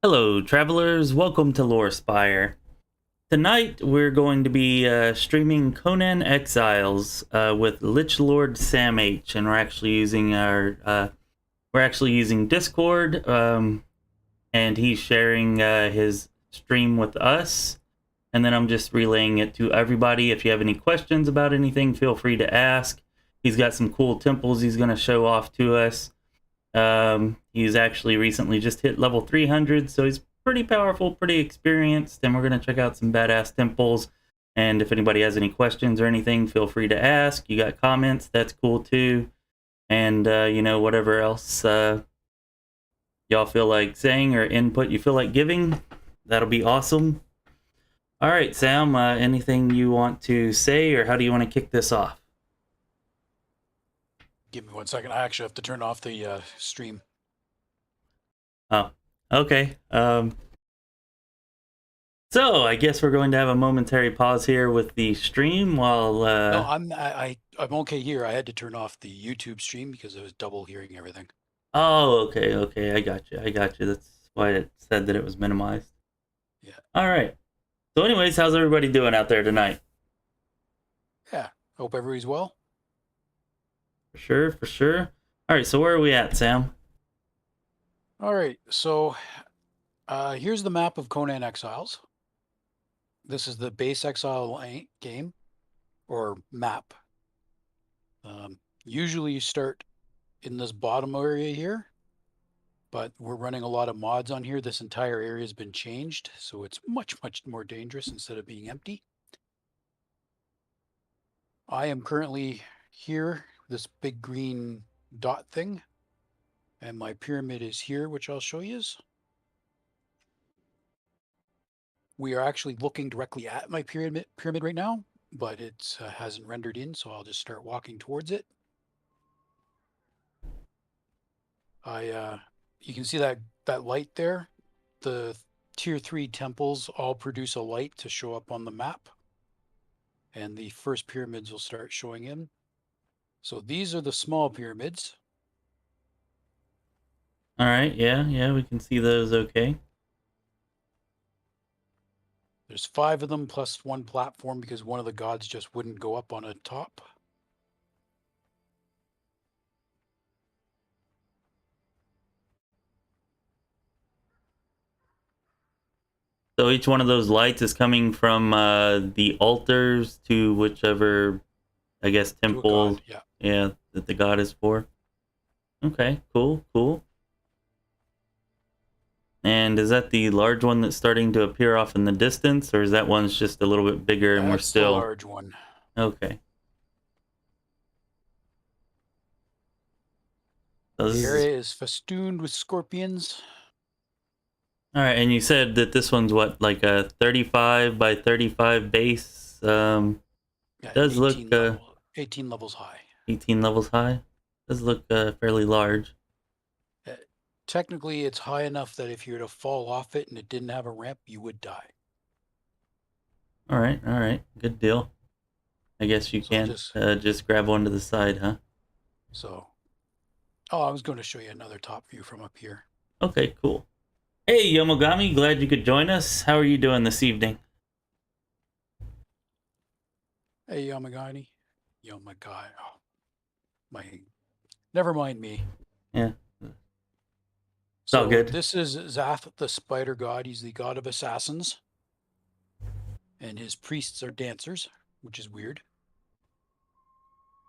Hello, travelers. Welcome to Lore Spire. Tonight we're going to be streaming Conan Exiles with Lich Lord Sam H, and we're actually using Discord, and he's sharing his stream with us, and then I'm just relaying it to everybody. If you have any questions about anything, feel free to ask. He's got some cool temples he's going to show off to us. He's actually recently just hit level 300, so he's pretty powerful, pretty experienced, and we're going to check out some badass temples. And if anybody has any questions or anything, feel free to ask. You got comments, that's cool too. And, whatever else y'all feel like saying or input you feel like giving, that'll be awesome. All right, Sam, anything you want to say, or how do you want to kick this off? Give me 1 second. I actually have to turn off the stream. Oh, okay. So I guess we're going to have a momentary pause here with the stream while. No, I'm okay here. I had to turn off the YouTube stream because I was double hearing everything. Oh, okay. I got you. That's why it said that it was minimized. Yeah. All right. So, anyways, how's everybody doing out there tonight? Yeah. Hope everybody's well. For sure. All right. So where are we at, Sam? All right. So here's the map of Conan Exiles. This is the base Exile game or map. Usually you start in this bottom area here, but we're running a lot of mods on here. This entire area has been changed, so it's much more dangerous instead of being empty. I am currently here, this big green dot thing, and my pyramid is here, which I'll show you. We are actually looking directly at my pyramid right now, but it hasn't rendered in, so I'll just start walking towards it. You can see that light there. The tier 3 temples all produce a light to show up on the map, and the first pyramids will start showing in. So these are the small pyramids. All right. Yeah. We can see those. Okay. There's 5 of them plus 1 platform because one of the gods just wouldn't go up on a top. So each one of those lights is coming from the altars to whichever, I guess, temple. God, yeah. Yeah, that the god is for. Okay. Cool. And is that the large one that's starting to appear off in the distance, or is that one's just a little bit bigger and we're still the large one? Okay. So The area is festooned with scorpions. All right, and you said that this one's what, like a 35 by 35 base? Yeah, does 18 look 18 levels high. 18 levels high. Does look fairly large. Technically, it's high enough that if you were to fall off it and it didn't have a ramp, you would die. All right, good deal. I guess you can't just grab one to the side, huh? So, I was going to show you another top view from up here. Okay, cool. Hey, Yomogami, glad you could join us. How are you doing this evening? Hey, Yomagani. Oh, never mind me. Yeah. It's So all good. this is Zath, the spider god. He's the god of assassins. And his priests are dancers, which is weird.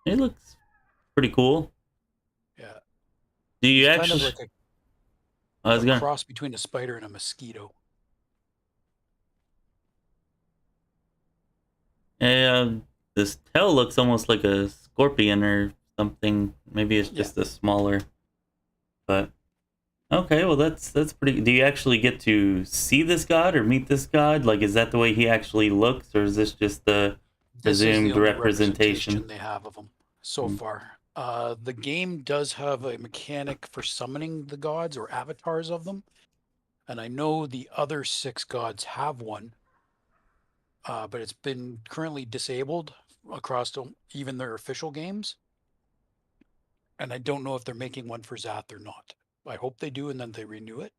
It looks pretty cool. Yeah. Do you He's actually... kind of like a cross between a spider and a mosquito. Yeah, this tail looks almost like a scorpion or something. Maybe it's just a smaller. But okay, well that's pretty. Do you actually get to see this god or meet this god? Like, is that the way he actually looks, or is this just the presumed representation they have of him so far? The game does have a mechanic for summoning the gods or avatars of them, and I know the other 6 gods have one. But it's been currently disabled across even their official games. And I don't know if they're making one for Zath or not. I hope they do, and then they renew it.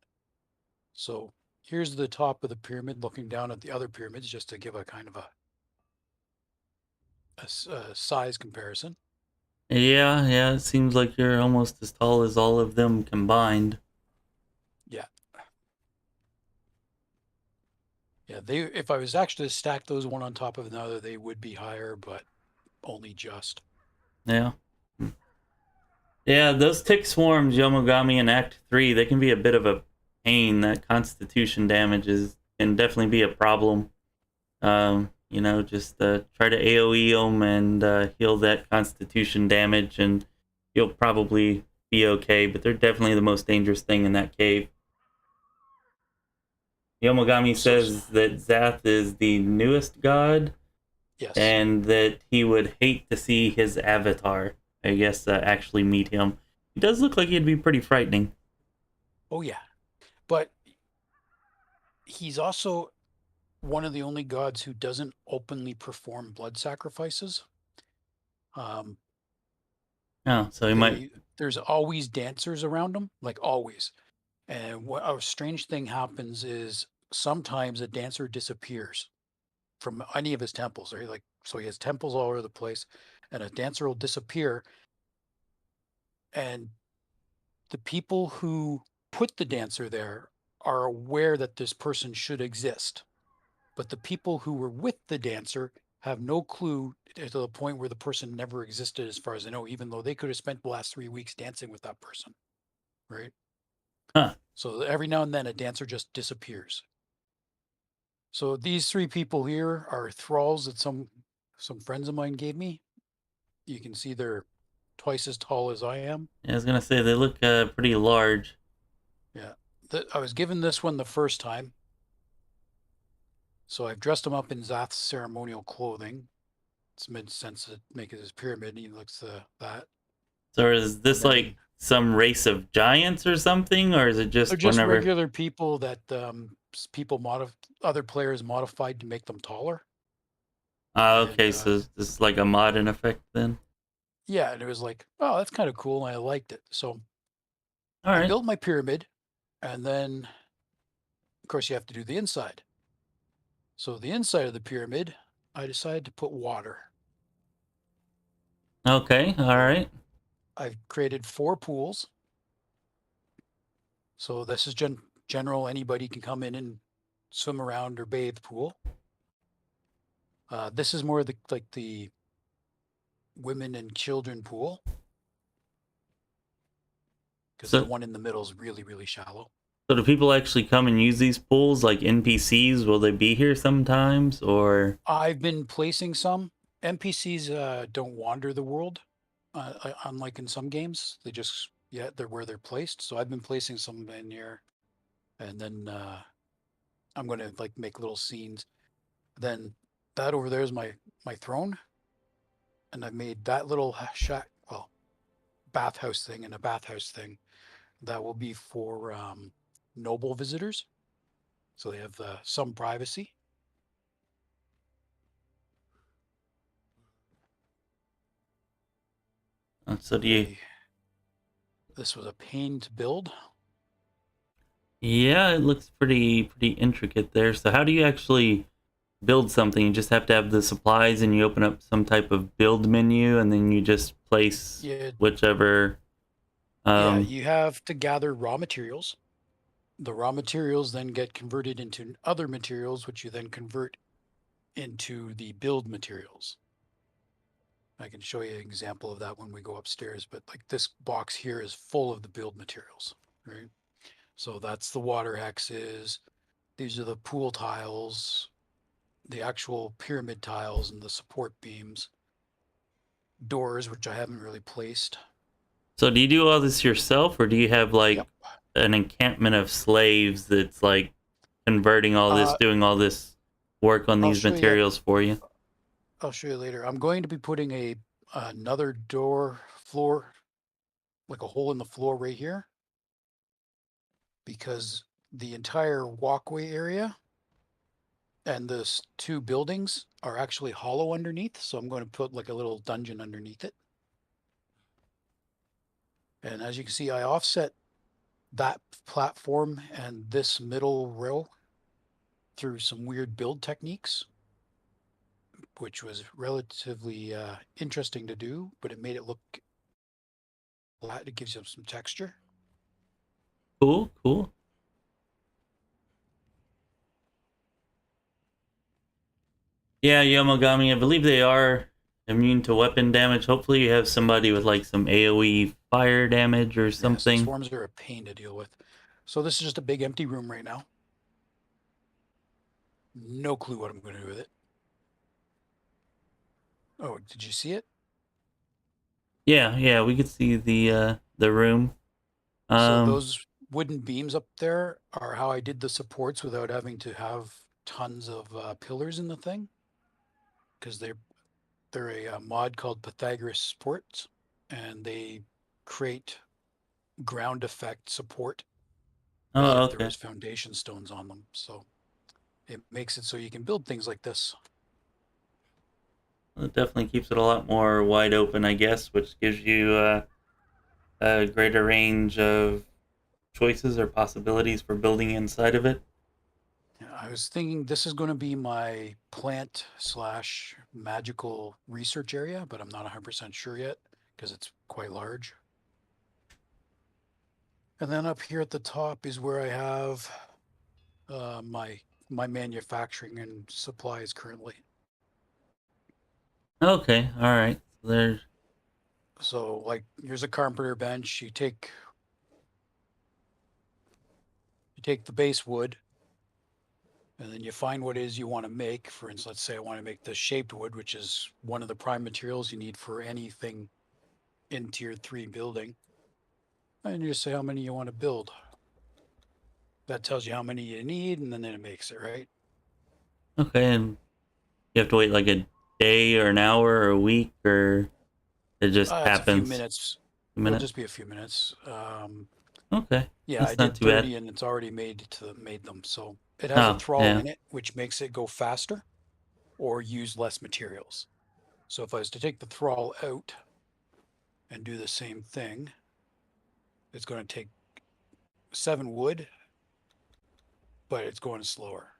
So here's the top of the pyramid looking down at the other pyramids, just to give a kind of a size comparison. Yeah, yeah, it seems like you're almost as tall as all of them combined. Yeah. Yeah, if I was actually to stack those one on top of another, they would be higher, but only just. Yeah. Yeah, those tick swarms, Yomogami in Act 3, they can be a bit of a pain. That constitution damages can definitely be a problem. Just try to AoE them and heal that constitution damage, and you'll probably be okay, but they're definitely the most dangerous thing in that cave. Yomogami So says that Zath is the newest god, yes. and that he would hate to see his avatar, I guess, actually meet him. He does look like he'd be pretty frightening. Oh yeah. But he's also one of the only gods who doesn't openly perform blood sacrifices. Um, Oh, so he might. there's always dancers around him, like always. And what a strange thing happens is sometimes a dancer disappears from any of his temples. Right? Like so, he has temples all over the place, and a dancer will disappear, and the people who put the dancer there are aware that this person should exist, but the people who were with the dancer have no clue to the point where the person never existed, as far as I know, even though they could have spent the last 3 weeks dancing with that person, right? Huh. So every now and then a dancer just disappears. So these three people here are thralls that some friends of mine gave me. You can see they're twice as tall as I am. Yeah, I was gonna say they look pretty large. Yeah. I was given this one the first time. So I've dressed him up in Zath's ceremonial clothing. It's made sense to make it his pyramid. He looks that. So is And this like then some race of giants or something, or is it they're just just whenever? regular people that other players modified to make them taller. And Okay, so this is like a mod in effect then. yeah, and it was like, oh, that's kind of cool. And I liked it. So All I right. built my pyramid, and then of course you have to do the inside. So the inside of the pyramid, I decided to put water. Okay. All So right. I've created 4 pools. So this is general. Anybody can come in and swim around or bathe pool. This is more like the women and children pool, because the So, one in the middle is really, really shallow. so do people actually come and use these pools like NPCs? Will they be here sometimes, or? I've been placing some NPCs. Don't wander the world, unlike in some games. They just they're where they're placed. So I've been placing some in here, and then I'm going to like make little scenes. Then that over there is my throne, and I've made that little shack, well, bathhouse thing and a bathhouse thing that will be for noble visitors, so they have some privacy. So do you? This was a pain to build. Yeah, it looks pretty intricate there. So how do you actually build something? You just have to have the supplies, and you open up some type of build menu, and then you just place Yeah, whichever. yeah, Um, you have to gather raw materials. The raw materials then get converted into other materials, which you then convert into the build materials. I can show you an example of that when we go upstairs, but like this box here is full of the build materials, right? So that's the water hexes. These are the pool tiles, the actual pyramid tiles and the support beams, doors, which I haven't really placed. so do you do all this yourself, or do you have like Yep. an encampment of slaves that's like converting all this, Uh, doing all this work on I'll these show you. materials for you? I'll show you later. I'm going to be putting another door floor, like a hole in the floor right here, because the entire walkway area and the 2 buildings are actually hollow underneath. So I'm going to put like a little dungeon underneath it. And as you can see, I offset that platform and this middle row through some weird build techniques, which was relatively interesting to do, but it made it look flat. It gives you some texture. Cool, cool. Yeah, Yomogami, I believe they are immune to weapon damage. Hopefully you have somebody with like some AoE fire damage or Yeah, so something. swarms are a pain to deal with. So this is just a big empty room right now. No clue what I'm going to do with it. Oh, did you see it? Yeah, yeah, we could see the room. So Um those wooden beams up there are how I did the supports without having to have tons of pillars in the thing, because they're a mod called Pythagoras supports, and they create ground effect support as oh, if there okay. was foundation stones on them. So it makes it so you can build things like this. Well, it definitely keeps it a lot more wide open, I guess, which gives you a greater range of choices or possibilities for building inside of it. I was thinking this is going to be my plant slash magical research area, but I'm not 100% sure yet because it's quite large. And then up here at the top is where I have my manufacturing and supplies currently. Okay, all right. So there's So like here's a carpenter bench. You take the base wood, and then you find what it is you want to make. For instance, let's say I want to make the shaped wood, which is one of the prime materials you need for anything in tier 3 building. And you just say how many you want to build. That tells you how many you need, and then it makes it, right? okay, and you have to wait like a day or an hour or a week, or it just It's a few happens minutes. a It'll minute. just be a few minutes. Okay, Yeah, I that's not did too bad. 30 and it's already made them. So it has a Oh, thrall yeah. in it, which makes it go faster or use less materials. So if I was to take the thrall out and do the same thing, it's going to take 7 wood, but it's going slower.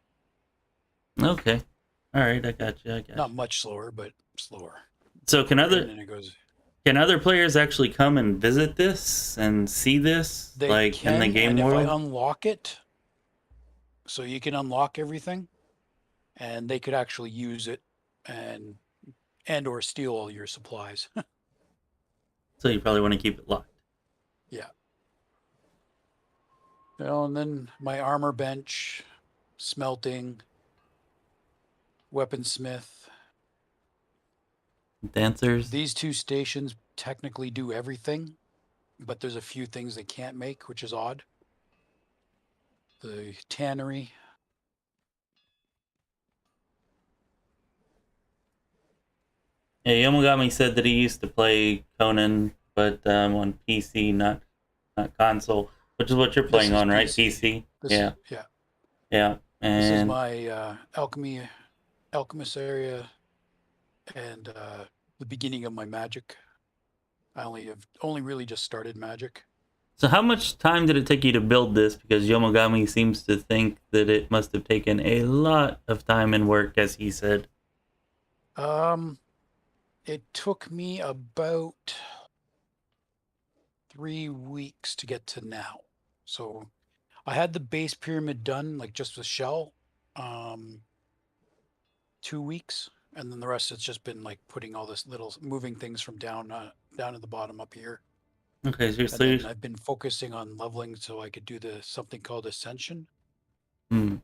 Okay. All right, I got you. I got Not you. much slower, but slower. So Put it in and it goes. can other players actually come and visit this and see this They like in the can, game and if I world? unlock it, so you can unlock everything, and they could actually use it and or steal all your supplies. So you probably want to keep it locked. Yeah. And then my armor bench, smelting, weaponsmith. Dancers. These 2 stations technically do everything, but there's a few things they can't make, which is odd. The tannery. Yeah, Yomogami said that he used to play Conan, but on PC, not console, which is what you're This playing is on, right? PC. PC. This is Yeah, yeah. yeah, This is and my alchemist area and the beginning of my magic. I only really just started magic. so how much time did it take you to build this? Because Yomogami seems to think that it must have taken a lot of time and work, as he said. Um, it took me about 3 weeks to get to now. So I had the base pyramid done, like just the shell, um, 2 weeks, and then the rest it's just been like putting all this little moving things from down at the bottom up here. Okay, And seriously. then I've been focusing on leveling so I could do the something called ascension. Hmm.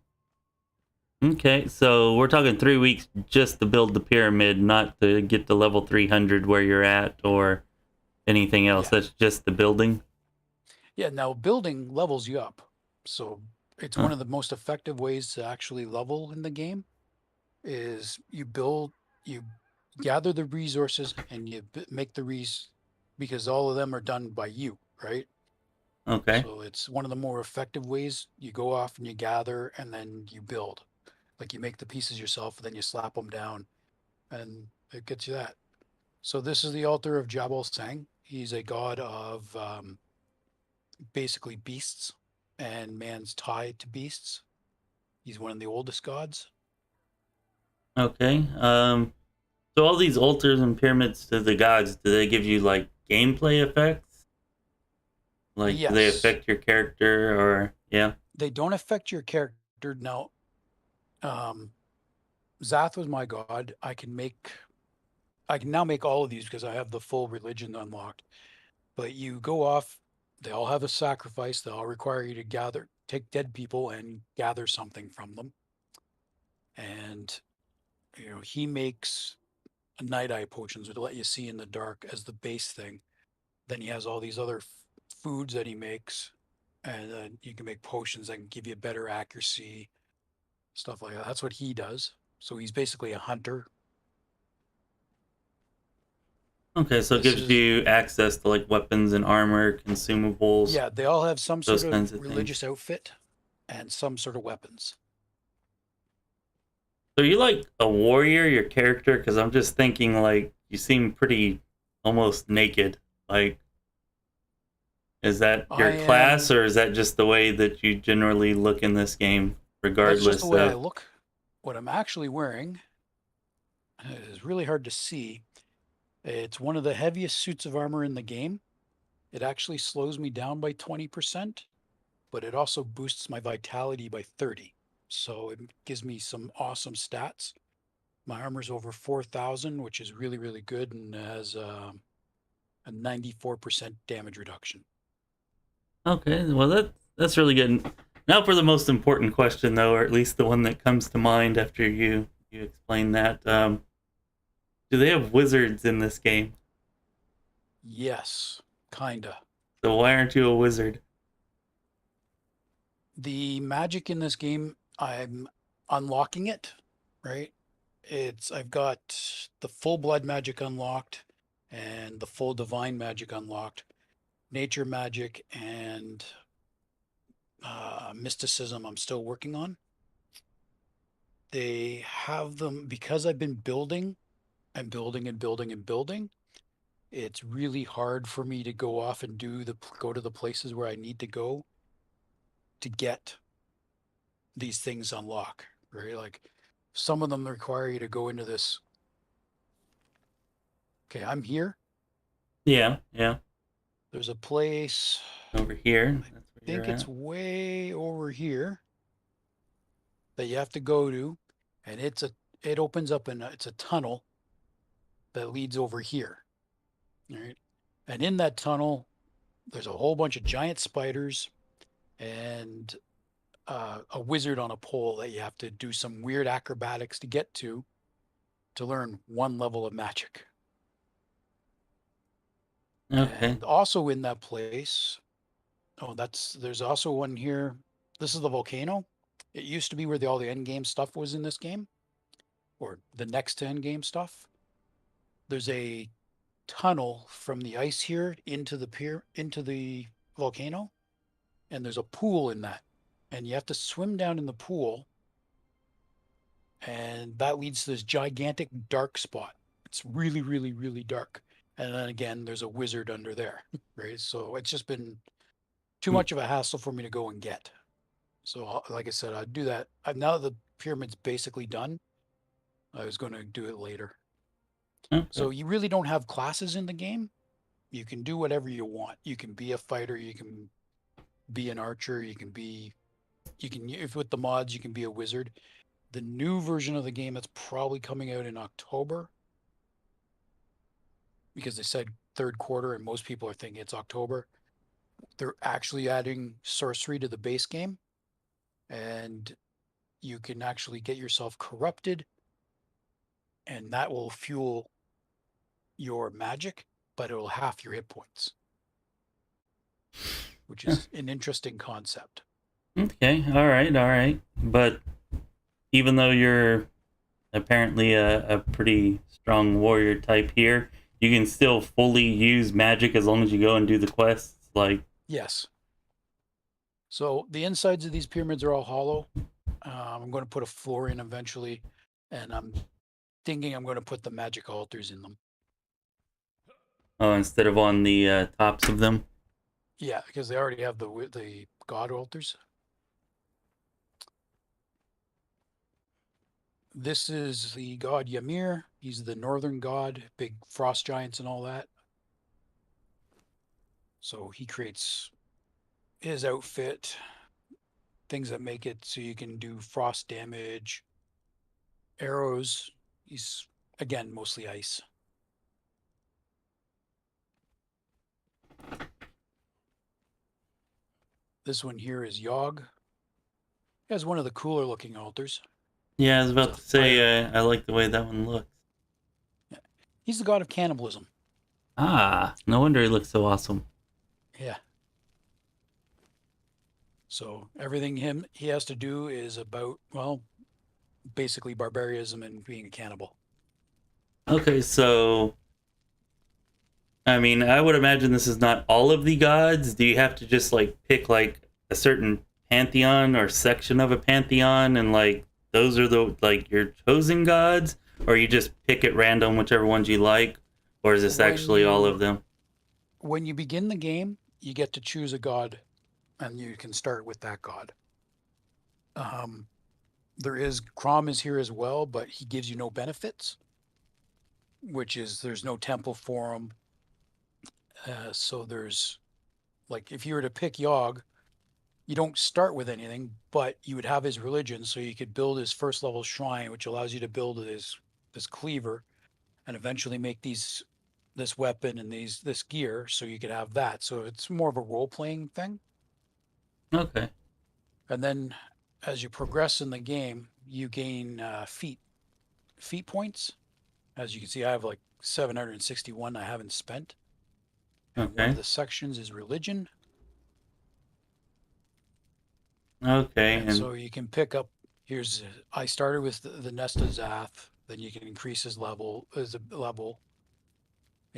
Okay, so we're talking 3 weeks just to build the pyramid, not to get to level 300 where you're at or anything else. Yeah. That's just the building. Yeah. Now building levels you up. So it's Huh. one of the most effective ways to actually level in the game is you gather the resources and you make the because all of them are done by you, right? Okay. So it's one of the more effective ways. You go off and you gather and then you build. Like you make the pieces yourself and then you slap them down and it gets you that. So this is the altar of Jabal Sang. He's a god of basically beasts, and man's tied to beasts. He's one of the oldest gods. Okay. So all these altars and pyramids to the gods, do they give you like gameplay effects? Like, do they Yes, affect your character or yeah? they don't affect your character. Now, um, Zath was my god. I can now make all of these because I have the full religion unlocked. But you go off, they all have a sacrifice. They all require you to take dead people and gather something from them. And he makes night eye potions to let you see in the dark as the base thing. Then he has all these other foods that he makes, and you can make potions that can give you better accuracy, stuff like that. That's what he does. So he's basically a hunter. Okay, so it This gives is you access to like weapons and armor, consumables, Yeah, they all have some sort those of kinds of things. religious outfit and some sort of weapons. So you like a warrior, your character? Because I'm just thinking like you seem pretty almost naked. Like, is that I your class am or is that just the way that you generally look in this game, That's just the regardless way I of? look. What I'm actually wearing is really hard to see. It's one of the heaviest suits of armor in the game. It actually slows me down by 20%, but it also boosts my vitality by 30. So it gives me some awesome stats. My armor's over 4,000, which is really, really good, and has a 94% damage reduction. Okay, well that's really good. Now for the most important question, though, or at least the one that comes to mind after you explain that. Do they have wizards in this game? Yes, kinda. So why aren't you a wizard? The magic in this game, I'm unlocking it, right? I've got the full blood magic unlocked and the full divine magic unlocked. Nature magic and mysticism I'm still working on. They have them because I've been building and building and building and building. It's really hard for me to go off and go to the places where I need to go to get these things unlock, right? Like some of them require you to go into this. Okay, I'm here. Yeah, yeah. There's a place, Over here. I That's where you're think it's at. way over here that you have to go to, and it opens up and it's a tunnel that leads over here. All right. And in that tunnel, there's a whole bunch of giant spiders and a wizard on a pole that you have to do some weird acrobatics to get to learn one level of magic. Okay. And also in that place, there's also one here. This is the volcano. It used to be where all the end game stuff was in this game, or the next to end game stuff. There's a tunnel from the ice here into the volcano, and there's a pool in that. And you have to swim down in the pool, and that leads to this gigantic dark spot. It's really, really, really dark. And then again, there's a wizard under there, right? So it's just been too Hmm. much of a hassle for me to go and get. So, like I said, I'd do that. Now the pyramid's basically done. I was going to do it later. Okay. So you really don't have classes in the game. You can do whatever you want. You can be a fighter. You can be an archer. If with the mods, you can be a wizard. The new version of the game that's probably coming out in October, because they said third quarter and most people are thinking it's October. They're actually adding sorcery to the base game, and you can actually get yourself corrupted, and that will fuel your magic, but it'll half your hit points, which Huh. is an interesting concept. Okay. All right. All right. But even though you're apparently a pretty strong warrior type here, you can still fully use magic as long as you go and do the quests. Like, Yes. So the insides of these pyramids are all hollow. I'm going to put a floor in eventually, and I'm thinking I'm going to put the magic altars in them. instead of on the tops of them. Yeah, because they already have the god altars. This is the god Ymir. He's the northern god, big frost giants and all that. So he creates his outfit, things that make it so you can do frost damage, arrows. He's, again, mostly ice. This one here is Yogg. He has one of the cooler looking altars. Yeah, I was It's about a to say fire. I like the way that one looks. Yeah. He's the god of cannibalism. Ah, no wonder he looks so awesome. Yeah. So everything he has to do is about, well, basically barbarism and being a cannibal. Okay, so I mean, I would imagine this is not all of the gods. Do you have to just like pick like a certain pantheon or section of a pantheon and like those are the like your chosen gods or you just pick at random whichever ones you like or is this When actually all of you them? when you begin the game, you get to choose a god and you can start with that god. Um, there is Crom is here as well, but he gives you no benefits, which is there's no temple for him. So there's like if you were to pick Yogg, you don't start with anything, but you would have his religion, so you could build his first level shrine, which allows you to build this cleaver and eventually make this weapon and this gear, so you could have that. So it's more of a role playing thing. Okay. And then as you progress in the game, you gain feat points. As you can see, I have like 761 I haven't spent. And one of Okay. the sections is religion. Okay. And And so you can pick up, I started with the Nest of Zath, then you can increase his level, and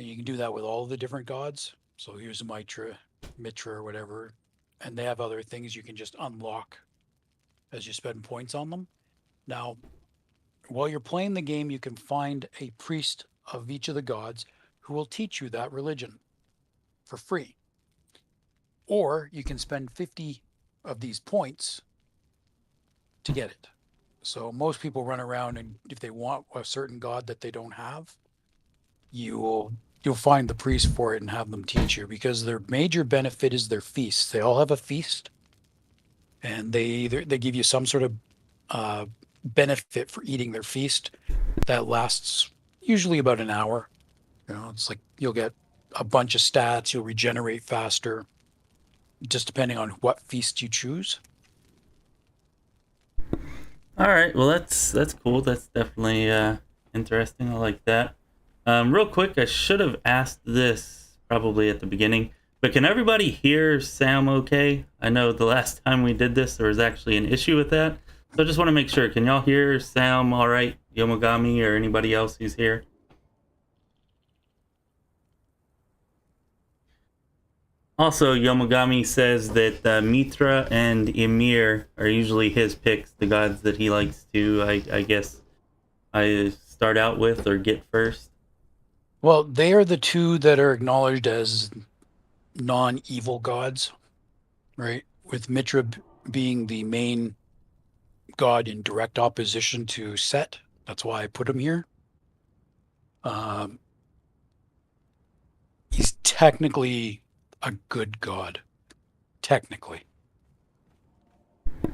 you can do that with all the different gods. So here's Mitra or whatever. And they have other things you can just unlock as you spend points on them. Now, while you're playing the game, you can find a priest of each of the gods who will teach you that religion for free. Or you can spend 50 of these points to get it. So most people run around and if they want a certain god that they don't have, you'll find the priest for it and have them teach you because their major benefit is their feasts. They all have a feast and they give you some sort of uh, benefit for eating their feast that lasts usually about an hour. You know, it's like you'll get a bunch of stats, you'll regenerate faster, just depending on what feast you choose. all right, well that's cool. That's definitely interesting. I like that. Real quick, I should have asked this probably at the beginning, but can everybody hear Sam okay? I know the last time we did this, there was actually an issue with that. So I just want to make sure. Can y'all hear Sam all right? Yomogami or anybody else who's here? Also, Yomogami says that Mitra and Ymir are usually his picks, the gods that he likes to, I guess, I start out with or get first. Well, they are the two that are acknowledged as non-evil gods, right? With Mitra being the main god in direct opposition to Set. That's why I put him here. Um, he's technically a good god, technically.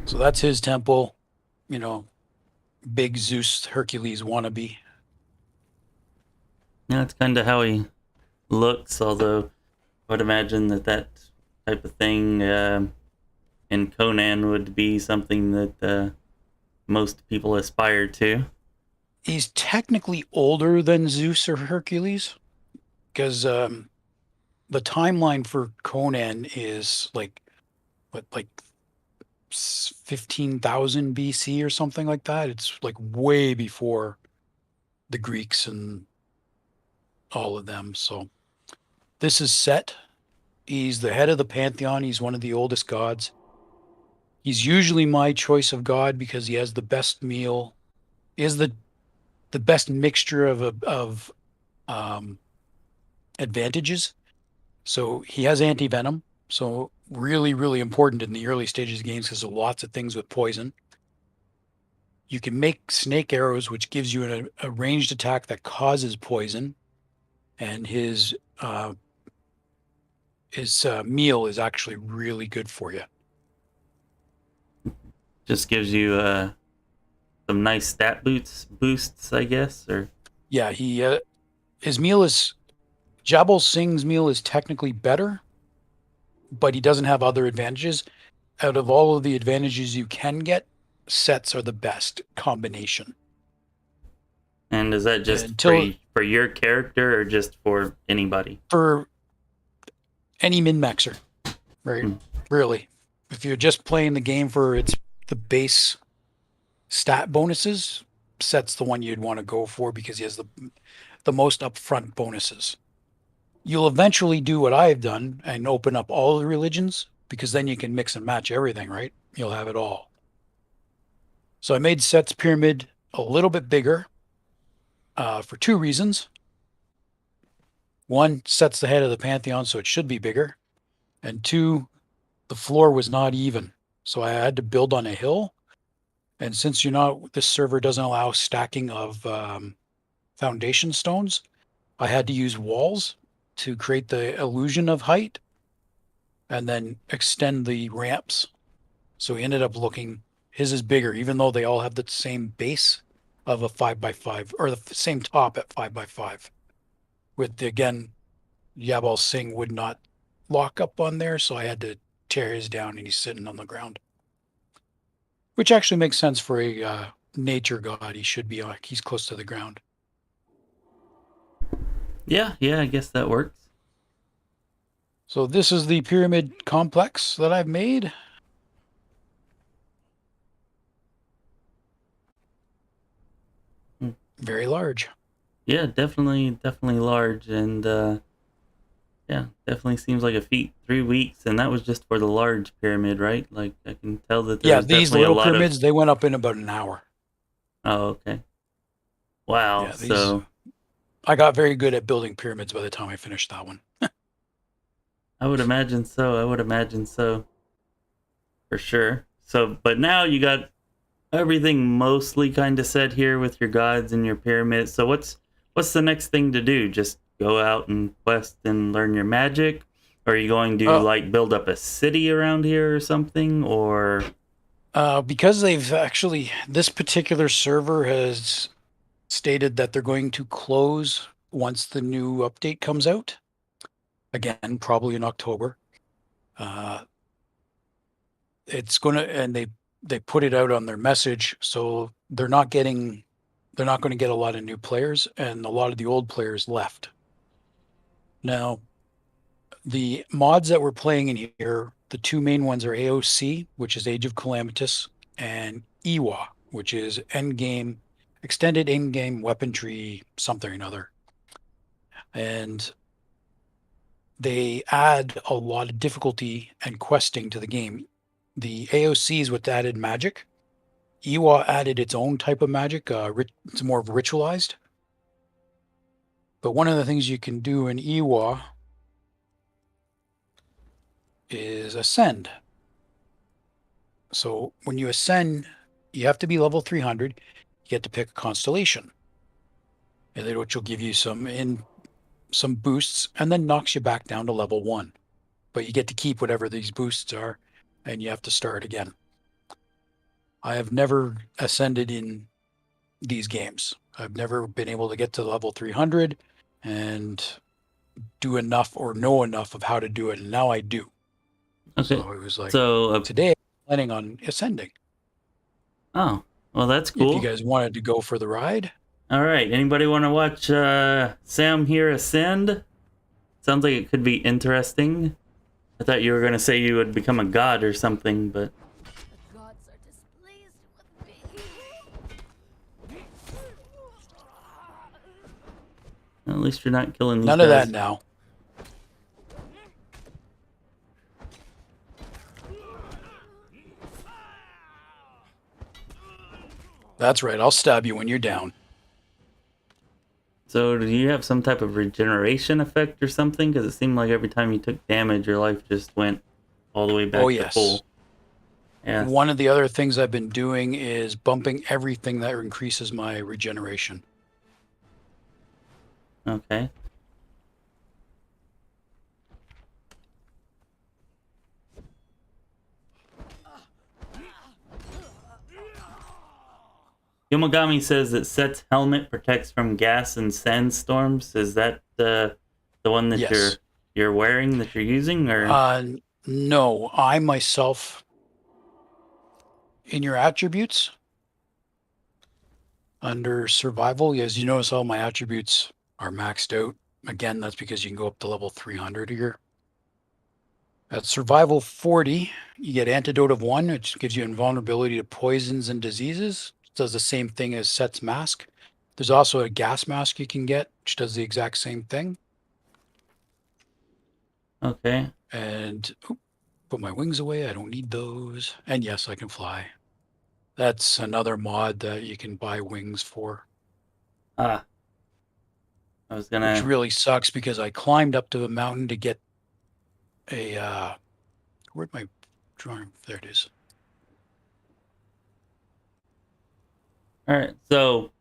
So that's his temple, you know, big Zeus Hercules wannabe. Yeah, that's kind of how he looks, although I would imagine that that type of thing in Conan would be something that most people aspire to. He's technically older than Zeus or Hercules because the timeline for Conan is like 15,000 BC or something like that. It's like way before the Greeks and all of them. So this is Set. He's the head of the pantheon. He's one of the oldest gods. He's usually my choice of god because he has the best meal. He has the best mixture of advantages. So he has anti-venom. So really, really important in the early stages of games because there's lots of things with poison. You can make snake arrows, which gives you a ranged attack that causes poison, and his meal is actually really good for you. Just gives you some nice stat boosts, I guess. Or Yeah, his meal is Jabal Singh's meal is technically better, but he doesn't have other advantages. Out of all of the advantages you can get, sets are the best combination. and is that just Until for your character or just for anybody? for any min-maxer, right? Hmm. Really. If you're just playing the game for the base stat bonuses, set's the one you'd want to go for because he has the most upfront bonuses. You'll eventually do what I've done and open up all the religions because then you can mix and match everything, right? You'll have it all. So I made Set's pyramid a little bit bigger for two reasons. One, Set's the head of the pantheon, so it should be bigger. And two, the floor was not even. So I had to build on a hill. And since this server doesn't allow stacking of foundation stones, I had to use walls to create the illusion of height and then extend the ramps. So he ended up looking, his is bigger, even though they all have the same base of a 5x5 or the same top at 5x5. With again, Yabal Singh would not lock up on there, so I had to tear his down and he's sitting on the ground. Which actually makes sense for a nature god. He should be he's close to the ground. Yeah, I guess that works. So this is the pyramid complex that I've made. Hmm. Very large. Yeah, definitely large, and yeah, definitely seems like a feat. 3 weeks, and that was just for the large pyramid, right? Like I can tell that Yeah, there's these definitely a little lot of. pyramids, they went up in about an hour. Oh, okay. Wow. Yeah, these So I got very good at building pyramids by the time I finished that one. I would imagine so. I would imagine so, for sure. So, but now you got everything mostly kind of set here with your gods and your pyramid. So what's the next thing to do? Just go out and quest and learn your magic? Or are you going to Uh, like build up a city around here or something? Or because this particular server has stated that they're going to close once the new update comes out. Again, probably in October. Uh, it's going to, and they put it out on their message, so they're not going to get a lot of new players, and a lot of the old players left. Now, the mods that we're playing in here, the two main ones are AOC, which is Age of Calamitous, and EWA, which is extended in-game weaponry, something or another. And they add a lot of difficulty and questing to the game. The AOC is what added magic. EWA added its own type of magic. It's more ritualized. But one of the things you can do in EWA is ascend. So when you ascend, you have to be level 300. You get to pick a constellation, which will give you some boosts, and then knocks you back down to level 1. But you get to keep whatever these boosts are, and you have to start again. I have never ascended in these games. I've never been able to get to level 300 and do enough or know enough of how to do it, and now I do. okay. So it was like So today I'm planning on ascending. oh, well that's If you cool. guys wanted to go for the ride. All right. Anybody want to watch Sam here ascend? Sounds like it could be interesting. I thought you were going to say you would become a god or something, but The gods are displeased with me. at least you're not killing these None guys. of that now. That's right. I'll stab you when you're down. So do you have some type of regeneration effect or something? Because it seemed like every time you took damage, your life just went all the way back Oh, to full. yes. Yeah. One of the other things I've been doing is bumping everything that increases my regeneration. Okay. Yomogami says that Set's helmet protects from gas and sandstorms. Is that the one that Yes. you're wearing, that you're using, or? No, I myself, in your attributes, under survival, as you notice, all my attributes are maxed out. Again, that's because you can go up to level 300 here. At survival 40, you get antidote of 1, which gives you invulnerability to poisons and diseases. It does the same thing as Set's mask. There's also a gas mask you can get, which does the exact same thing. Okay. And put my wings away. I don't need those. And yes, I can fly. That's another mod that you can buy wings for. Ah. I was Which gonna. really sucks because I climbed up to a mountain to get a where'd my drawing? There it is. All right. So,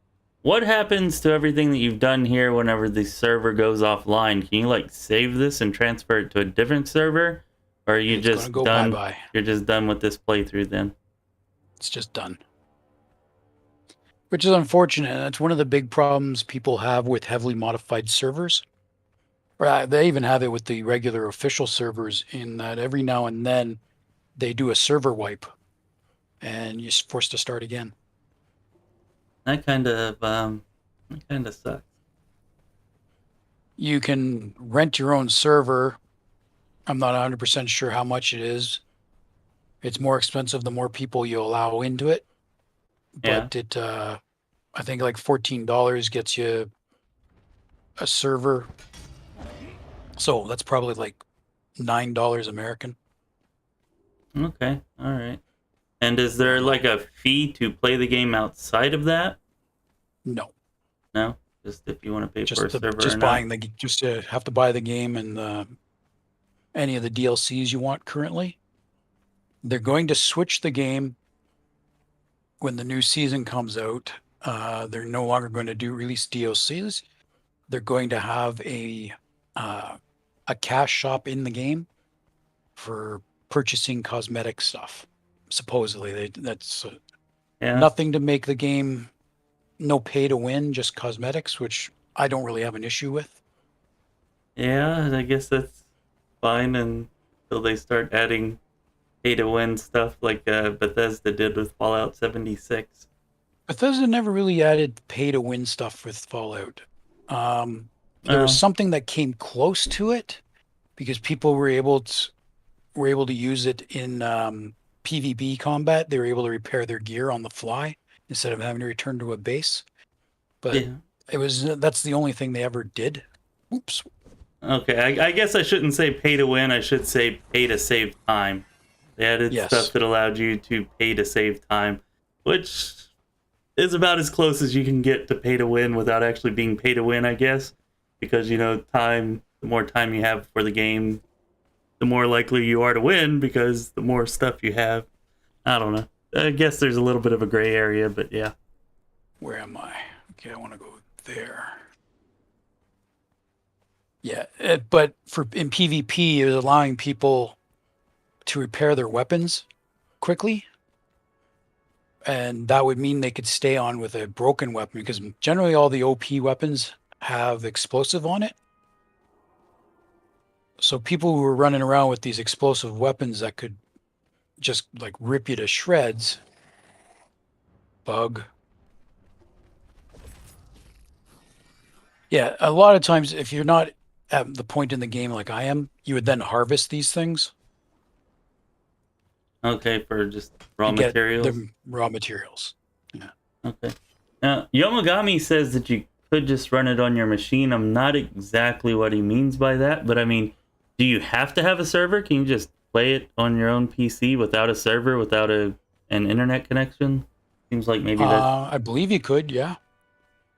what happens to everything that you've done here whenever the server goes offline? Can you like save this and transfer it to a different server, or are you It's gonna just go done? bye-bye. You're just done with this playthrough then? It's just done. Which is unfortunate. That's one of the big problems people have with heavily modified servers. Or they even have it with the regular official servers, in that every now and then they do a server wipe and you're forced to start again. That kind of sucks. You can rent your own server. I'm not 100% sure how much it is. It's more expensive the more people you allow into it. Yeah. But I think like $14 gets you a server. So that's probably like $9 American. Okay. All right. And is there Well, like a fee to play the game outside of that? no, No. Just if you want to pay for a just server or just not. buying the just to have to buy the game and any of the DLCs you want currently. They're going to switch the game when the new season comes out. They're no longer going to release DLCs. They're going to have uh, a cash shop in the game for purchasing cosmetic stuff. Supposedly, that's Yeah. nothing to make the game no pay to win, just cosmetics, which I don't really have an issue with. Yeah. I guess that's fine until they start adding pay to win stuff like Bethesda did with Fallout 76. Bethesda never really added pay to win stuff with Fallout. There was Well, something that came close to it because people were able to use it in PvP combat. They were able to repair their gear on the fly instead of having to return to a base. But yeah. that's the only thing they ever did. Oops. Okay, I guess I shouldn't say pay to win. I should say pay to save time. They added Yes. stuff that allowed you to pay to save time, which is about as close as you can get to pay to win without actually being pay to win, I guess. Because, time, the more time you have for the game, the more likely you are to win because the more stuff you have. I don't know. I guess there's a little bit of a gray area, but yeah. Where am I? Okay, I want to go there. Yeah, but in PvP, it was allowing people to repair their weapons quickly, and that would mean they could stay on with a broken weapon because generally all the OP weapons have explosive on it. So people who were running around with these explosive weapons that could just like rip you to shreds. Bug. Yeah, a lot of times if you're not at the point in the game like I am, you would then harvest these things Okay, for just raw and get materials. the raw materials. Yeah. Okay. Now, Yomogami says that you could just run it on your machine. I'm not exactly what he means by that, but I mean, do you have to have a server? Can you just play it on your own PC without a server, without an internet connection? Seems like maybe that. I believe you could, yeah.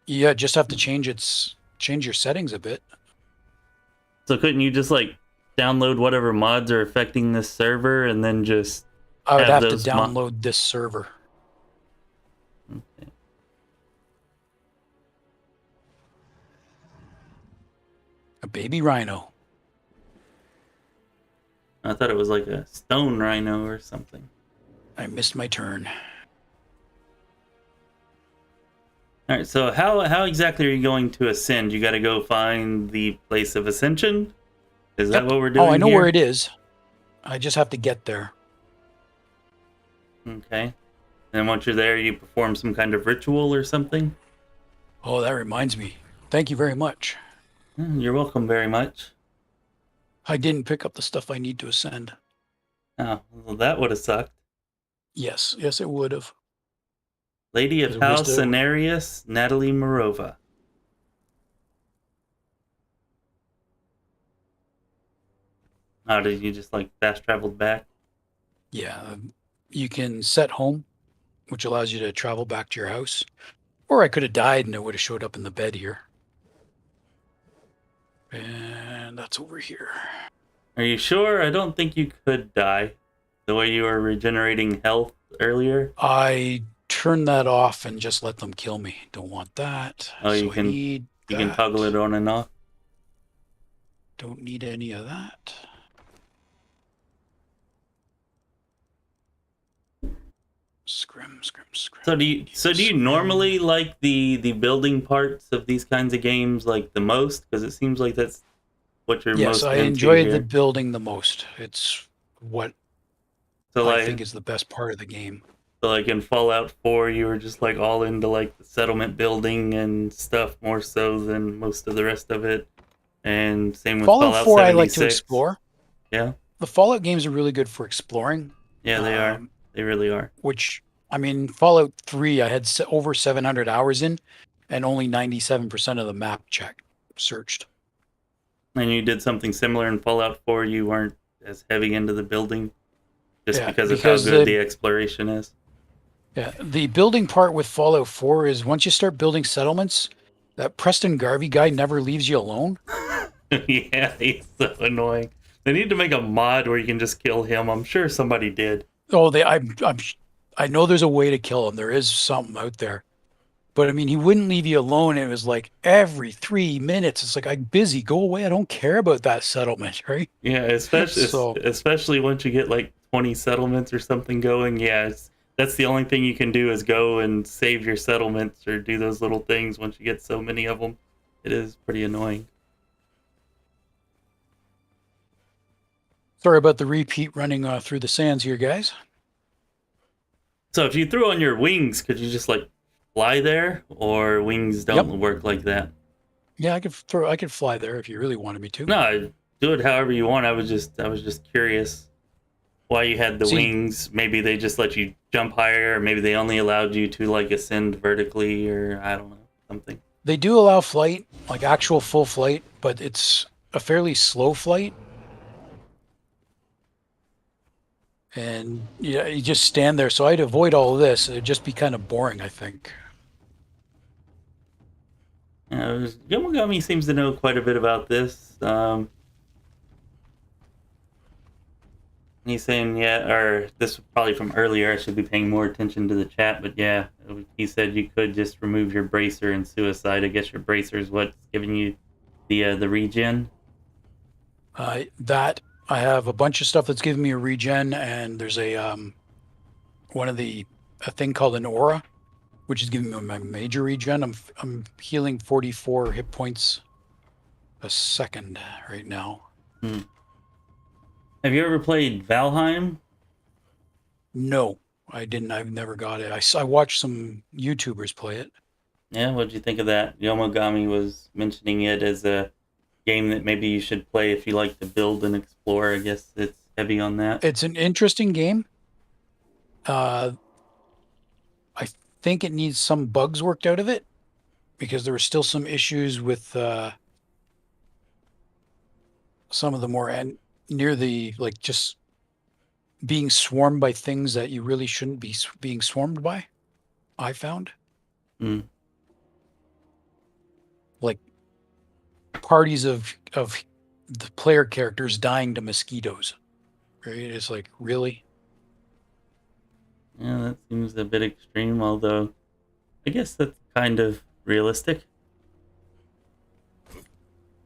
Yeah, just have to change its change your settings a bit. So couldn't you just like download whatever mods are affecting this server and then just I would have to those download this server. Okay. A baby rhino. I thought it was like a stone rhino or something. I missed my turn. All right, so how exactly are you going to ascend? You got to go find the place of ascension? Is that what we're doing? Oh, I know here? where it is. I just have to get there. Okay. And once you're there, you perform some kind of ritual or something? Oh, that reminds me. Thank you very much. You're welcome very much. I didn't pick up the stuff I need to ascend. Oh, well, that would have sucked. Yes, it would have. Lady of Is it wisdom? House Cenarius, Natalie Morova. Oh, did you just like fast traveled back? Yeah, you can set home, which allows you to travel back to your house. Or I could have died and it would have showed up in the bed here. And that's over here. Are you sure? I don't think you could die. The way you were regenerating health earlier. I turned that off and just let them kill me. Don't want that. Oh, you I can need you can toggle it on and off. Don't need any of that. Scrim. So do you normally like the building parts of these kinds of games like the most? Because it seems like that's what you're most Yes, I into enjoy here. the building the most. It's what So I think is the best part of the game. So like in Fallout 4, you were just like all into like the settlement building and stuff more so than most of the rest of it. And same with Fallout 4 76. I like to explore. Yeah. The Fallout games are really good for exploring. Yeah, they are. They really are. Which, I mean, Fallout 3 I had over 700 hours in and only 97% of the map searched. And you did something similar in Fallout 4. You weren't as heavy into the building just because of how good the exploration is. Yeah, the building part with Fallout 4 is once you start building settlements, that Preston Garvey guy never leaves you alone. Yeah, he's so annoying. They need to make a mod where you can just kill him. I'm sure somebody did. Oh, I know there's a way to kill him. There is something out there. But I mean, he wouldn't leave you alone. It was like every 3 minutes. It's like, I'm busy. Go away. I don't care about that settlement, right? Yeah, especially once you get like 20 settlements or something going. Yeah, that's the only thing you can do is go and save your settlements or do those little things once you get so many of them. It is pretty annoying. Sorry about the repeat running through the sands here, guys. So if you threw on your wings, could you just like fly there, or wings don't work like that? Yeah, I could fly there if you really wanted me to. No, do it however you want. I was just curious why you had the wings. Maybe they just let you jump higher, or maybe they only allowed you to like ascend vertically, or I don't know, something. They do allow flight, like actual full flight, but it's a fairly slow flight. And yeah, you just stand there. So I'd avoid all of this. It'd just be kind of boring, I think. Yomogami seems to know quite a bit about this. He's saying, or this was probably from earlier. I should be paying more attention to the chat, but yeah, he said you could just remove your bracer and suicide. I guess your bracer is what's giving you the regen. That I have a bunch of stuff that's giving me a regen, and there's a thing called an aura, which is giving me my major regen. I'm healing 44 hit points a second right now. Have you ever played Valheim? No, I didn't. I've never got it. I watched some YouTubers play it. Yeah, what'd you think of that? Yomogami was mentioning it as a game that maybe you should play if you like to build and explore. I guess it's heavy on that. It's an interesting game. I think it needs some bugs worked out of it because there were still some issues with some of the more near the just being swarmed by things that you really shouldn't be being swarmed by. I found. Like parties of the player characters dying to mosquitoes. Right? It's like, really? Yeah, that seems a bit extreme, although I guess that's kind of realistic.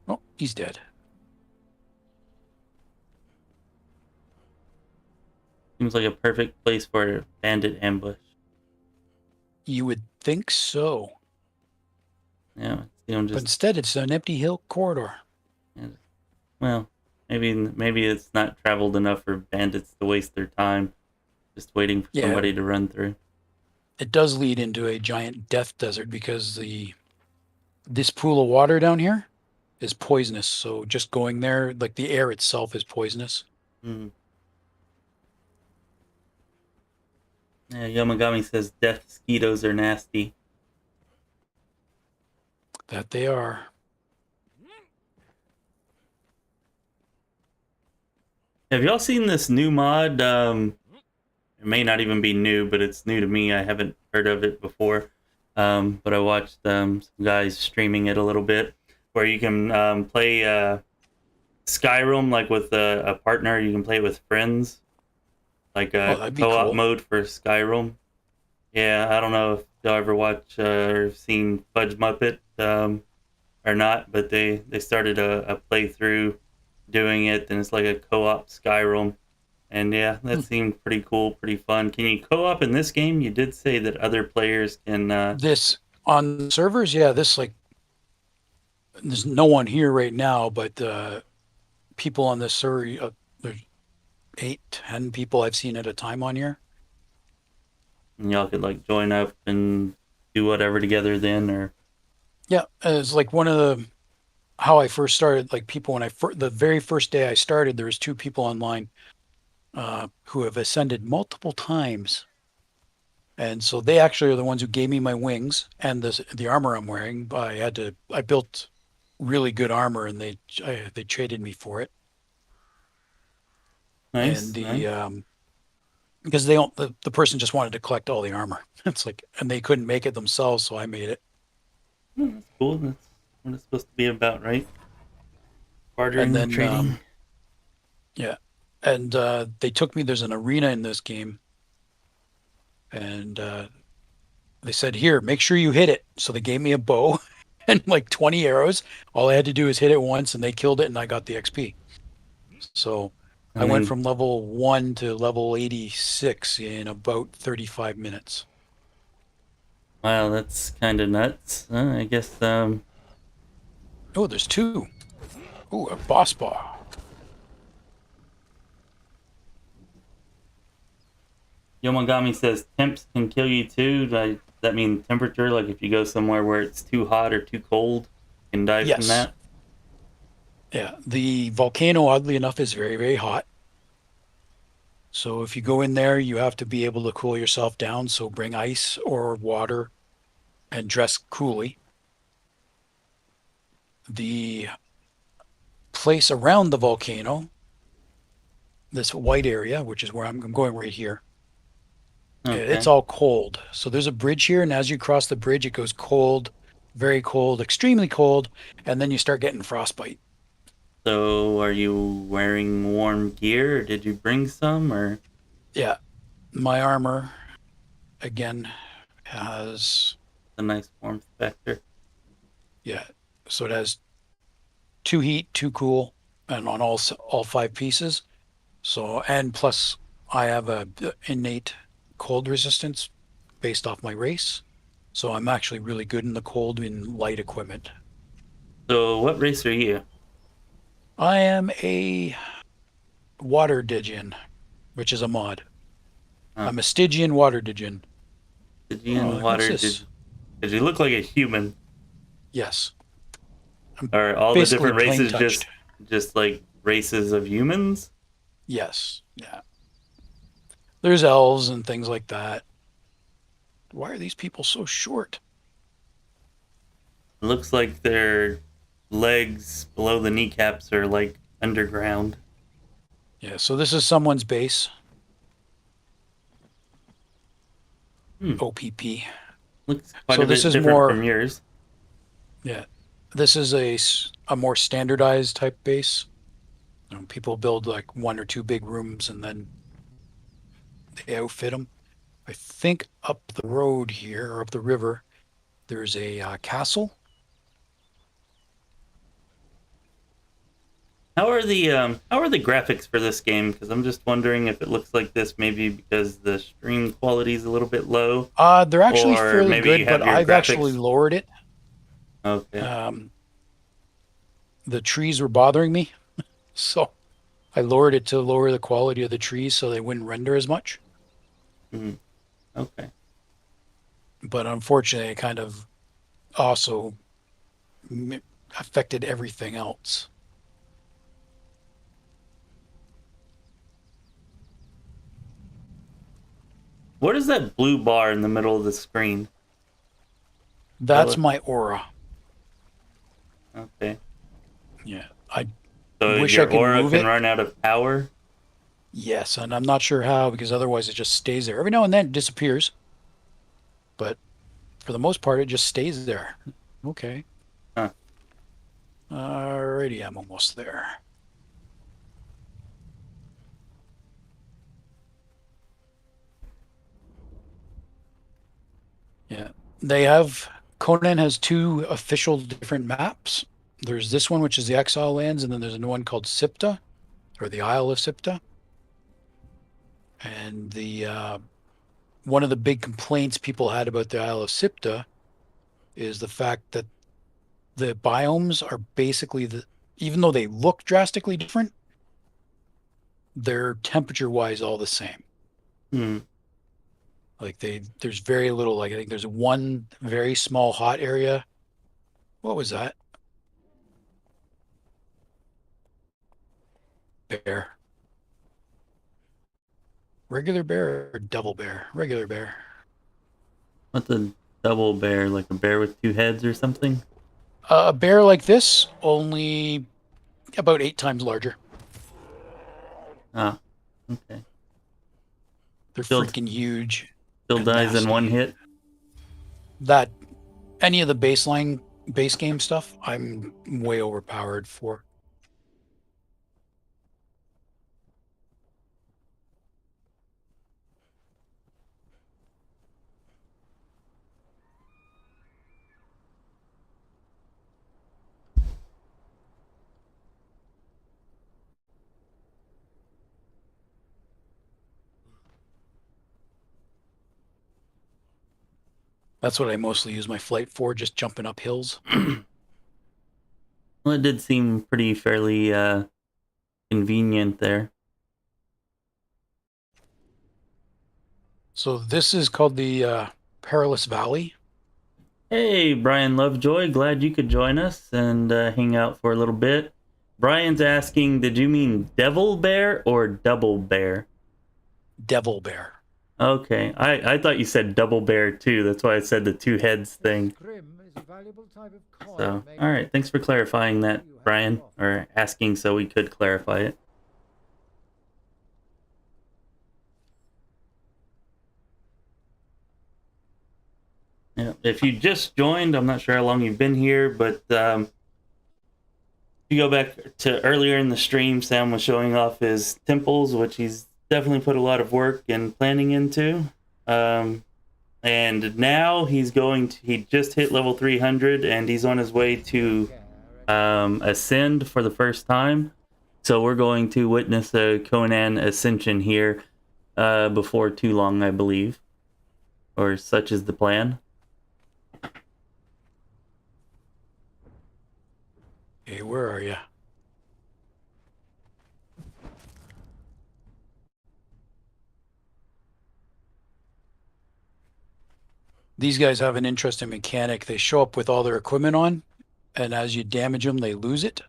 Oh, he's dead. Seems like a perfect place for a bandit ambush. You would think so. Yeah, see them But just. instead, it's an empty hill corridor. Yeah, well, maybe it's not traveled enough for bandits to waste their time just waiting for Yeah, somebody to run through. it does lead into a giant death desert because this pool of water down here is poisonous. So just going there, like the air itself is poisonous. Hmm. Yeah, Yamagami says death mosquitoes are nasty. That they are. Have y'all seen this new mod? It may not even be new, but it's new to me. I haven't heard of it before. But I watched some guys streaming it a little bit, where you can play Skyrim like with a partner. You can play it with friends, like Oh, a that'd be co-op cool. mode for Skyrim. Yeah, I don't know if y'all ever watch or seen Fudge Muppet or not, but they started a playthrough doing it, and it's like a co-op Skyrim. And yeah, Hmm. that seemed pretty cool, pretty fun. Can you co-op in this game? You did say that other players can. This on servers, yeah, this like there's no one here right now, but people on this server, there's 8, 10 people I've seen at a time on here. And y'all could like join up and do whatever together then, or Yeah, it's like one of the how I first started. Like people when the very first day I started, there was 2 people online who have ascended multiple times, and so they actually are the ones who gave me my wings and the armor I'm wearing. I built really good armor, and they traded me for it. And nice, the nice. because they don't the person just wanted to collect all the armor. It's like, and they couldn't make it themselves, so I made it. Oh, that's cool. That's what it's supposed to be about, right? And Bartering and then trading. yeah, and they took me. There's an arena in this game, and they said, "Here, make sure you hit it." So they gave me a bow and like 20 arrows. All I had to do is hit it once, and they killed it, and I got the XP. So I And went then from level 1 to level 86 in about 35 minutes. wow, that's kind of nuts. I guess Oh, there's 2. Oh, a boss bar. Yomagami says temps can kill you too. Does that mean temperature? Like if you go somewhere where it's too hot or too cold, you can die from Yes. that. Yeah. The volcano, oddly enough, is very, very hot. So if you go in there, you have to be able to cool yourself down. So bring ice or water and dress coolly. The place around the volcano, this white area, which is where I'm going right here, it's Okay. all cold. So there's a bridge here, and as you cross the bridge, it goes cold, very cold, extremely cold, and then you start getting frostbite. So are you wearing warm gear, or did you bring some, or Yeah, my armor again has a nice warmth factor? yeah, so it has 2 heat, 2 cool, and on all 5 pieces. So and plus I have a innate cold resistance based off my race. So I'm actually really good in the cold in light equipment. So what race are you? I am a water Digian, which is a mod. Huh. I'm a Stygian water Digian. Did you Oh, in what's water? this? Did you look like a human? Yes, I'm Or all the basically different plain races touched. just like races of humans? Yes, yeah. There's elves and things like that. Why are these people so short? It looks like their legs below the kneecaps are like underground. Yeah, so this is someone's base. Hmm. OPP. Looks quite So a this bit is different from more, yours. yeah. This is a more standardized type base. People build like one or two big rooms and then they outfit them. I think up the road here, or up the river, there's a castle. How are the graphics for this game? Because I'm just wondering if it looks like this maybe because the stream quality is a little bit low, They're actually or fairly maybe you good, but have your I've actually graphics. lowered it. Okay. Um, the trees were bothering me, so I lowered it to lower the quality of the trees so they wouldn't render as much. Mhm. Okay. But unfortunately, it kind of also affected everything else. What is that blue bar in the middle of the screen? That's Philip? my aura. Okay. Yeah, I So wish I your could aura move can it. run out of power? Yes, and I'm not sure how because otherwise it just stays there. Every now and then it disappears, but for the most part it just stays there. Okay. Huh. Alrighty, I'm almost there. Yeah. They have Conan has two official different maps. There's this one, which is the Exile Lands, and then there's a new one called Sipta, or the Isle of Sipta. And the one of the big complaints people had about the Isle of Sipta is the fact that the biomes are basically even though they look drastically different, they're temperature-wise all the same. Hmm. Like there's very little. Like I think there's one very small hot area. What was that? Bear. Regular bear or double bear? Regular bear. What's a double bear? Like a bear with two heads or something? A bear like this, only about 8 times larger. Ah, okay. They're Still, freaking huge still and dies in one nasty. hit. That any of the base game stuff, I'm way overpowered for. That's what I mostly use my flight for, just jumping up hills. Well, it did seem pretty fairly convenient there. So this is called the Perilous Valley. Hey, Brian Lovejoy, glad you could join us and hang out for a little bit. Brian's asking, did you mean devil bear or double bear? Devil bear. Okay, I thought you said double bear too. That's why I said the two heads thing. So, all right, thanks for clarifying that, Brian, or asking so we could clarify it. Yeah, if you just joined, I'm not sure how long you've been here, but if you go back to earlier in the stream, Sam was showing off his temples, which he's definitely put a lot of work and planning into. Um, and now he just hit level 300 and he's on his way to ascend for the first time. So we're going to witness a Conan ascension here before too long, I believe. Or such is the plan. Hey, where are you? These guys have an interesting mechanic. They show up with all their equipment on, and as you damage them, they lose it.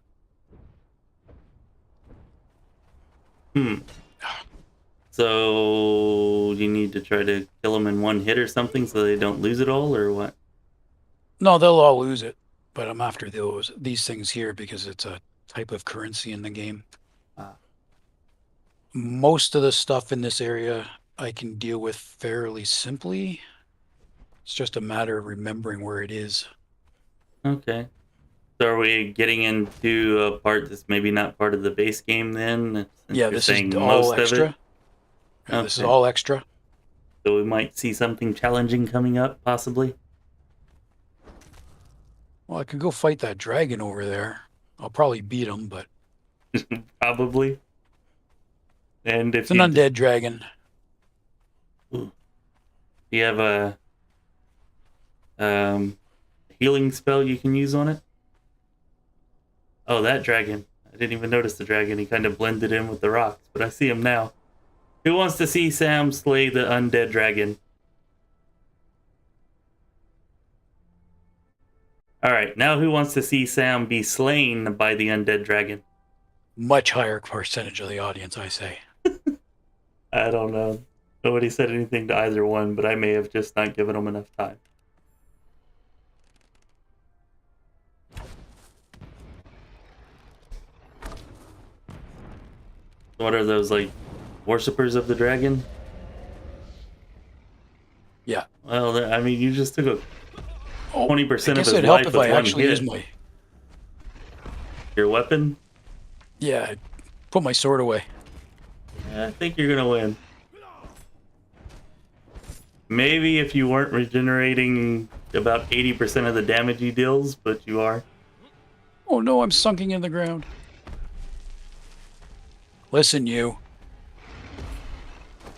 Hmm. So you need to try to kill them in one hit or something so they don't lose it all, or what? No, they'll all lose it, but I'm after these things here because it's a type of currency in the game. Ah. Most of the stuff in this area I can deal with fairly simply. It's just a matter of remembering where it is. Okay. So are we getting into a part that's maybe not part of the base game then? Since Yeah, you're this saying is all most of extra. it? Yeah, this is Okay. all extra. So we might see something challenging coming up, possibly? Well, I could go fight that dragon over there. I'll probably beat him, but Probably. And it's if an you undead dragon. do you have a healing spell you can use on it? Oh, that dragon. I didn't even notice the dragon. He kind of blended in with the rocks, but I see him now. Who wants to see Sam slay the undead dragon? Alright, now who wants to see Sam be slain by the undead dragon? Much higher percentage of the audience, I say. I don't know. Nobody said anything to either one, but I may have just not given them enough time. What are those, like, worshippers of the dragon? Yeah. Well, I mean, you just took a 20% I of guess his it'd help life if with I one actually hit. use my... Your weapon? Yeah, I put my sword away. I think you're gonna win. Maybe if you weren't regenerating about 80% of the damage he deals, but you are. Oh no, I'm sunking in the ground. Listen, you.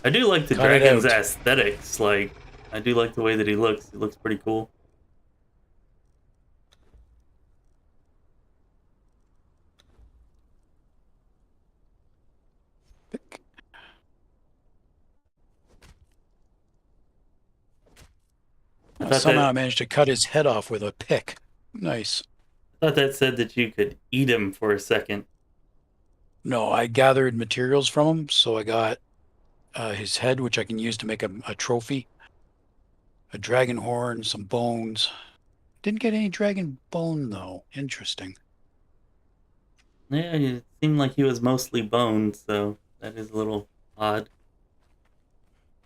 I do like the Cut it dragon's out. aesthetics. Like, I do like the way that he looks. He looks pretty cool. I thought Somehow I that managed to cut his head off with a pick. Nice. said that you could eat him for a second. No, I gathered materials from him, so I got his head, which I can use to make a trophy. A dragon horn, some bones. Didn't get any dragon bone, though. Interesting. Yeah, it seemed like he was mostly bone, so that is a little odd.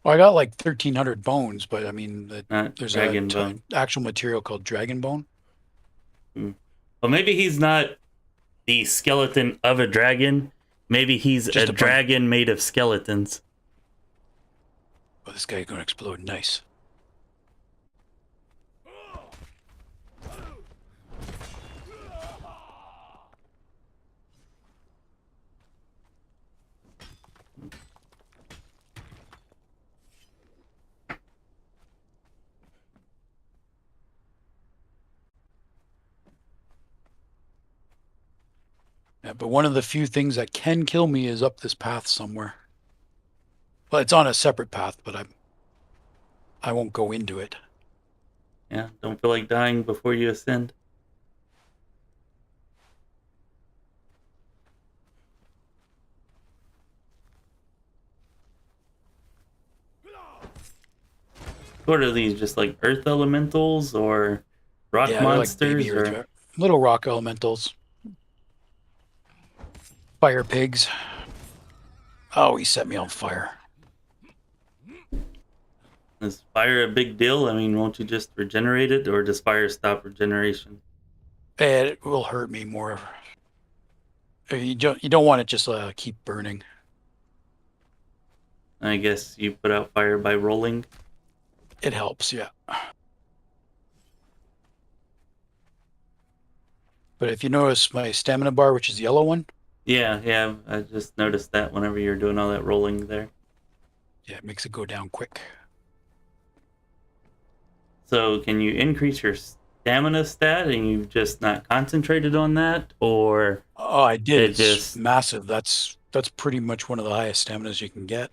Well, I got like 1,300 bones, but I mean, Not there's dragon bone. actual material called dragon bone. Well, maybe he's not the skeleton of a dragon. Maybe he's Just a a bunch. dragon made of skeletons. Oh, this guy's gonna explode. Nice. Yeah, but one of the few things that can kill me is up this path somewhere. Well, it's on a separate path, but I won't go into it. Yeah, don't feel like dying before you ascend. What are these? Just like earth elementals or rock Yeah, they're like monsters? baby Or earth, little rock elementals. Fire pigs. Oh, he set me on fire. is fire a big deal? I mean, won't you just regenerate it, or does fire stop regeneration? It will hurt me more. You don't want it just keep burning. I guess you put out fire by rolling. It helps, yeah. But if you notice my stamina bar, which is the yellow one, Yeah, I just noticed that whenever you're doing all that rolling there. yeah, it makes it go down quick. So can you increase your stamina stat and you've just not concentrated on that? Or Oh, I did. It It's just- massive. That's pretty much one of the highest staminas you can get.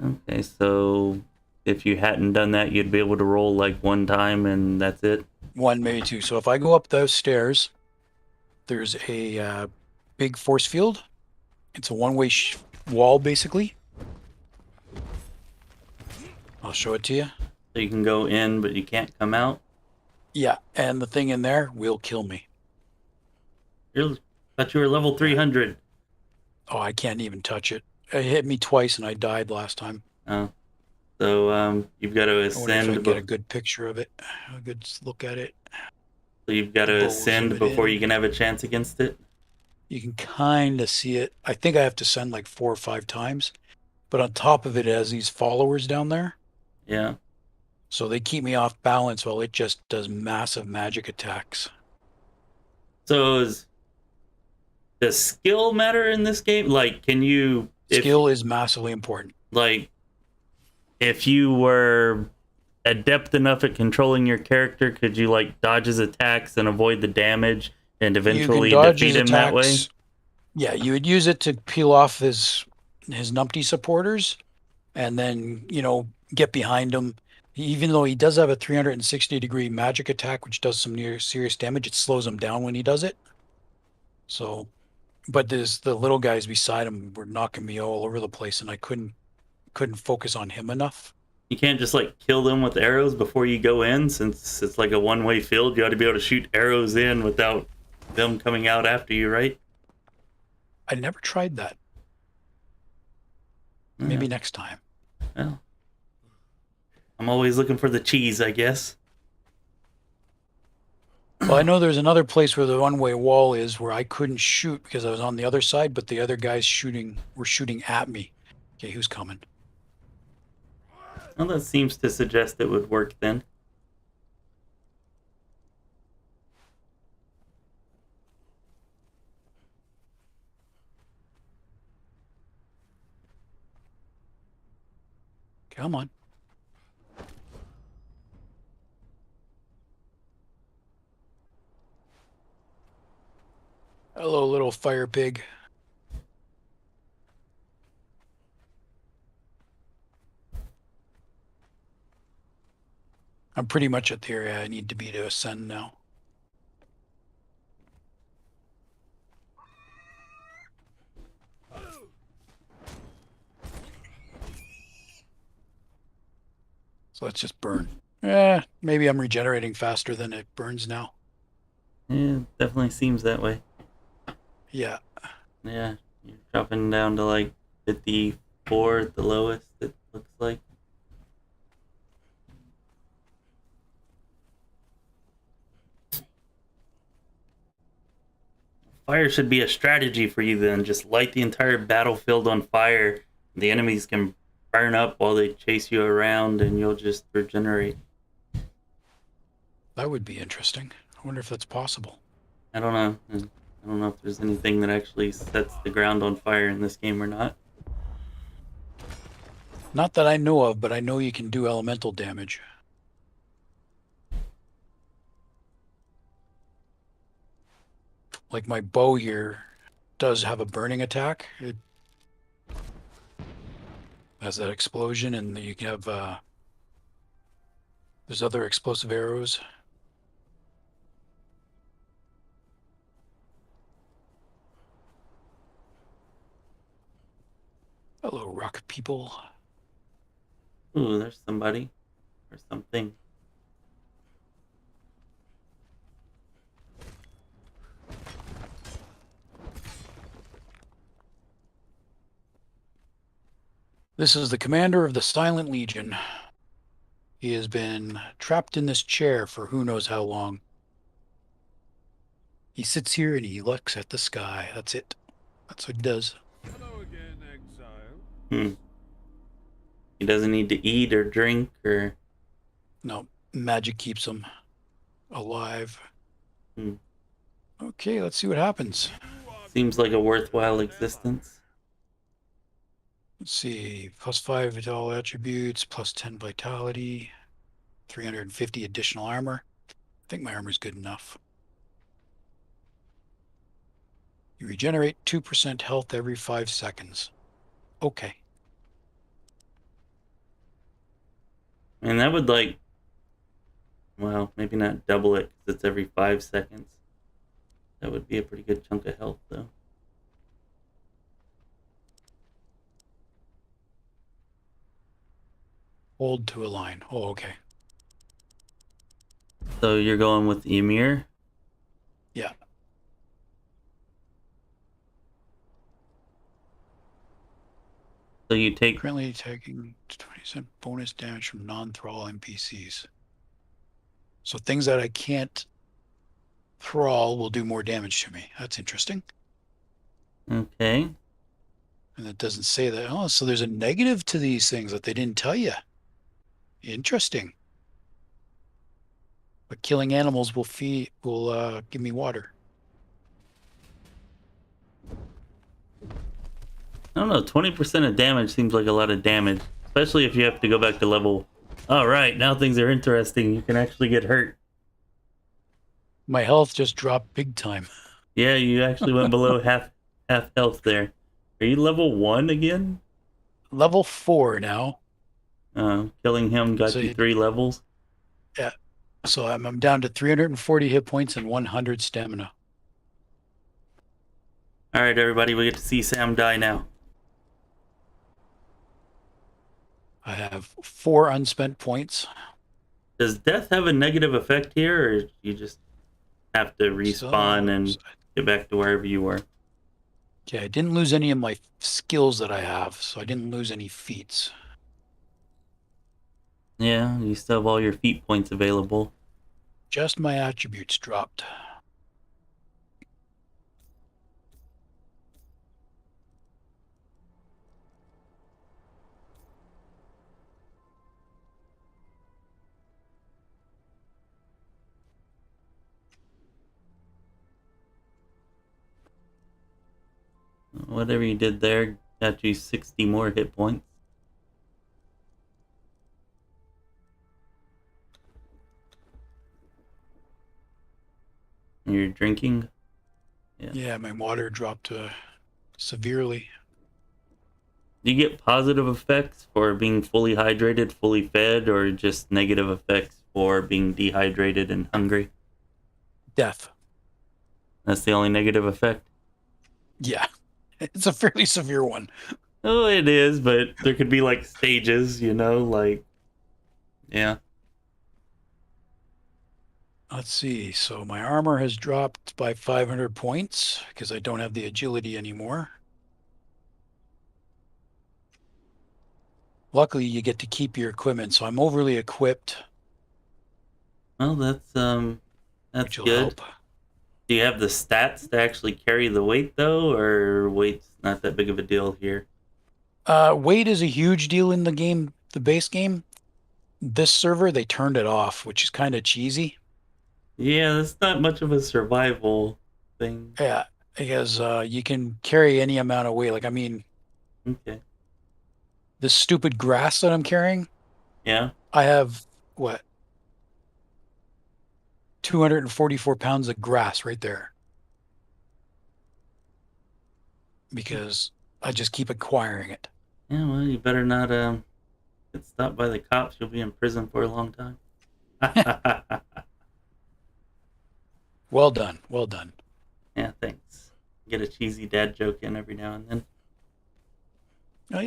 okay, so if you hadn't done that, you'd be able to roll like one time and that's it? One, maybe two. So if I go up those stairs, there's a big force field. It's a one-way wall, basically. I'll show it to you. So you can go in, but you can't come out? Yeah, and the thing in there will kill me. Thought you were level 300. Oh, I can't even touch it. It hit me twice and I died last time. Oh. So you've got to I wonder if I ascend. can get a good picture of it, a good look at it. So you've got the to bow will ascend zoom it before in. you can have a chance against it. You can kind of see it. I think I have to send like 4 or 5 times. But on top of it, it has these followers down there. Yeah. So they keep me off balance while it just does massive magic attacks. So does skill matter in this game? Like, can you, Skill is massively important. if you were adept enough at controlling your character, could you like dodge his attacks and avoid the damage and You can eventually dodge defeat his him that way? attacks. Yeah, you would use it to peel off his numpty supporters and then, get behind him. Even though he does have a 360-degree magic attack, which does some near serious damage, it slows him down when he does it. So, but the little guys beside him were knocking me all over the place, and I couldn't focus on him enough. You can't just like kill them with arrows before you go in, since it's like a one-way field. You ought to be able to shoot arrows in without them coming out after you, right? I never tried that. Maybe next time. Well, I'm always looking for the cheese, I guess. Well, I know there's another place where the one-way wall is where I couldn't shoot because I was on the other side, but the other guys were shooting at me. Okay, who's coming? Well, that seems to suggest it would work then. Come on. Hello, little fire pig. I'm pretty much at the area I need to be to ascend now. So let's just burn. Maybe I'm regenerating faster than it burns now. Yeah, definitely seems that way. Yeah. Yeah, you're dropping down to like 54 at the lowest, it looks like. Fire should be a strategy for you then. Just light the entire battlefield on fire. The enemies can burn up while they chase you around and you'll just regenerate. That would be interesting. I wonder if that's possible. I don't know. I don't know if there's anything that actually sets the ground on fire in this game or not. Not that I know of, but I know you can do elemental damage. Like my bow here does have a burning attack. It has that explosion, and you can have there's other explosive arrows. Hello, rock people. Ooh, there's somebody or something. This is the commander of the Silent Legion. He has been trapped in this chair for who knows how long. He sits here and he looks at the sky. That's it. That's what he does. Hello again, Exile. He doesn't need to eat or drink or... No, magic keeps him alive. Okay, let's see what happens. Seems like a worthwhile existence. Let's see, +5 vital attributes, +10 vitality, 350 additional armor. I think my armor's good enough. You regenerate 2% health every 5 seconds. Okay. And that would like... Well, maybe not double it because it's every 5 seconds. That would be a pretty good chunk of health though. Hold to align. Oh, okay. So you're going with Ymir? Yeah. So you take... Currently taking 20% bonus damage from non-Thrall NPCs. So things that I can't Thrall will do more damage to me. That's interesting. Okay. And it doesn't say that. Oh, so there's a negative to these things that they didn't tell you. Interesting. But killing animals will give me water. I don't know, 20% of damage seems like a lot of damage. Especially if you have to go back to level... Alright, now things are interesting. You can actually get hurt. My health just dropped big time. Yeah, you actually went below half health there. Are you level 1 again? Level 4 now. Killing him got So you 3 levels. Yeah. So I'm down to 340 hit points and 100 stamina. Alright, everybody, we get to see Sam die now. I have 4 unspent points. Does death have a negative effect here, or you just have to respawn and get back to wherever you were? Okay, I didn't lose any of my skills that I have, so I didn't lose any feats. Yeah, you still have all your feat points available. Just my attributes dropped. Whatever you did there got you 60 more hit points. You're drinking? Yeah, my water dropped severely. Do you get positive effects for being fully hydrated, fully fed, or just negative effects for being dehydrated and hungry? Death. That's the only negative effect? Yeah, it's a fairly severe one. Oh, it is, but there could be like stages, you know, like, yeah. Let's see. So my armor has dropped by 500 points because I don't have the agility anymore. Luckily, you get to keep your equipment, so I'm overly equipped. Well, that's Which will good. help. Do you have the stats to actually carry the weight though, or weight's not that big of a deal here? Weight is a huge deal in the game, the base game. This server, they turned it off, which is kind of cheesy. Yeah, that's not much of a survival thing. Yeah, because you can carry any amount of weight. Like, I mean, Okay. this stupid grass that I'm carrying, Yeah. I have, what, 244 pounds of grass right there. Because I just keep acquiring it. Yeah, well, you better not get stopped by the cops. You'll be in prison for a long time. Well done. Well done. Yeah, thanks. Get a cheesy dad joke in every now and then.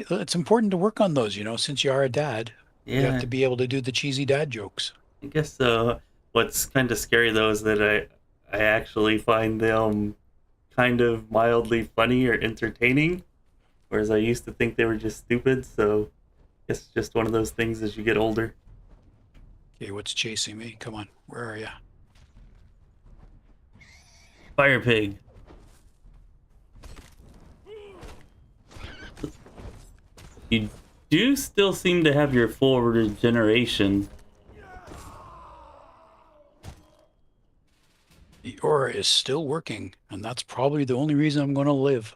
It's important to work on those, since you are a dad. You Yeah, have to be able to do the cheesy dad jokes. I guess so. What's kind of scary though is that I actually find them kind of mildly funny or entertaining, whereas I used to think they were just stupid. So it's just one of those things as you get older. Okay, what's chasing me? Come on. Where are you? Fire pig. You do still seem to have your full regeneration. The aura is still working, and that's probably the only reason I'm going to live.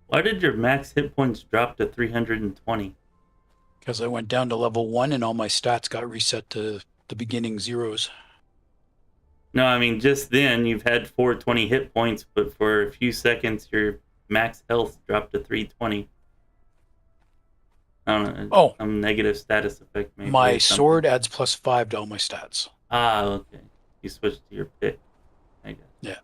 Why did your max hit points drop to 320? Because I went down to level 1 and all my stats got reset to the beginning zeros. No, I mean, just then you've had 420 hit points, but for a few seconds your max health dropped to 320. I don't know. Oh. Some negative status effect maybe. My sword adds +5 to all my stats. Ah, okay. You switched to your pick, I guess. Yeah.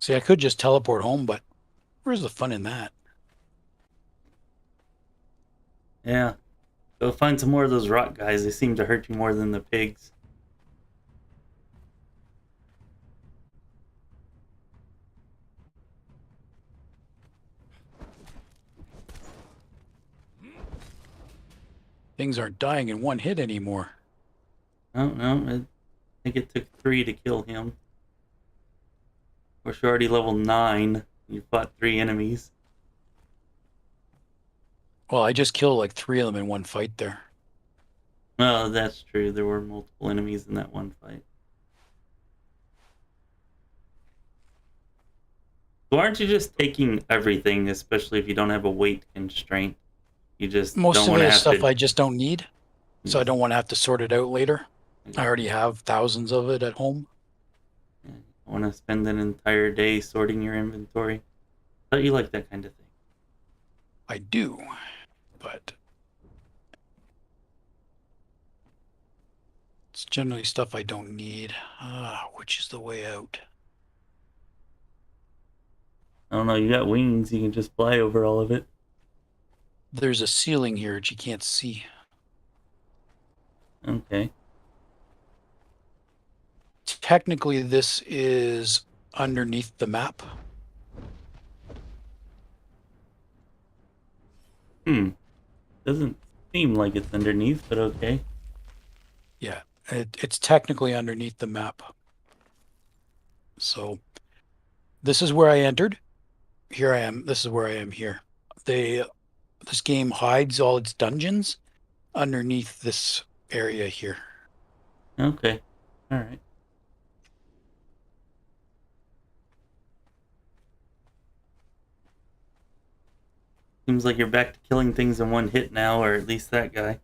See, I could just teleport home, but where's the fun in that? Yeah. Go find some more of those rock guys. They seem to hurt you more than the pigs. Things aren't dying in one hit anymore. Oh, no. I think it took 3 to kill him. Of course, you're already level 9. You fought 3 enemies. Well, I just killed like 3 of them in one fight there. Oh, that's true. There were multiple enemies in that one fight. So aren't you just taking everything, especially if you don't have a weight constraint? You just Most don't of want it to is have stuff to... I just don't need, so I don't want to have to sort it out later. I already have thousands of it at home. I want to spend an entire day sorting your inventory. I thought you liked that kind of thing. I do, but it's generally stuff I don't need. Which is the way out? I don't know, you got wings, you can just fly over all of it. There's a ceiling here that you can't see. Okay. Technically, this is underneath the map. Doesn't seem like it's underneath, but okay. Yeah, it's technically underneath the map. So this is where I entered. Here I am. This is where I am here. This game hides all its dungeons underneath this area here. Okay. Alright. Seems like you're back to killing things in one hit now, or at least that guy.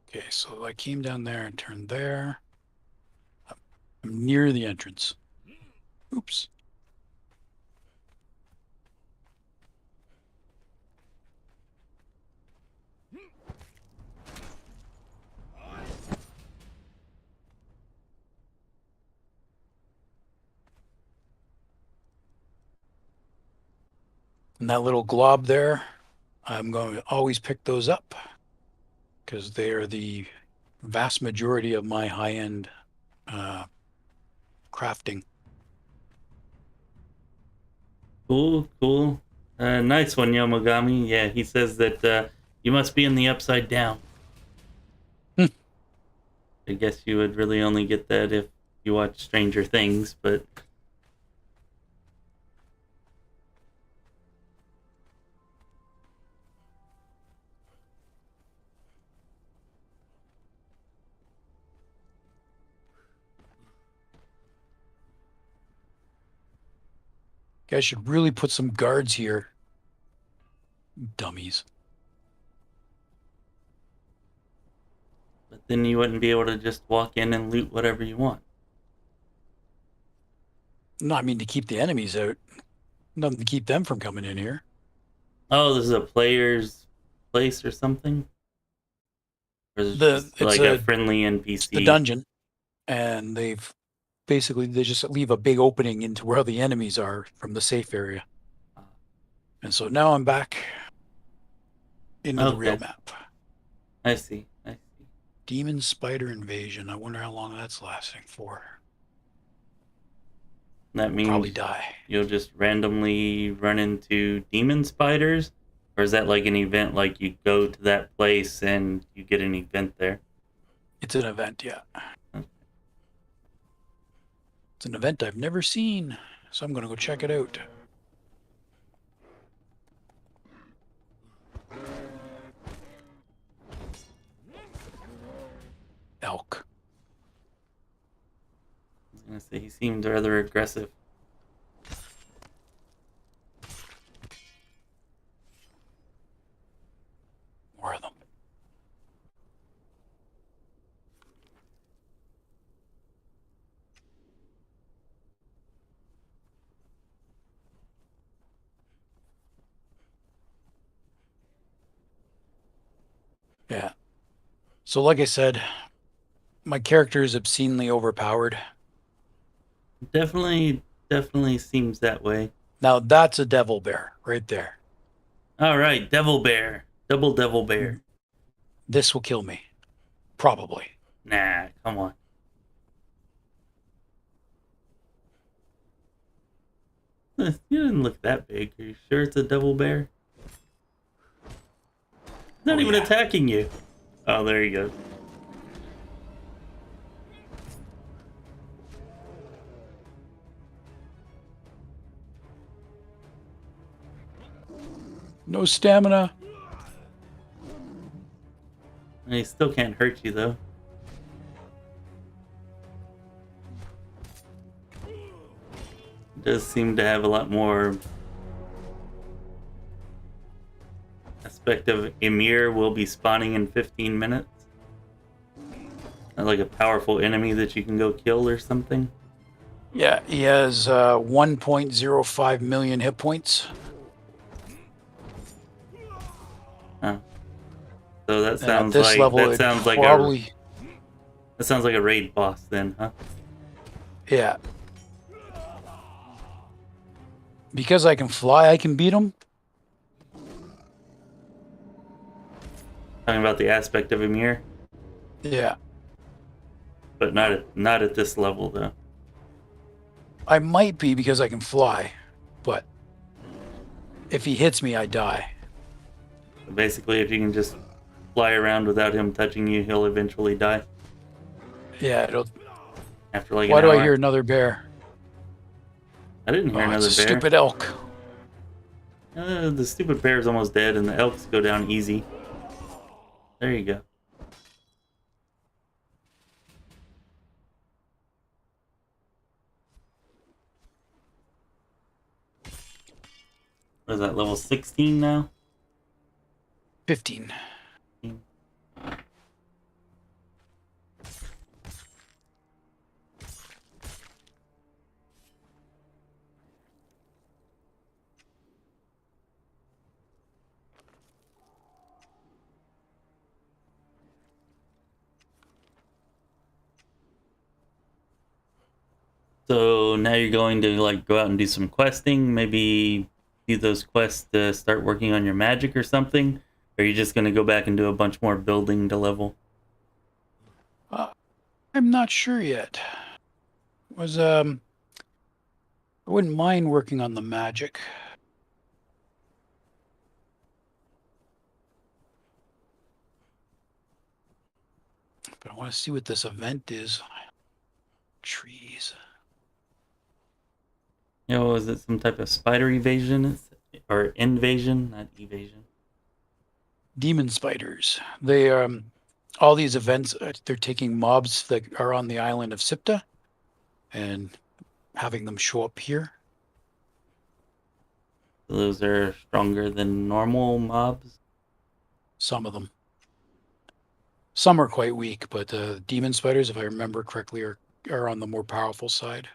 Okay, so I came down there and turned there. I'm near the entrance. Oops. And that little glob there, I'm going to always pick those up because they are the vast majority of my high-end crafting. Cool, cool. Nice one, Yomogami. Yeah, he says that you must be in the upside down. I guess you would really only get that if you watch Stranger Things, but... Guys should really put some guards here. Dummies. But then you wouldn't be able to just walk in and loot whatever you want. No, I mean to keep the enemies out. Nothing to keep them from coming in here. Oh, this is a player's place or something? Or is it just like a friendly NPC? It's the dungeon, and they just leave a big opening into where the enemies are from the safe area. And so now I'm back into the real map. I see. Demon spider invasion. I wonder how long that's lasting for. That means probably die. You'll just randomly run into demon spiders? Or is that like an event, like you go to that place and you get an event there? It's an event, yeah. Okay. It's an event I've never seen, so I'm going to go check it out. Elk. I was going to say, he seemed rather aggressive. More of them. Yeah. So like I said, my character is obscenely overpowered. Definitely seems that way. Now that's a devil bear right there. All right, devil bear, double devil bear. This will kill me, probably. Nah, come on. You didn't look that big. Are you sure it's a devil bear? Not even attacking you. Oh, there you go. No stamina. And he still can't hurt you though. Does seem to have a lot more aspect of Emir will be spawning in 15 minutes. Not like a powerful enemy that you can go kill or something. Yeah, he has 1.05 million hit points. Huh. So that And sounds at this like level, that it'd sounds like probably... that sounds like a raid boss then, huh? Yeah. Because I can fly, I can beat him. Talking about the aspect of Emir, Yeah. but not at this level though. I might be because I can fly, but if he hits me, I die. Basically, if you can just fly around without him touching you, he'll eventually die Yeah, it'll... after like Why an do hour. I hear another bear? I didn't hear another it's a bear. stupid elk. The stupid bear is almost dead, and the elks go down easy. There you go. What is that, level 16 now? 15. So now you're going to like go out and do some questing, maybe do those quests to start working on your magic or something? Or are you just going to go back and do a bunch more building to level? I'm not sure yet. I wouldn't mind working on the magic. But I want to see what this event is. Trees. You know, is it some type of spider evasion? Or invasion? Not evasion. Demon spiders. They all these events, they're taking mobs that are on the island of Sipta and having them show up here. So those are stronger than normal mobs? Some of them. Some are quite weak, but demon spiders, if I remember correctly, are on the more powerful side.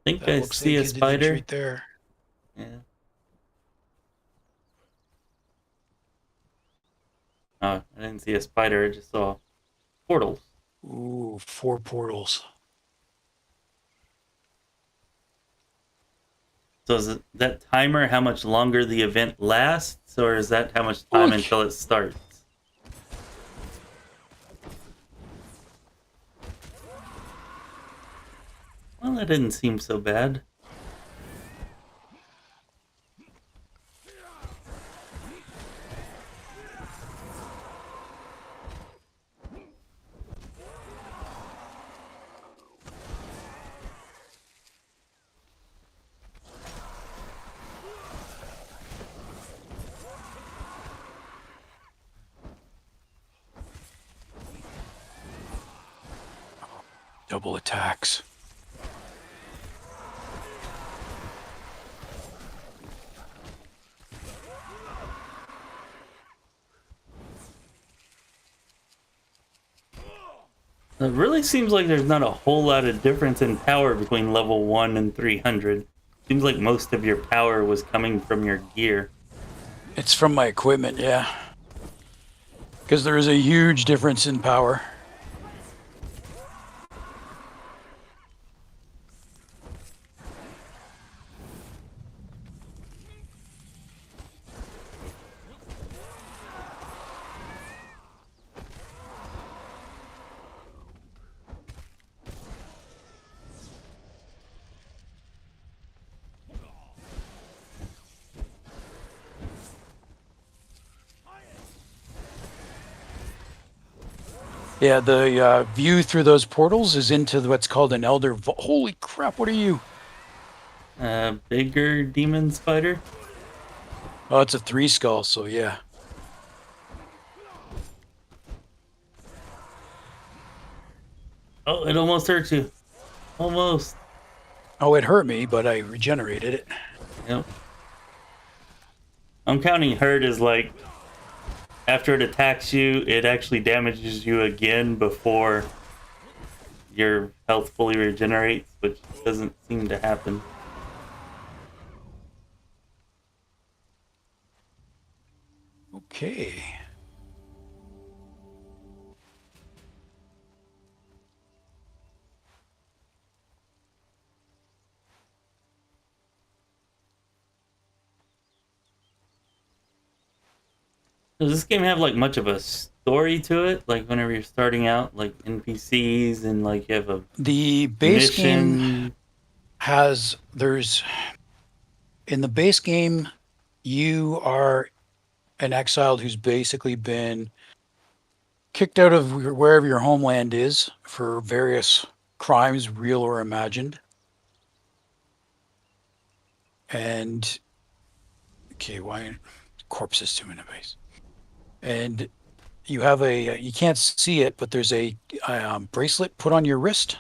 I think That I looks see like a it is spider. right there. Yeah. Oh, I didn't see a spider, I just saw portals. Ooh, 4 portals. So is that timer how much longer the event lasts, or is that how much time Look. until it starts? Well, that didn't seem so bad. Double attacks. It really seems like there's not a whole lot of difference in power between level 1 and 300. Seems like most of your power was coming from your gear. It's from my equipment, yeah. Because there is a huge difference in power. Yeah, the view through those portals is into what's called an Elder Vault. Holy crap, what are you? Bigger demon spider. Oh, it's a 3 skull, so yeah. Oh, it almost hurt you. Almost. Oh, it hurt me, but I regenerated it. Yep. I'm counting hurt as like after it attacks you, it actually damages you again before your health fully regenerates, which doesn't seem to happen. Okay. Does this game have like much of a story to it? Like whenever you're starting out, like NPCs and like you have a The base game mission. there's in the base game, you are an exiled who's basically been kicked out of wherever your homeland is for various crimes, real or imagined. And okay, why corpses to in a base? And you have you can't see it, but there's a bracelet put on your wrist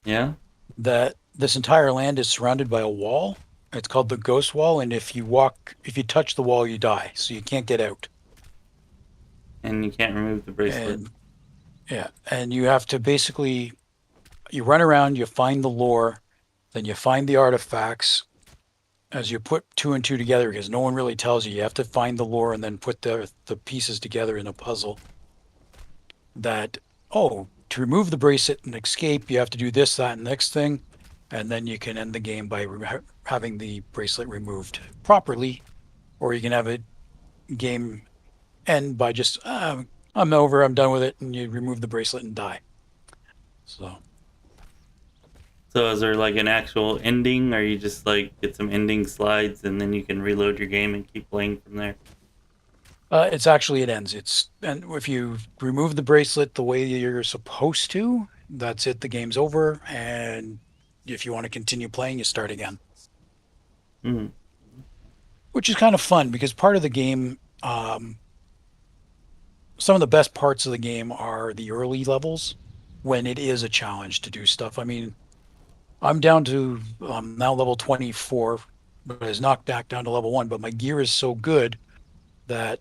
Yeah. that this entire land is surrounded by a wall. It's called the ghost wall, and if you touch the wall, you die, so you can't get out. And you can't remove the bracelet. And yeah, and you have to basically you run around, you find the lore, then you find the artifacts as you put 2 and 2 together because no one really tells you. You have to find the lore and then put the pieces together in a puzzle. That to remove the bracelet and escape, you have to do this, that, and next thing, and then you can end the game by having the bracelet removed properly, or you can have a game end by just I'm over, I'm done with it, and you remove the bracelet and die. So is there like an actual ending, or you just like get some ending slides and then you can reload your game and keep playing from there? it's actually it ends. And if you remove the bracelet the way you're supposed to, that's it. The game's over, and if you want to continue playing, you start again. Mm. Which is kind of fun because part of the game, some of the best parts of the game are the early levels when it is a challenge to do stuff. I mean, I'm down to now level 24, but it's knocked back down to level 1. But my gear is so good that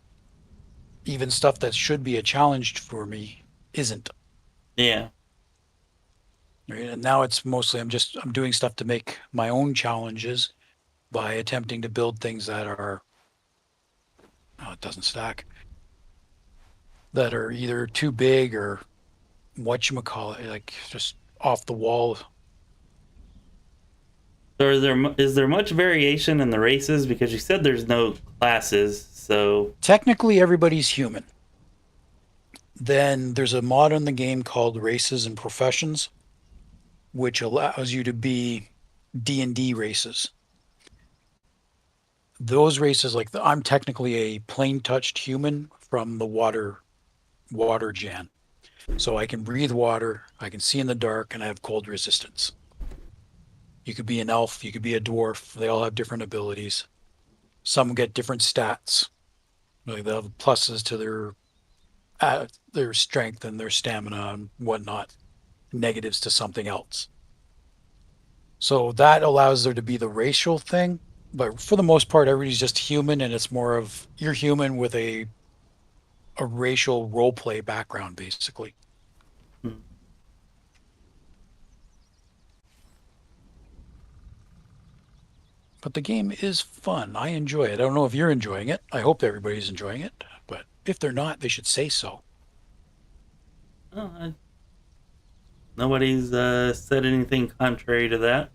even stuff that should be a challenge for me isn't. Yeah. Right? And now it's mostly I'm doing stuff to make my own challenges by attempting to build things that are it doesn't stack, that are either too big or whatchamacallit, like just off the wall. So is there much variation in the races? Because you said there's no classes, so Technically, everybody's human. Then there's a mod in the game called Races and Professions, which allows you to be D&D races. Those races, like I'm technically a plain touched human from the water gen. So I can breathe water, I can see in the dark, and I have cold resistance. You could be an elf, you could be a dwarf. They all have different abilities. Some get different stats. Like they'll have pluses to their strength and their stamina and whatnot, negatives to something else. So that allows there to be the racial thing. But for the most part, everybody's just human, and it's more of you're human with a racial role play background, basically. hmm. But the game is fun. I enjoy it. I don't know if you're enjoying it. I hope everybody's enjoying it. But if they're not, they should say so. Oh, nobody's said anything contrary to that.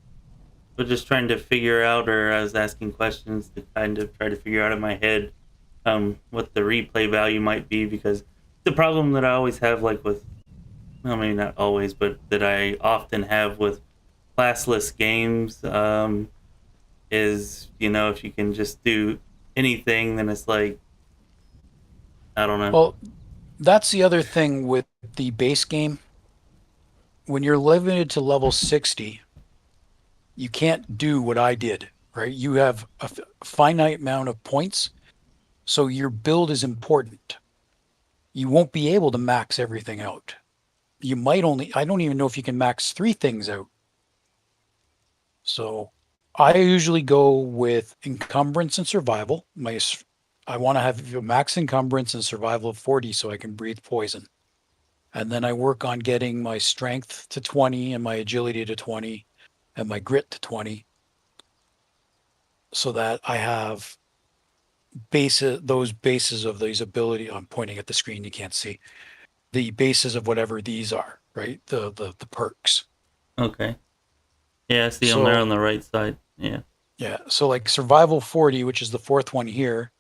But just trying to figure out, or I was asking questions to kind of try to figure out in my head what the replay value might be, because the problem that I always have, like with, well, maybe not always, but that I often have with classless games, is, if you can just do anything, then it's like, I don't know. Well, that's the other thing with the base game, when you're limited to level 60, you can't do what I did, right? You have a finite amount of points, so your build is important. You won't be able to max everything out. You might only, I don't even know if you can max 3 things out. So I usually go with encumbrance and survival. I want to have a max encumbrance and survival of 40 so I can breathe poison. And then I work on getting my strength to 20 and my agility to 20 and my grit to 20 so that I have those bases of these ability. I'm pointing at the screen, you can't see the bases of whatever these are, right? The perks. Okay. Yeah, I see them there So on the right side. Yeah. yeah, so like survival 40, which is the 4th one here,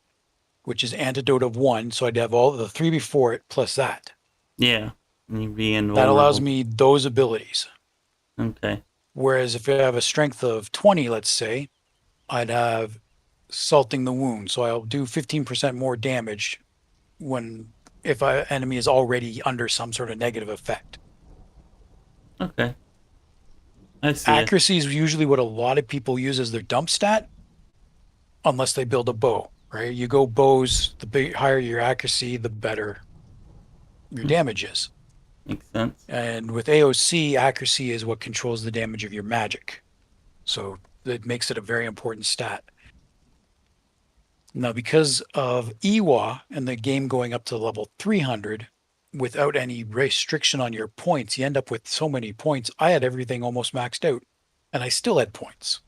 which is antidote of 1. So I'd have all the 3 before it plus that. Yeah. And you'd be That allows invulnerable. me those abilities. Okay. Whereas if I have a strength of 20, let's say, I'd have salting the wound. So I'll do 15% more damage if an enemy is already under some sort of negative effect. Okay. I see it. Accuracy is usually what a lot of people use as their dump stat, unless they build a bow, right? You go bows, the higher your accuracy, the better your damage is. Makes sense. And with AOC, accuracy is what controls the damage of your magic. So it makes it a very important stat. Now, because of EWA and the game going up to level 300, without any restriction on your points, you end up with so many points. I had everything almost maxed out, and I still had points.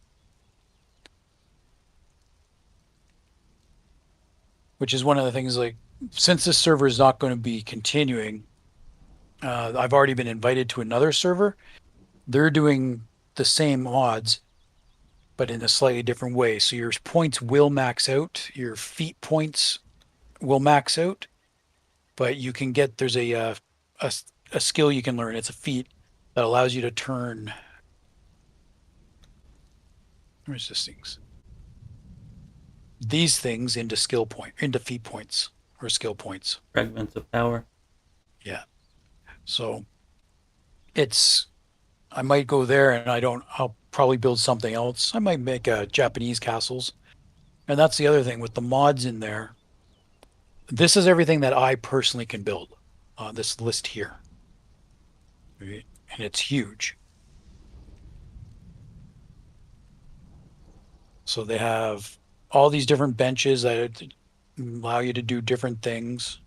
Which is one of the things, like, since this server is not going to be continuing, I've already been invited to another server. They're doing the same mods, but in a slightly different way. So your points will max out, your feat points will max out, but you can get, there's a skill you can learn. It's a feat that allows you to turn, where's this things? These things into into feat points or skill points. Fragments of power. Yeah. So I might go there and I'll probably build something else. I might make Japanese castles. And that's the other thing with the mods in there. This is everything that I personally can build on this list here. Right? And it's huge. So they have all these different benches that allow you to do different things.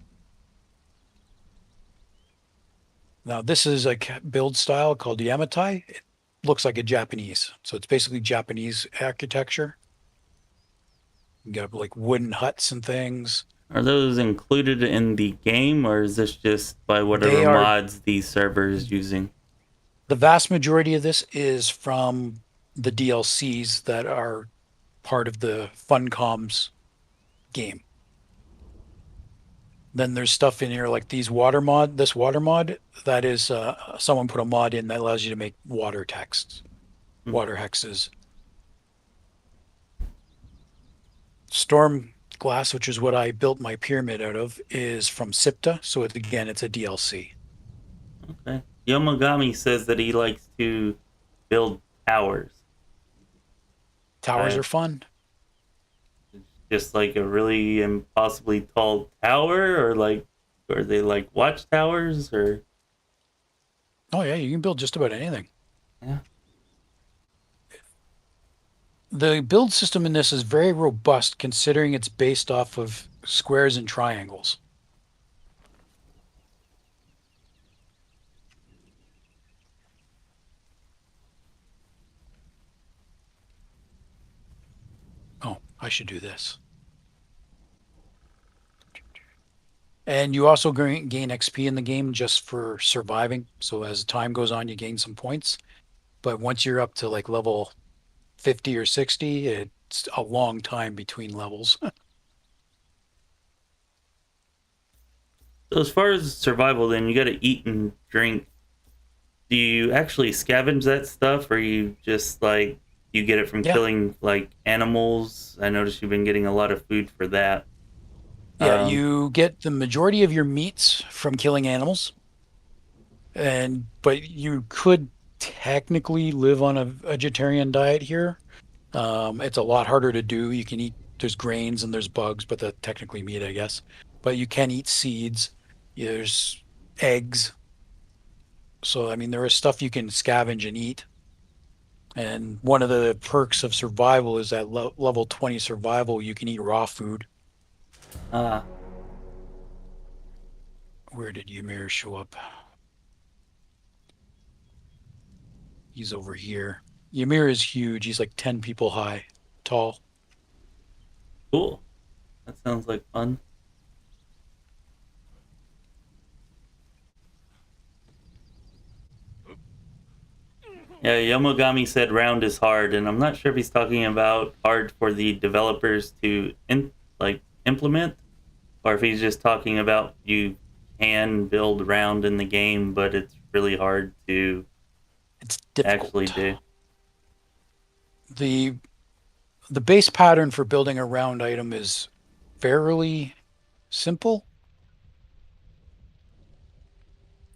Now, this is a build style called Yamatai. It looks like a Japanese. So it's basically Japanese architecture. You got like wooden huts and things. Are those included in the game, or is this just by whatever mods these servers using? The vast majority of this is from the DLCs that are part of the Funcom's game. Then there's stuff in here like this water mod, that is someone put a mod in that allows you to make water texts, water hexes. Storm Glass, which is what I built my pyramid out of, is from SIPTA. So it's a DLC. Okay. Yomagami says that he likes to build towers. Towers are fun. Just like a really impossibly tall tower, or like, are they like watchtowers, or? Oh yeah, you can build just about anything. Yeah. The build system in this is very robust considering it's based off of squares and triangles. Oh, I should do this. And you also gain XP in the game just for surviving. So as time goes on, you gain some points. But once you're up to like level 50 or 60, it's a long time between levels. So as far as survival, then you got to eat and drink. Do you actually scavenge that stuff, or you just like you get it from killing like animals? I noticed you've been getting a lot of food for that. Yeah, you get the majority of your meats from killing animals. But you could technically live on a vegetarian diet here. It's a lot harder to do. You can eat, there's grains and there's bugs, but that's technically meat, I guess. But you can eat seeds. There's eggs. So, I mean, there is stuff you can scavenge and eat. And one of the perks of survival is that level 20 survival, you can eat raw food. Ah, Where did Ymir show up? He's over here. Ymir is huge. He's like 10 people high, tall. cool. That sounds like fun. Yeah, Yomogami said round is hard, and I'm not sure if he's talking about hard for the developers to implement, or if he's just talking about you can build round in the game, but it's really hard to It's difficult. actually do. The base pattern for building a round item is fairly simple,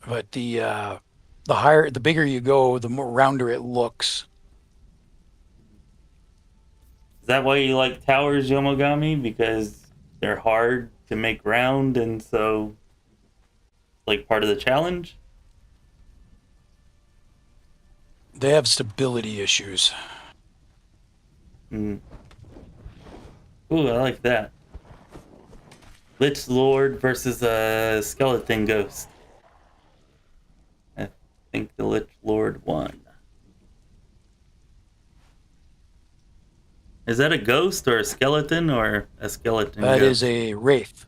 but the bigger you go, the more rounder it looks. Is that why you like towers, Yomogami? Because they're hard to make round, and so like part of the challenge? They have stability issues. Mm. Ooh, I like that. Lich Lord versus a skeleton ghost. I think the Lich Lord won. Is that a ghost or a skeleton or a skeleton That ghost? is a wraith.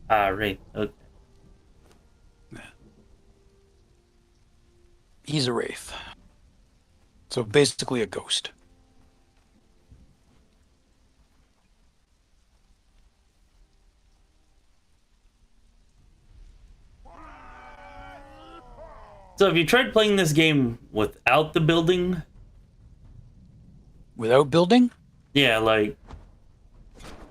Ah, right. Okay. He's a wraith. So basically a ghost. So have you tried playing this game without the building? Without building? Yeah, like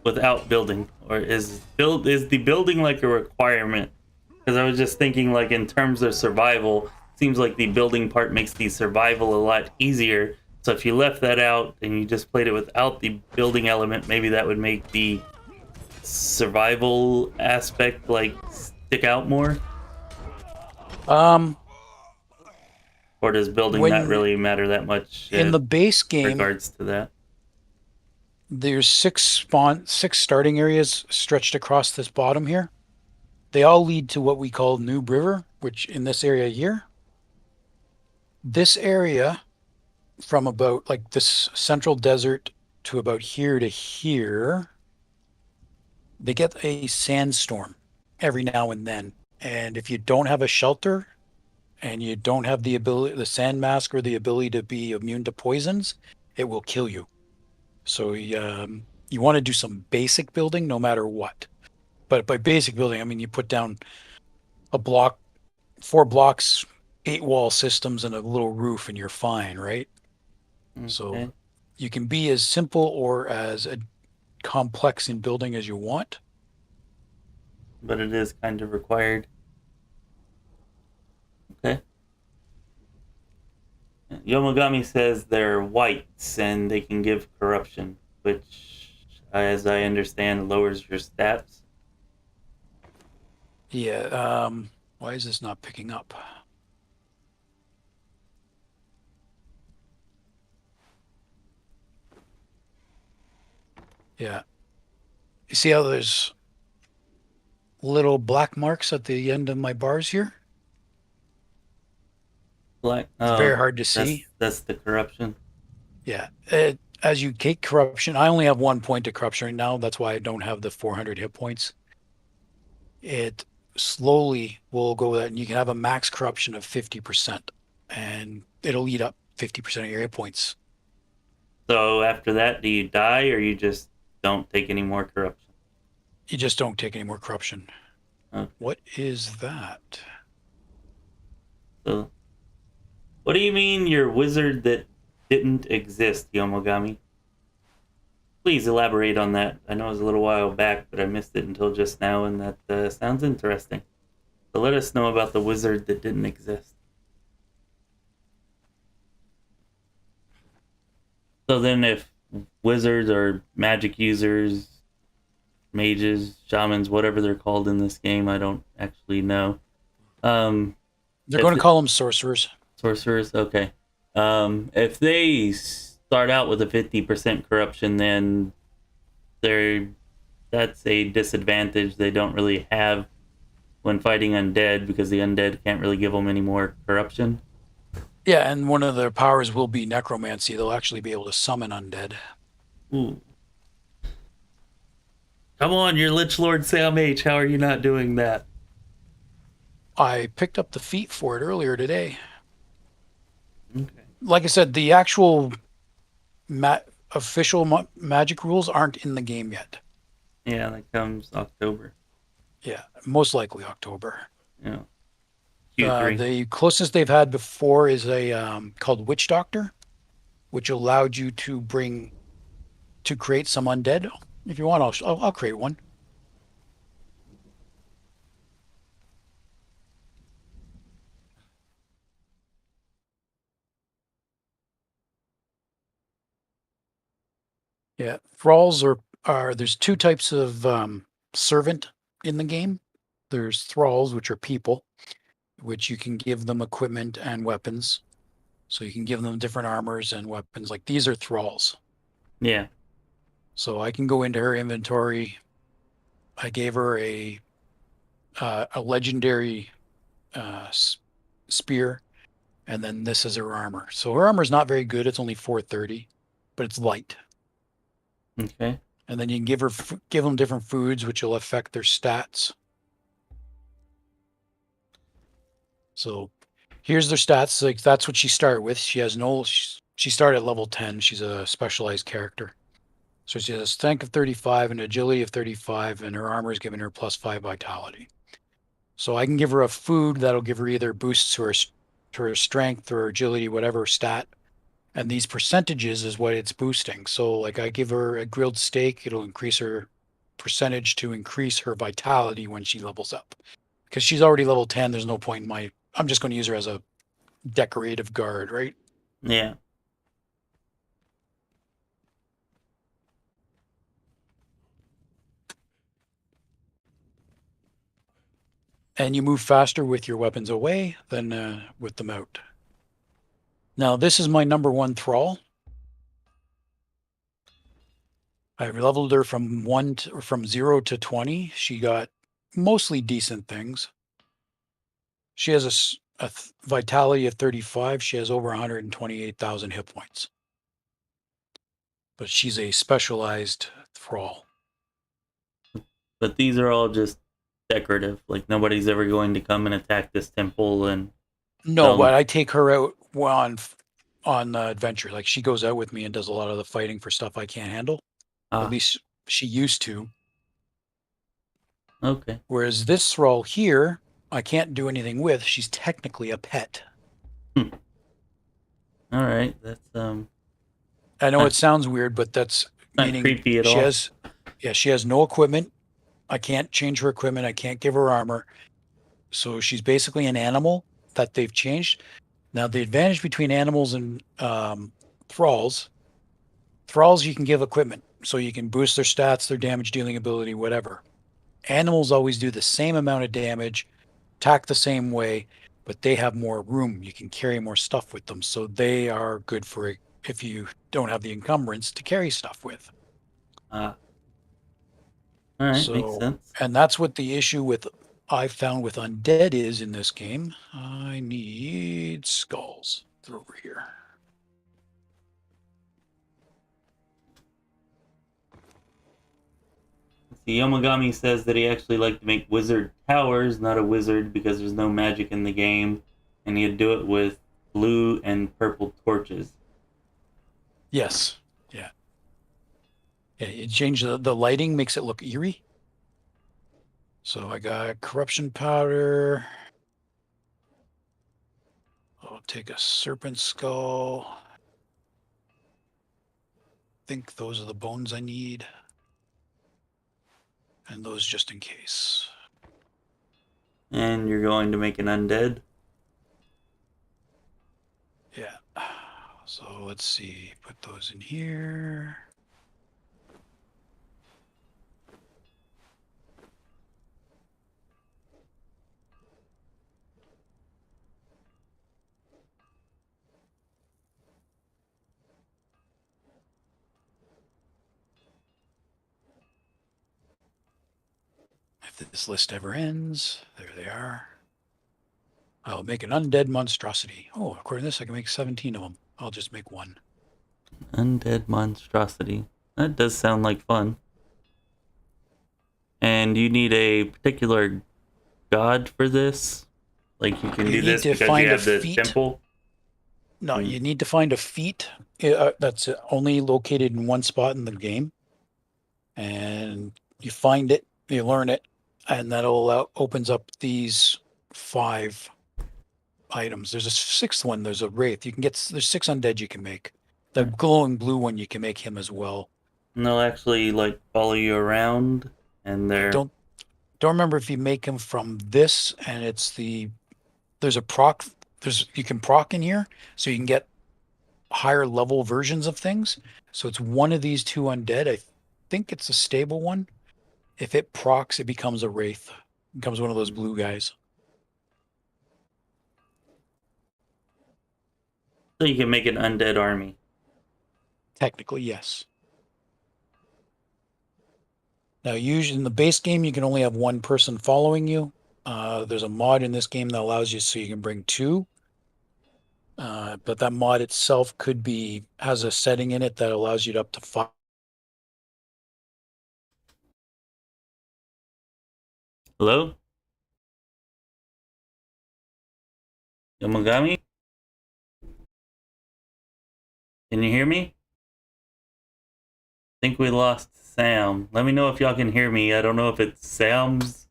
without building, or is the building like a requirement? Because I was just thinking, like in terms of survival, seems like the building part makes the survival a lot easier. So if you left that out and you just played it without the building element, maybe that would make the survival aspect like stick out more. Um, Or does building when not really matter that much in the base in game, regards to that? there's six starting areas stretched across this bottom here. They all lead to what we call Noob River, which in this area here. This area from about like this central desert to about here to here, they get a sandstorm every now and then. And if you don't have a shelter and you don't have the ability, the sand mask or the ability to be immune to poisons, it will kill you. So you want to do some basic building no matter what. But by basic building, I mean you put down a block, 4 blocks, 8 wall systems, and a little roof, and you're fine, right? So Okay. you can be as simple or as complex in building as you want. But it is kind of required. Okay. Yomogami says they're whites and they can give corruption, which, as I understand, lowers your stats. Yeah. Why is this not picking up? Yeah. You see how there's little black marks at the end of my bars here? Black. It's very hard to that's, see. That's the corruption. Yeah. As you take corruption, I only have 1 point of corruption right now. That's why I don't have the 400 hit points. It slowly will go that, and you can have a max corruption of 50%, and it'll eat up 50% of your hit points. So after that, do you die or you just don't take any more corruption? You just don't take any more corruption. Okay. What is that? So, what do you mean your wizard that didn't exist, Yomogami? Please elaborate on that. I know it was a little while back, but I missed it until just now, and that sounds interesting. So let us know about the wizard that didn't exist. So then if wizards or magic users, mages, shamans, whatever they're called in this game, I don't actually know. They're If going to call them sorcerers. sorcerers, okay. If they start out with a 50% corruption, then they're that's a disadvantage they don't really have when fighting undead, because the undead can't really give them any more corruption. Yeah, and one of their powers will be necromancy. They'll actually be able to summon undead. Ooh. Come on, you're Lich Lord Sam H. How are you not doing that? I picked up the feat for it earlier today. Okay. Like I said, the actual official magic rules aren't in the game yet. Yeah, that comes October. Yeah, most likely October. Yeah. Q3. The closest they've had before is a called Witch Doctor, which allowed you to create some undead. If you want, I'll create one. Yeah, thralls are there's two types of servant in the game. There's thralls, which are people, which you can give them equipment and weapons. So you can give them different armors and weapons. Like these are thralls. Yeah. So I can go into her inventory. I gave her a legendary spear, and then this is her armor. So her armor is not very good. It's only 430, but it's light. Okay. And then you can give them different foods, which will affect their stats. So here's their stats. Like that's what she started with. She started at level 10. She's a specialized character. So she has a strength of 35 and agility of 35, and her armor is giving her +5 vitality. So I can give her a food that'll give her either boosts to her strength or agility, whatever stat. And these percentages is what it's boosting. So like I give her a grilled steak, it'll increase her percentage to increase her vitality when she levels up. Because she's already level 10, there's no point in I'm just going to use her as a decorative guard, right? Yeah. And you move faster with your weapons away than with them out. Now, this is my number one thrall. I leveled her from 0 to 20. She got mostly decent things. She has a vitality of 35. She has over 128,000 hit points. But she's a specialized thrall. But these are all just decorative. Like nobody's ever going to come and attack this temple and No, but I take her out on adventure. Like she goes out with me and does a lot of the fighting for stuff I can't handle. At least she used to. Okay. Whereas this thrall here, I can't do anything with. She's technically a pet. All right. That's I know it sounds weird, but that's not meaning creepy at all. she has no equipment. I can't change her equipment. I can't give her armor. So she's basically an animal that they've changed. Now the advantage between animals and thralls you can give equipment. So you can boost their stats, their damage dealing ability, whatever. Animals always do the same amount of damage, attack the same way, but they have more room. You can carry more stuff with them. So they are good for if you don't have the encumbrance to carry stuff with. All right, makes sense. And that's what the issue I found with undead is in this game. I need skulls. They're over here. See, Yomagami says that he actually liked to make wizard towers, not a wizard, because there's no magic in the game, and he'd do it with blue and purple torches. Yes. Yeah. Yeah, it changed the lighting, makes it look eerie. So I got corruption powder. I'll take a serpent skull. I think those are the bones I need. And those just in case. And you're going to make an undead? Yeah. So So let's see, put those in here. If this list ever ends, there they are. I'll make an undead monstrosity. Oh, according to this, I can make 17 of them. I'll just make one. Undead Monstrosity. That does sound like fun. And you need a particular god for this? Like you can You do need this to because find you a have the feat. temple? No, you need to find a feat that's only located in one spot in the game. And you find it, you learn it, and that'll opens up these 5 items. There's a 6th one. There's a wraith. There's 6 undead you can make. The glowing blue one, you can make him as well. And they'll actually like follow you around and I they're... don't remember if you make him from this, and there's a proc. You can proc in here, so you can get higher level versions of things. So it's one of these 2 undead. I think it's a stable one. If it procs, it becomes a wraith. It becomes one of those blue guys. So you can make an undead army. Technically, yes. Now, usually in the base game, you can only have 1 person following you. There's a mod in this game that allows you so you can bring 2. But that mod itself has a setting in it that allows you to up to 5. Hello? Yamagami? Can you hear me? I think we lost Sam. Let me know if y'all can hear me. I don't know if it's Sam's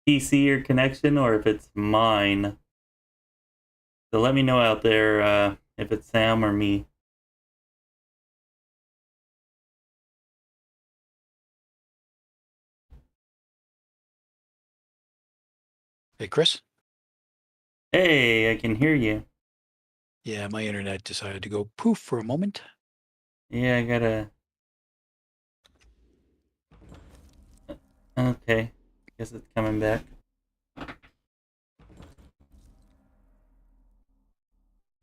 PC or connection or if it's mine. So let me know out there if it's Sam or me. Hey, Chris? Hey, I can hear you. Yeah, my internet decided to go poof for a moment. Yeah, I gotta... Okay. Guess it's coming back.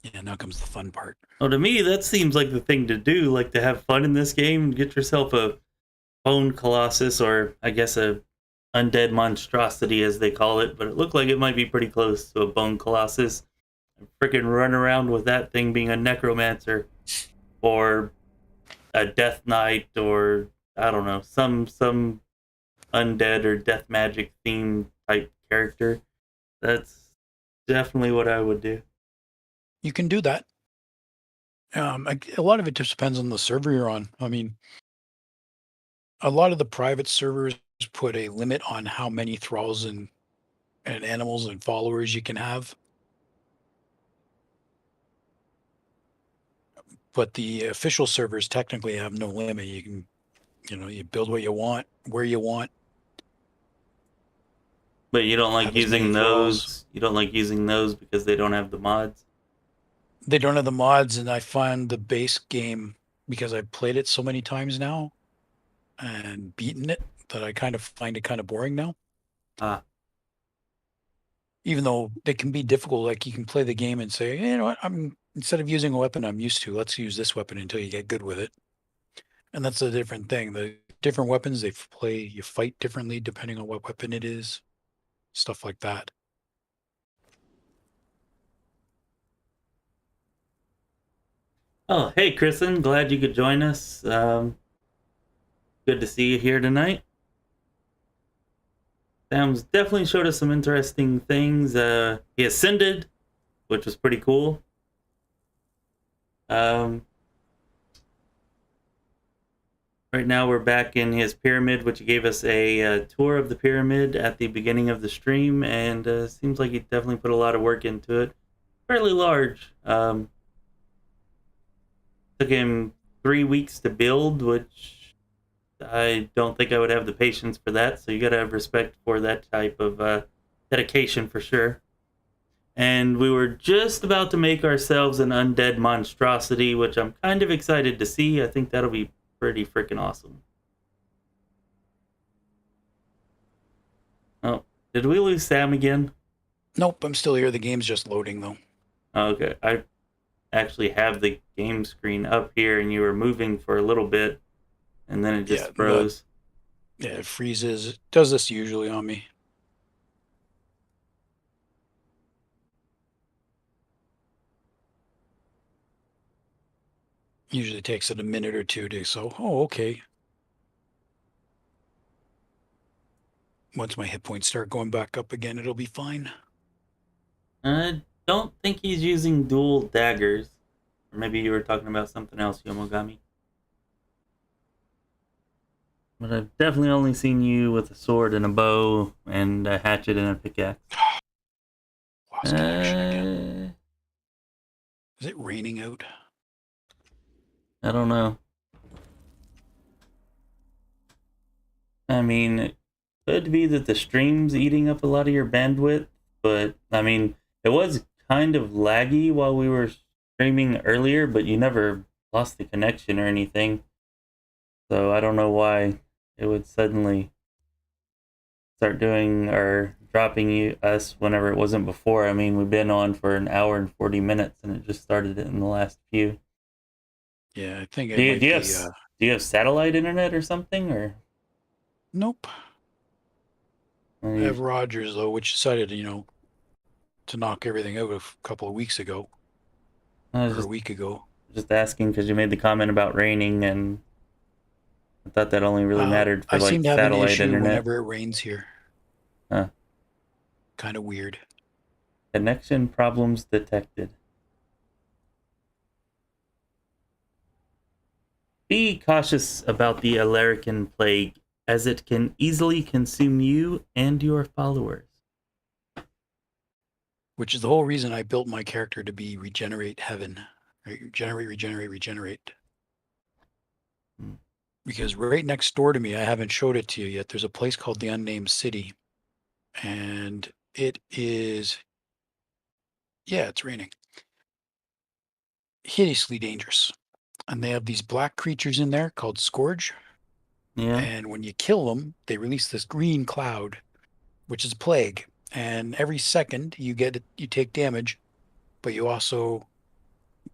Yeah, now comes the fun part. Oh, to me, that seems like the thing to do. Like, to have fun in this game, get yourself a bone colossus, or I guess a undead monstrosity, as they call it. But it looked like it might be pretty close to a bone colossus. Freaking run around with that thing being a necromancer, or a death knight, or I don't know, some undead or death magic theme type character. That's definitely what I would do. You can do that. A lot of it just depends on the server you're on. I mean, a lot of the private servers put a limit on how many thralls and animals and followers you can have. But the official servers technically have no limit. You can, you build what you want, where you want. But you don't like Have as many using thralls. those. You don't like using those because they don't have the mods. They don't have the mods, and I find the base game, because I've played it so many times now and beaten it, that I kind of find it kind of boring now. Ah, Even though they can be difficult, like you can play the game and say, "Hey, you know what, instead of using a weapon I'm used to, let's use this weapon until you get good with it." And that's a different thing. The different weapons you fight differently depending on what weapon it is, stuff like that. oh, hey, Kristen, glad you could join us. Good to see you here tonight. Sam's definitely showed us some interesting things. He ascended, which was pretty cool. Right now we're back in his pyramid, which he gave us a tour of the pyramid at the beginning of the stream, and seems like he definitely put a lot of work into it. Fairly large. Took him 3 weeks to build, which I don't think I would have the patience for that, so you gotta have respect for that type of dedication for sure. And we were just about to make ourselves an Undead Monstrosity, which I'm kind of excited to see. I think that'll be pretty freaking awesome. Oh, did we lose Sam again? Nope, I'm still here. The game's just loading, though. Okay, I actually have the game screen up here, and you were moving for a little bit, and then it just froze. Yeah, it freezes. It does this usually on me. Usually takes it a minute or two to, so, oh, okay. Once my hit points start going back up again, it'll be fine. I don't think he's using dual daggers. Or maybe you were talking about something else, Yomogami. But I've definitely only seen you with a sword and a bow and a hatchet and a pickaxe. Lost connection again. Is it raining out? I don't know. I mean, it could be that the stream's eating up a lot of your bandwidth, but I mean, it was kind of laggy while we were streaming earlier, but you never lost the connection or anything. So I don't know why it would suddenly start doing or dropping us whenever it wasn't before. I mean, we've been on for an hour and 40 minutes, and it just started in the last few. Yeah, I think Do you have satellite internet or something, or? Nope. I have Rogers, though, which decided, to knock everything out a couple of weeks ago. Or a week ago. Just asking because you made the comment about raining, and I thought that only really mattered for I seem to have satellite an issue internet. whenever it rains here. Huh. Kind of weird. Connection problems detected. Be cautious about the Alarican plague, as it can easily consume you and your followers. Which is the whole reason I built my character to be regenerate heaven. Regenerate. Because right next door to me, I haven't showed it to you yet, there's a place called the Unnamed City. And it is, yeah, it's raining. Hideously dangerous. And they have these black creatures in there called Scourge. Yeah. And when you kill them, they release this green cloud, which is a plague. And every second you take damage, but you also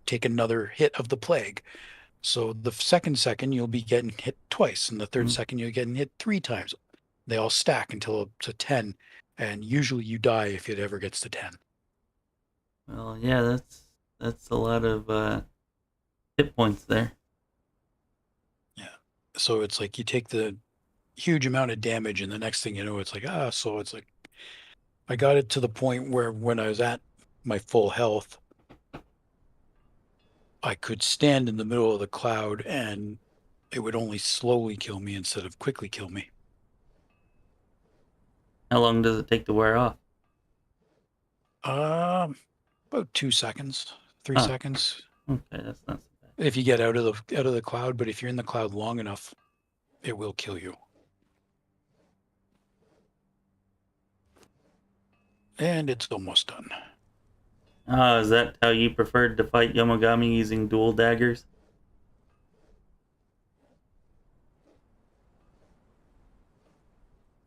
take another hit of the plague. So the second you'll be getting hit twice, and the third second you're getting hit 3 times. They all stack until it's a 10, and usually you die if it ever gets to 10. Well, yeah, that's a lot of hit points there. Yeah. So it's like you take the huge amount of damage, and the next thing you know, it's like, so it's like I got it to the point where when I was at my full health, I could stand in the middle of the cloud and it would only slowly kill me instead of quickly kill me. How long does it take to wear off? About 2 seconds, 3 seconds. Okay, that's not so bad. If you get out of the cloud, but if you're in the cloud long enough, it will kill you. And it's almost done. Is that how you preferred to fight Yomogami, using dual daggers?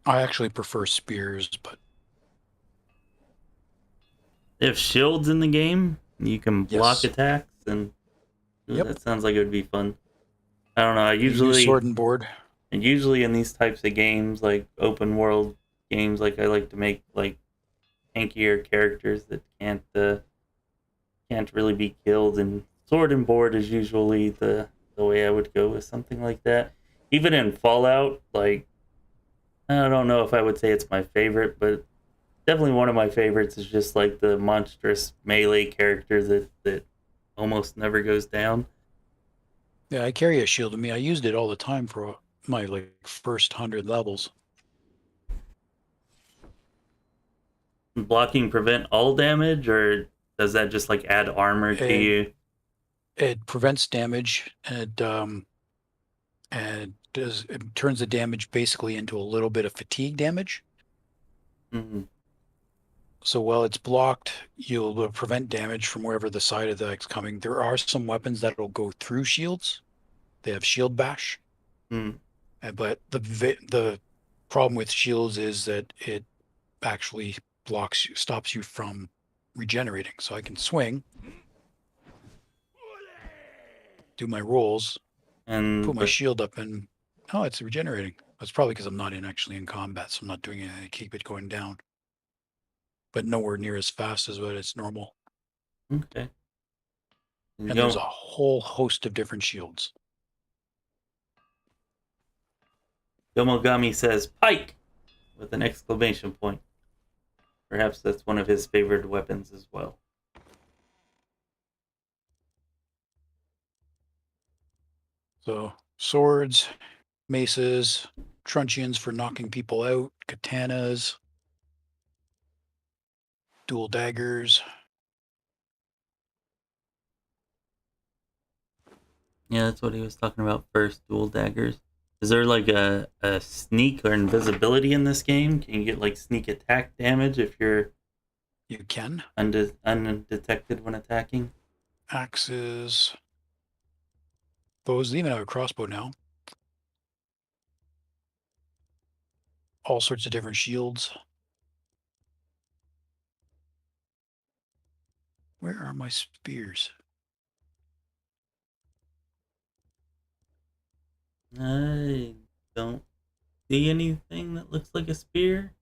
I actually prefer spears, but If shields in the game, you can block attacks, and that sounds like it would be fun. I don't know. I usually sword and board. And usually in these types of games, like open world games, like I like to make like tankier characters that can't really be killed, and sword and board is usually the way I would go with something like that. Even in Fallout, like, I don't know if I would say it's my favorite, but definitely one of my favorites is just like the monstrous melee character that almost never goes down. Yeah, I carry a shield with me. I used it all the time for my first 100 levels. Blocking prevent all damage, or does that just like add armor to you? It prevents damage, and it turns the damage basically into a little bit of fatigue damage. Mm-hmm. So while it's blocked, you'll prevent damage from wherever the side of the attack's coming. There are some weapons that will go through shields. They have shield bash. Hmm. But the problem with shields is that it actually stops you from regenerating. So I can swing, do my rolls, put my But shield up, and oh, it's regenerating. That's probably because I'm not actually in combat, so I'm not doing it. I keep it going down, but nowhere near as fast as what it's normal. okay. And there's a whole host of different shields. Yomogami says pike with an exclamation point. Perhaps that's one of his favorite weapons as well. So swords, maces, truncheons for knocking people out, katanas, dual daggers. Yeah, that's what he was talking about first, dual daggers. Is there like a sneak or invisibility in this game? Can you get like sneak attack damage if you're You can. undetected when attacking? Axes, bows, they even have a crossbow now. All sorts of different shields. Where are my spears? I don't see anything that looks like a spear.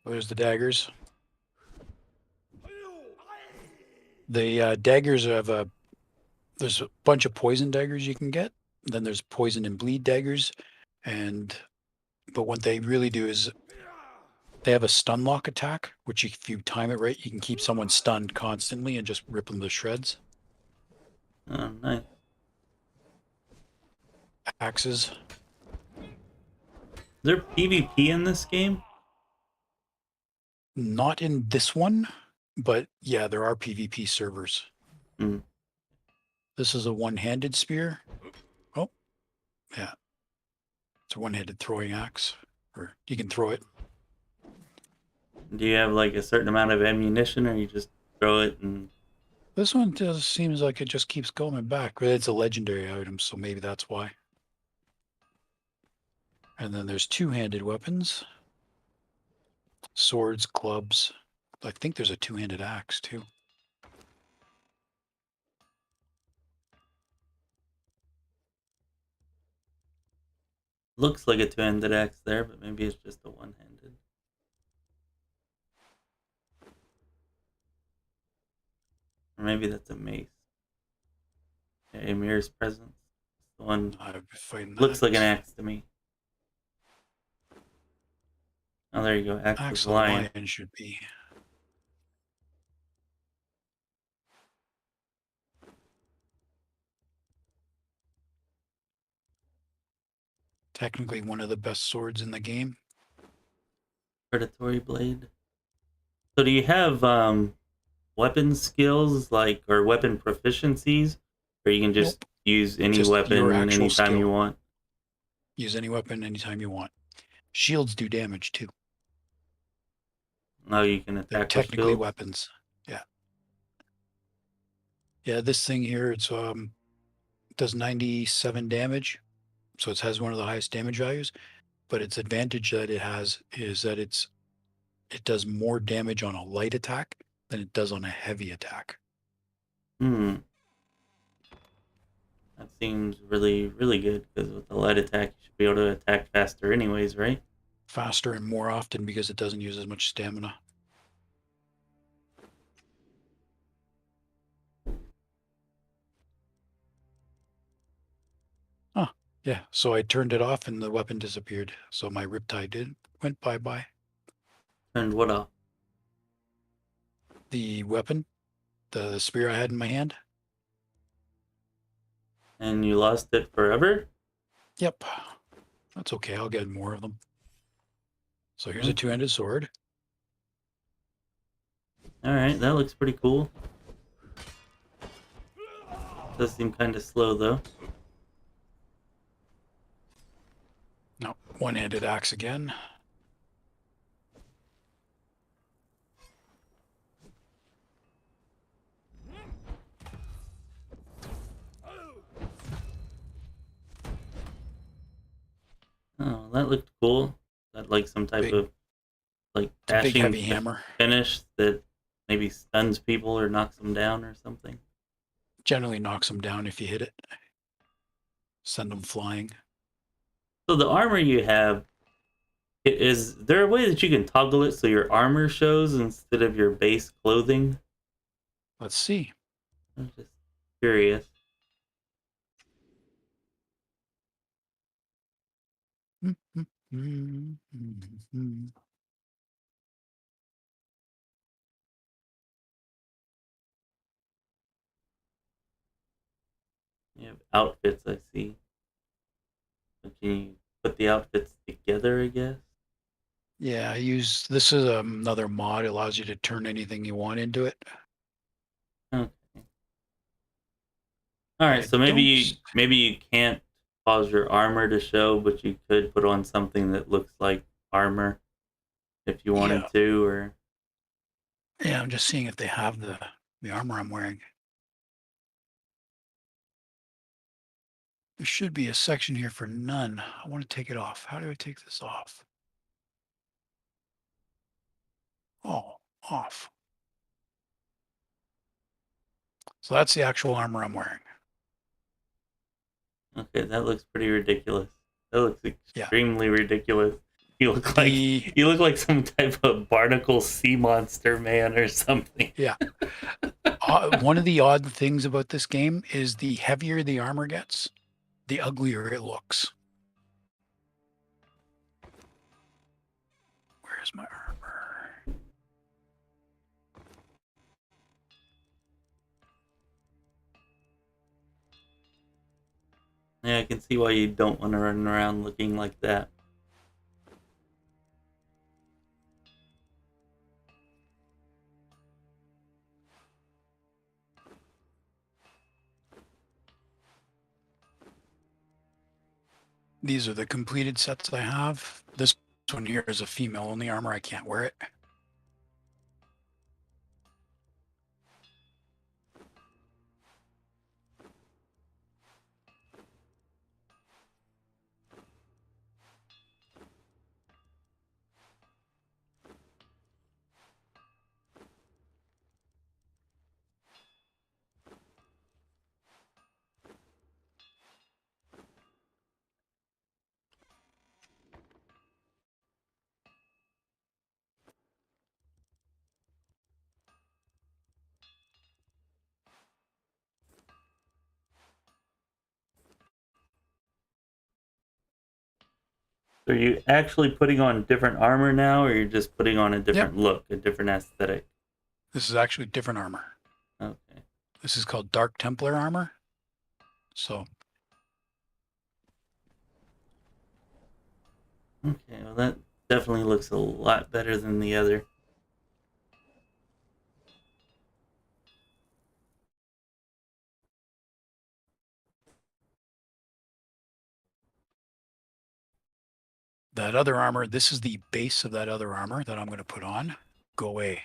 There's the daggers. The daggers there's a bunch of poison daggers you can get. Then there's poison and bleed daggers. But what they really do is they have a stun lock attack, which if you time it right, you can keep someone stunned constantly and just rip them to shreds. Oh, nice. Axes. Is there PvP in this game? Not in this one, but yeah, there are PvP servers. Hmm. This is a one-handed spear. Oh, yeah. It's a one-handed throwing axe, or you can throw it. Do you have like a certain amount of ammunition, or you just throw it and? This one just seems like it just keeps going back. But it's a legendary item, so maybe that's why. And then there's two-handed weapons. Swords, clubs. I think there's a two-handed axe, too. Looks like a two-handed axe there, but maybe it's just a one-handed. Or maybe that's a mace. Yeah, Emir's presence. The one looks like an axe to me. Oh, there you go. Axe Axe of of lion. lion should be. Technically one of the best swords in the game. Predatory blade. So do you have weapon skills like or weapon proficiencies, or you can just Nope. use any Just your weapon actual anytime skill. you want? Use any weapon anytime you want. Shields do damage too. Oh, you can They're attack with technically shields. weapons. Yeah. Yeah, this thing here, it's does 97 damage. So it has one of the highest damage values, but its advantage that it has is that it does more damage on a light attack than it does on a heavy attack. Hmm. That seems really, really good because with the light attack, you should be able to attack faster, anyways, right? Faster and more often because it doesn't use as much stamina. Huh. Yeah. So I turned it off and the weapon disappeared. So my riptide went bye-bye. And what else? The weapon, the spear I had in my hand, And you lost it forever? Yep. That's okay. I'll get more of them. So here's a two-handed sword. Alright, that looks pretty cool. Does seem kind of slow, though. No, one-handed axe again. Oh, that looked cool. That like some type of like It's a big dashing heavy hammer. finish that maybe stuns people or knocks them down or something. Generally knocks them down if you hit it. Send them flying. So the armor you have, is there a way that you can toggle it so your armor shows instead of your base clothing? Let's see. I'm just curious. You have outfits, I see. But can you put the outfits together, I guess? Yeah, I use this is another mod. It allows you to turn anything you want into it. Okay. All right, I so maybe you can't cause your armor to show, but you could put on something that looks like armor if you wanted Yeah. to, or Yeah, I'm just seeing if they have the armor I'm wearing. There should be a section here for none. I want to take it off. How do I take this off? Oh, off. So that's the actual armor I'm wearing. okay, that looks pretty ridiculous. That looks Yeah. extremely ridiculous. You look like some type of barnacle sea monster man or something. Yeah. One of the odd things about this game is the heavier the armor gets, the uglier it looks. Where's my armor? Yeah, I can see why you don't want to run around looking like that. These are the completed sets I have. This one here is a female only armor. I can't wear it. So are you actually putting on different armor now, or you're just putting on a different look, a different aesthetic? This is actually different armor. Okay. This is called Dark Templar armor. So Okay, well that definitely looks a lot better than the other. that other armor, this is the base of that other armor that I'm going to put on. Go away.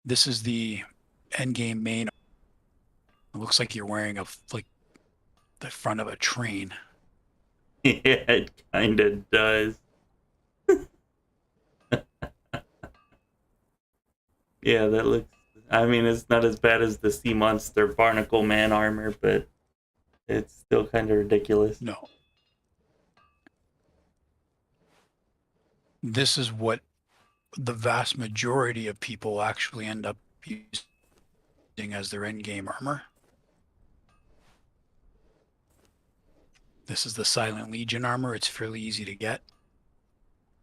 This is the endgame main. It looks like you're wearing like the front of a train. Yeah, it kind of does. Yeah, that looks. I mean, it's not as bad as the sea monster barnacle man armor, but it's still kind of ridiculous. No. This is what the vast majority of people actually end up using as their endgame armor. This is the Silent Legion armor. It's fairly easy to get.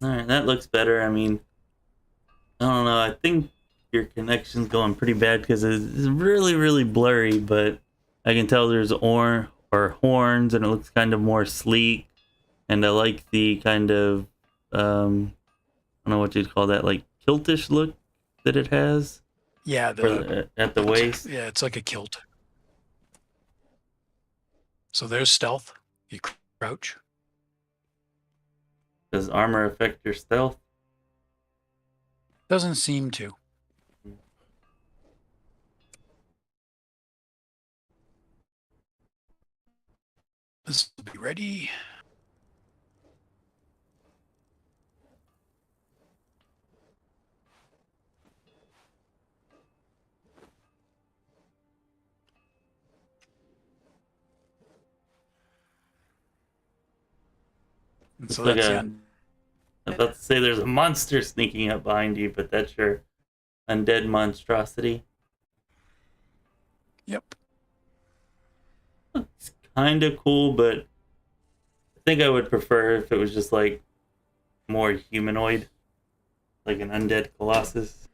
All right, that looks better. I mean, I don't know. I think your connection's going pretty bad because it's really, really blurry, but I can tell there's horns and it looks kind of more sleek. And I like the kind of, I don't know what you'd call that, like kiltish look that it has. Yeah, At the waist. Yeah, it's like a kilt. So there's stealth. You crouch. Does armor affect your stealth? Doesn't seem to. This will be ready. And so Like that's the I was about to say there's a monster sneaking up behind you, but that's your undead monstrosity. Yep. It's kind of cool, but I think I would prefer if it was just like more humanoid, like an undead colossus.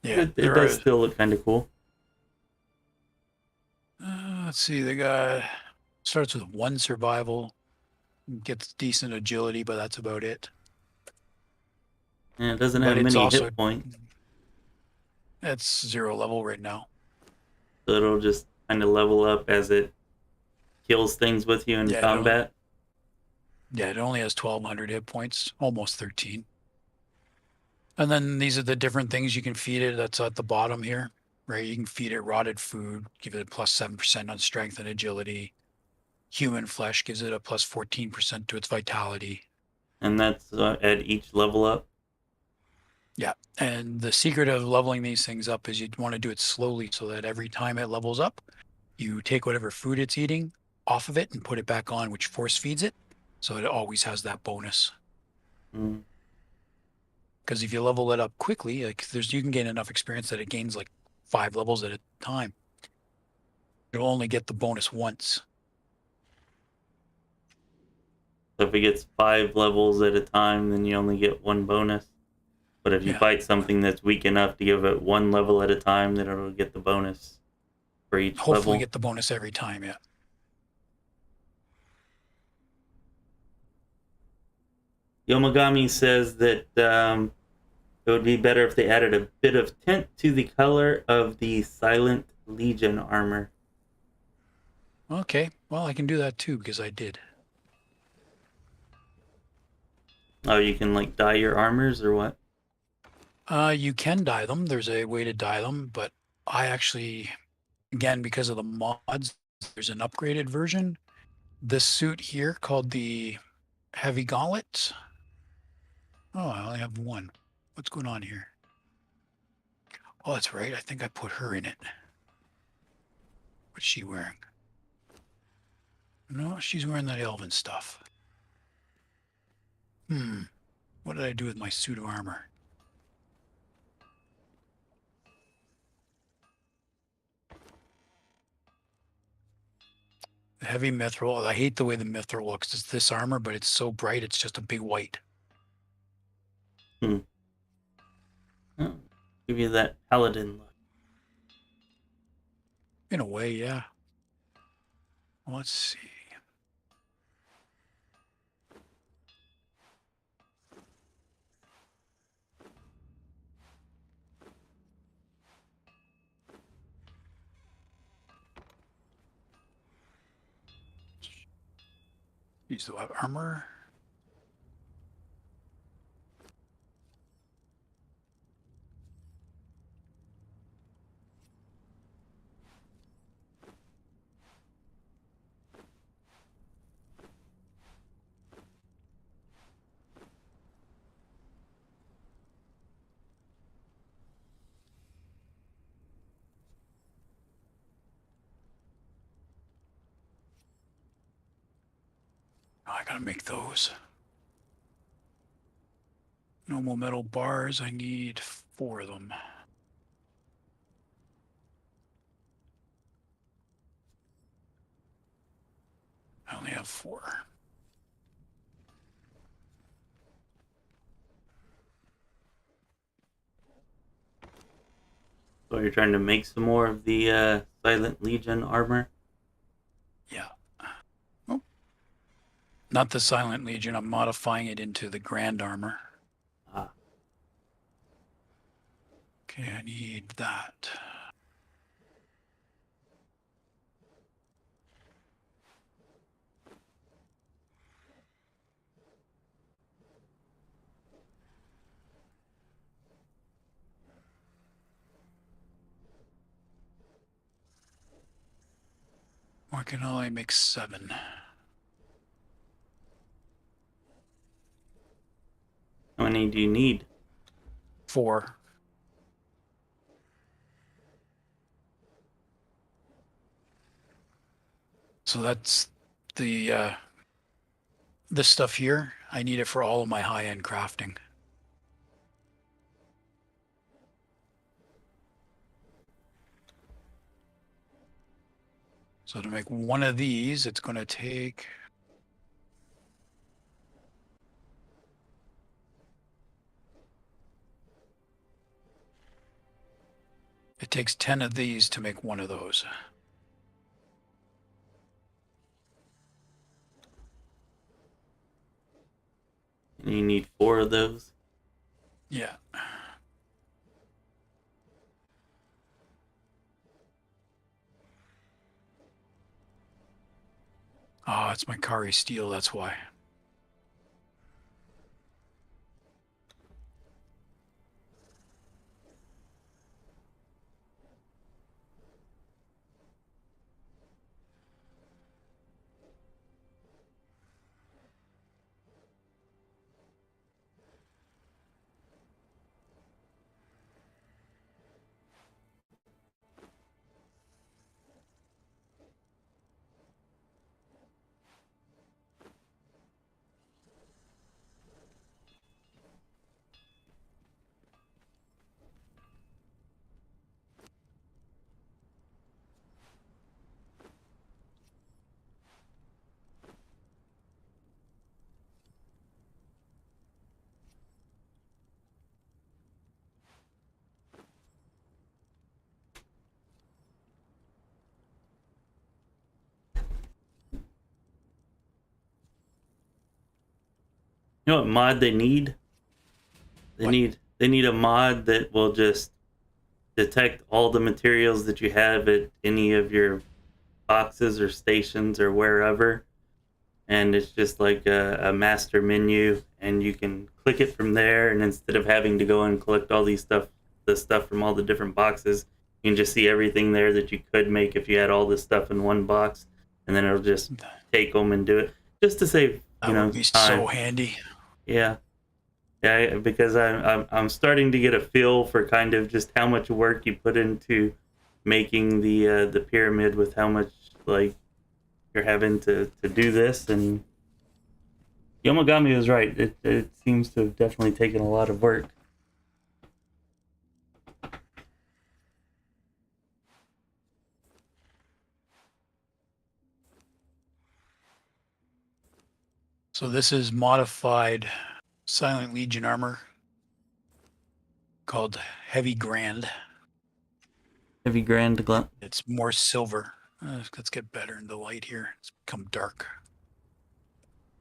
Yeah. It does still look kind of cool. Let's see. They got starts with 1 survival, gets decent agility, but that's about it. And it doesn't But have it's many also hit points, it's 0 level right now. so it'll just kind of level up as it kills things with you in combat. It only has 1,200 hit points, almost 13. And then these are the different things you can feed it. That's at the bottom here, right? You can feed it rotted food, give it a plus 7% on strength and agility. Human flesh gives it a plus 14% to its vitality. And that's at each level up. Yeah. And the secret of leveling these things up is you want to do it slowly so that every time it levels up, you take whatever food it's eating off of it and put it back on, which force feeds it. So it always has that bonus. Because if you level it up quickly, like you can gain enough experience that it gains like 5 levels at a time. It'll only get the bonus once. So if it gets 5 levels at a time, then you only get 1 bonus. But if you fight something that's weak enough to give it 1 level at a time, then it'll get the bonus for each level. Hopefully get the bonus every time, yeah. Yomagami says that it would be better if they added a bit of tint to the color of the Silent Legion armor. Okay, well, I can do that too because I did. Oh, you can like dye your armors or what? You can dye them. There's a way to dye them, but I actually, again, because of the mods, there's an upgraded version. This suit here called the Heavy Gauntlet. Oh, I only have 1. What's going on here? Oh, that's right. I think I put her in it. What's she wearing? No, she's wearing that elven stuff. What did I do with my suit of armor? The heavy mithril. I hate the way the mithril looks. It's this armor, but it's so bright, it's just a big white. Oh, give you that paladin look. In a way, yeah. Let's see. Use the armor. Oh, I gotta make those. Normal metal bars. I need 4 of them. I only have 4. So you're trying to make some more of the Silent Legion armor? Yeah. Oh. Not the Silent Legion. I'm modifying it into the Grand Armor. Ah. Okay, I need that. I can only make 7. How many do you need? 4. So that's the this stuff here. I need it for all of my high-end crafting. So to make one of these, it's going to take... It takes 10 of these to make one of those. And you need 4 of those? Yeah. Oh, it's my Kari steel, that's why. You know what mod they need? They What? need a mod that will just detect all the materials that you have at any of your boxes or stations or wherever, and it's just like a master menu, and you can click it from there, and instead of having to go and collect all the stuff from all the different boxes, you can just see everything there that you could make if you had all this stuff in one box, and then it'll just take them and do it, just to save That would be time. so handy. Yeah. Yeah, because I'm starting to get a feel for kind of just how much work you put into making the pyramid, with how much like you're having to do this. And Yomagami was right. It seems to have definitely taken a lot of work. So this is modified Silent Legion armor called Heavy Grand. Heavy Grand Glut. It's more silver. Let's get better in the light here. It's become dark.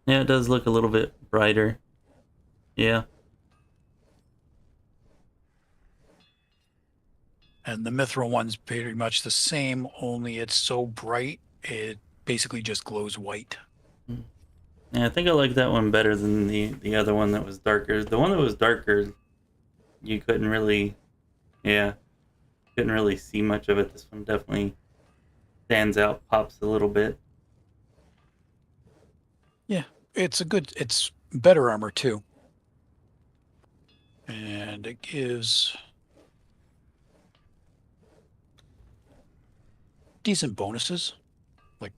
Yeah, it does look a little bit brighter. Yeah. And the Mithril one's pretty much the same, only it's so bright, it basically just glows white. Yeah, I think I like that one better than the other one that was darker. The one that was darker, you couldn't really, couldn't really see much of it. This one definitely stands out, pops a little bit. Yeah, it's better armor too. And it gives decent bonuses. Like,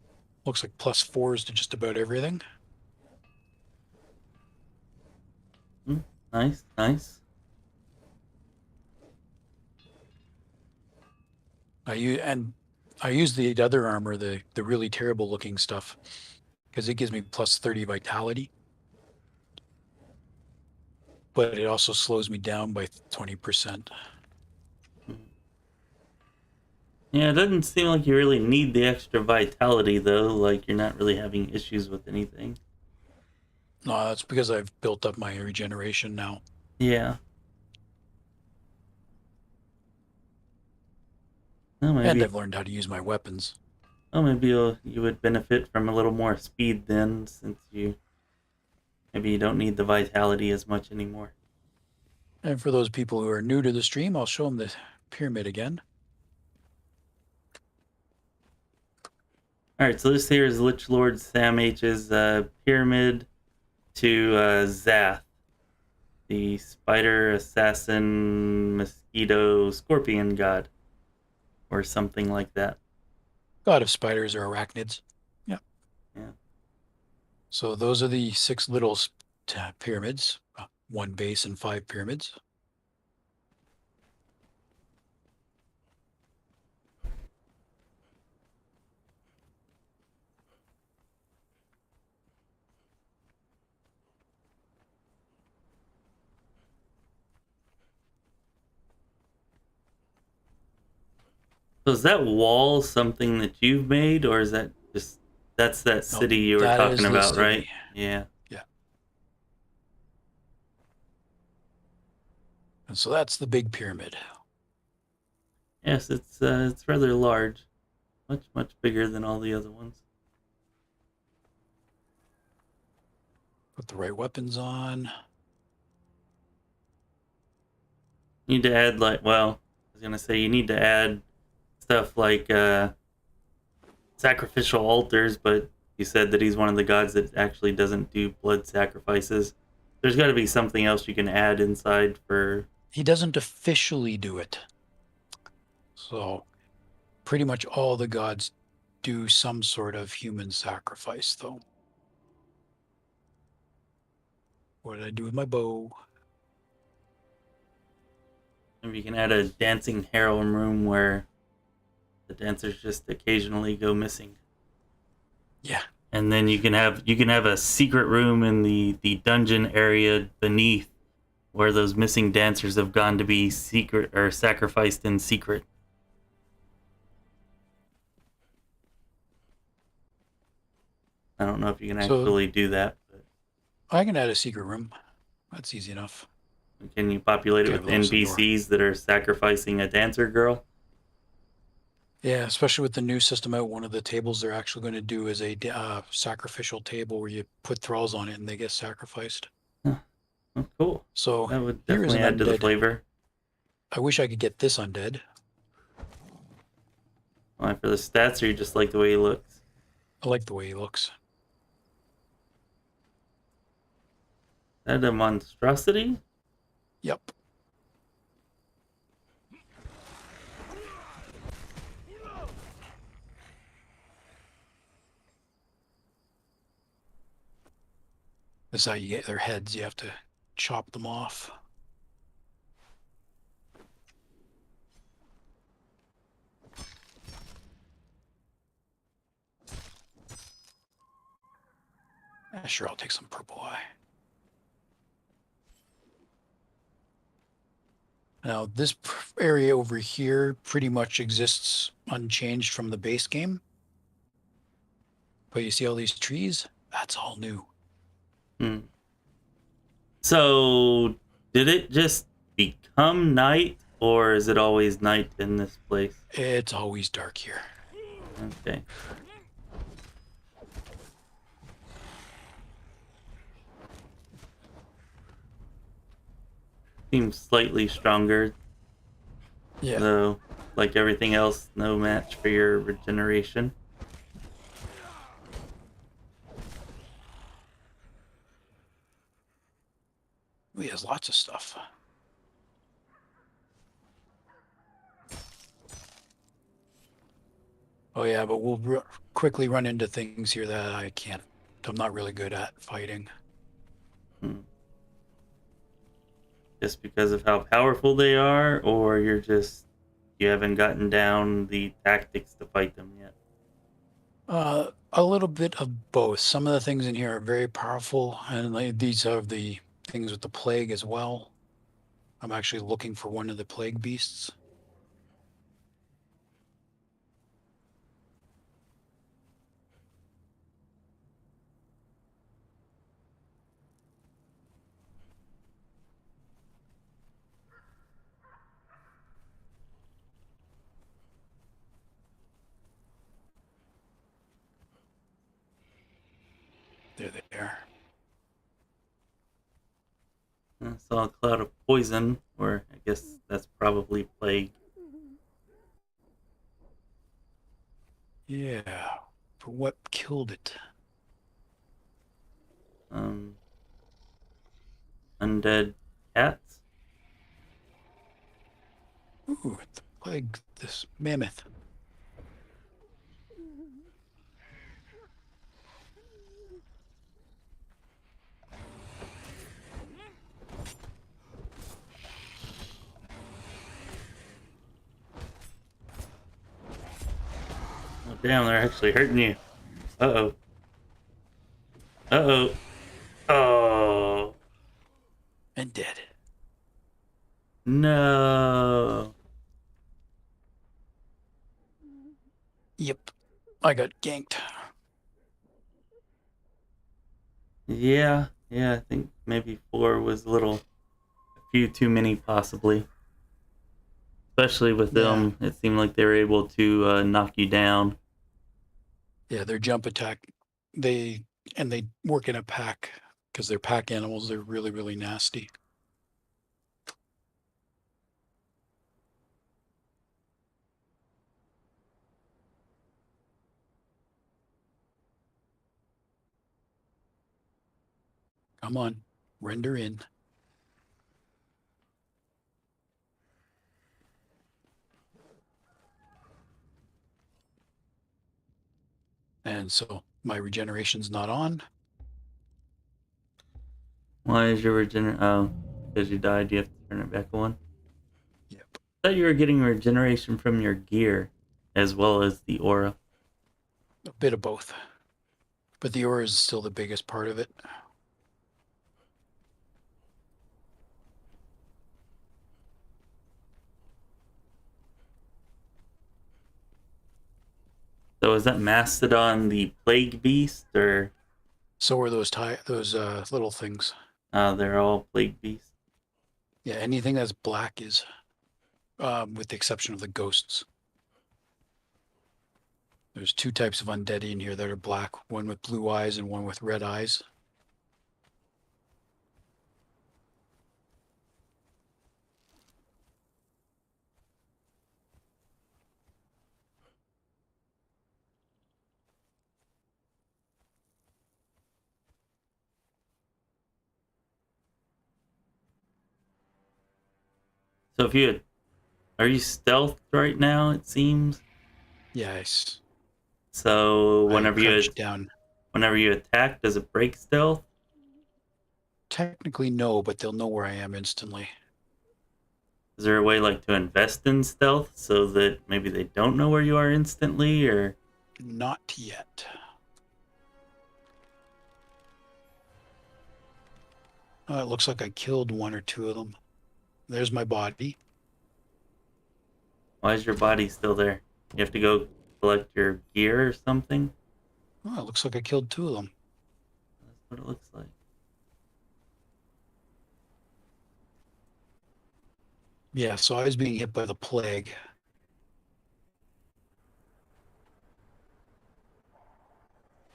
looks like +4s to just about everything. Nice, nice. I use the other armor, the really terrible looking stuff, because it gives me +30 vitality. But it also slows me down by 20%. Yeah, it doesn't seem like you really need the extra vitality, though. Like, you're not really having issues with anything. No, that's because I've built up my regeneration now. Yeah. Well, And maybe, I've learned how to use my weapons. maybe you would benefit from a little more speed then, since maybe you don't need the vitality as much anymore. And for those people who are new to the stream, I'll show them the pyramid again. Alright, so this here is Lich Lord Sam H's pyramid to Zath, the spider, assassin, mosquito, scorpion god, or something like that. God of spiders or arachnids. Yeah. Yeah. So those are the 6 little pyramids, 1 base and 5 pyramids. So is that wall something that you've made, or is that just that's that No, city you were that is talking the about, right? city. Yeah. Yeah. And so that's the big pyramid. Yes, it's rather large, much bigger than all the other ones. Put the right weapons on. You need to add I was gonna say you need to add stuff like sacrificial altars, but you said that he's one of the gods that actually doesn't do blood sacrifices. There's got to be something else you can add inside for. He doesn't officially do it. So pretty much all the gods do some sort of human sacrifice, though. What did I do with my bow? Maybe you can add a dancing harem room where the dancers just occasionally go missing. Yeah. And then you can have a secret room in the dungeon area beneath where those missing dancers have gone to be secret or sacrificed in secret. I don't know if you can actually do that, but I can add a secret room. That's easy enough. can you populate it with NPCs that are sacrificing a dancer girl? Yeah, especially with the new system out, one of the tables they're actually going to do is a sacrificial table where you put thralls on it and they get sacrificed. Huh. Oh, cool. So That would here is definitely an add to the undead. flavor. I wish I could get this undead. Why, for the stats, or you just like the way he looks? I like the way he looks. Is that a monstrosity? Yep. That's how you get their heads. You have to chop them off. Sure, I'll take some purple eye. Now, this area over here pretty much exists unchanged from the base game. But you see all these trees? That's all new. Hmm. So, did it just become night, or is it always night in this place? It's always dark here. Okay. Seems slightly stronger, Yeah. though, like everything else, no match for your regeneration. He has lots of stuff. Oh yeah, but we'll quickly run into things here that I'm not really good at fighting. Hmm. Just because of how powerful they are, or you haven't gotten down the tactics to fight them yet? A little bit of both. Some of the things in here are very powerful, and these are the things with the plague as well. I'm actually looking for one of the plague beasts. There they are. I saw a cloud of poison, or I guess that's probably plague. Yeah. But what killed it? Undead cats. Ooh, the plague, this mammoth. Oh damn, they're actually hurting you. Uh-oh. Uh-oh. Oh. And dead. No. Yep. I got ganked. Yeah, I think maybe 4 was a few too many possibly. Especially with them, it seemed like they were able to knock you down. Yeah, their jump attack, they work in a pack because they're pack animals. They're really, really nasty. Come on, render in. And so my regeneration's not on. Why is your oh, because you died, you have to turn it back on? Yep. I thought you were getting regeneration from your gear as well as the aura. A bit of both. But the aura is still the biggest part of it. So is that Mastodon the plague beast, or So are those little things. they're all plague beasts? Yeah, anything that's black is, with the exception of the ghosts. There's 2 types of undead in here that are black, one with blue eyes and one with red eyes. So are you stealth right now? It seems. Yes. So Whenever you attack, does it break stealth? Technically no, but they'll know where I am instantly. Is there a way to invest in stealth so that maybe they don't know where you are instantly, or? Not yet. It looks like I killed 1 or 2 of them. There's my body. Why is your body still there? You have to go collect your gear or something? It looks like I killed 2 of them. That's what it looks like. Yeah, so I was being hit by the plague.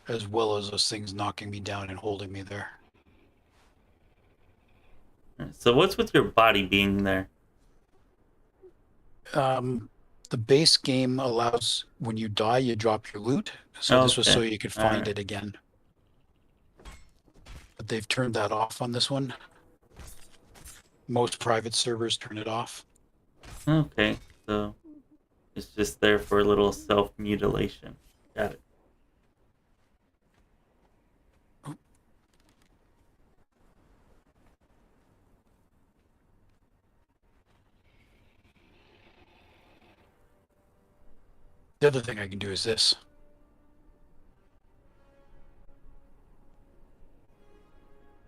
As well as those things knocking me down and holding me there. So what's with your body being there? The base game allows when you die, you drop your loot. So this was so you could find it again. But they've turned that off on this one. Most private servers turn it off. Okay, so it's just there for a little self-mutilation. Got it. The other thing I can do is this.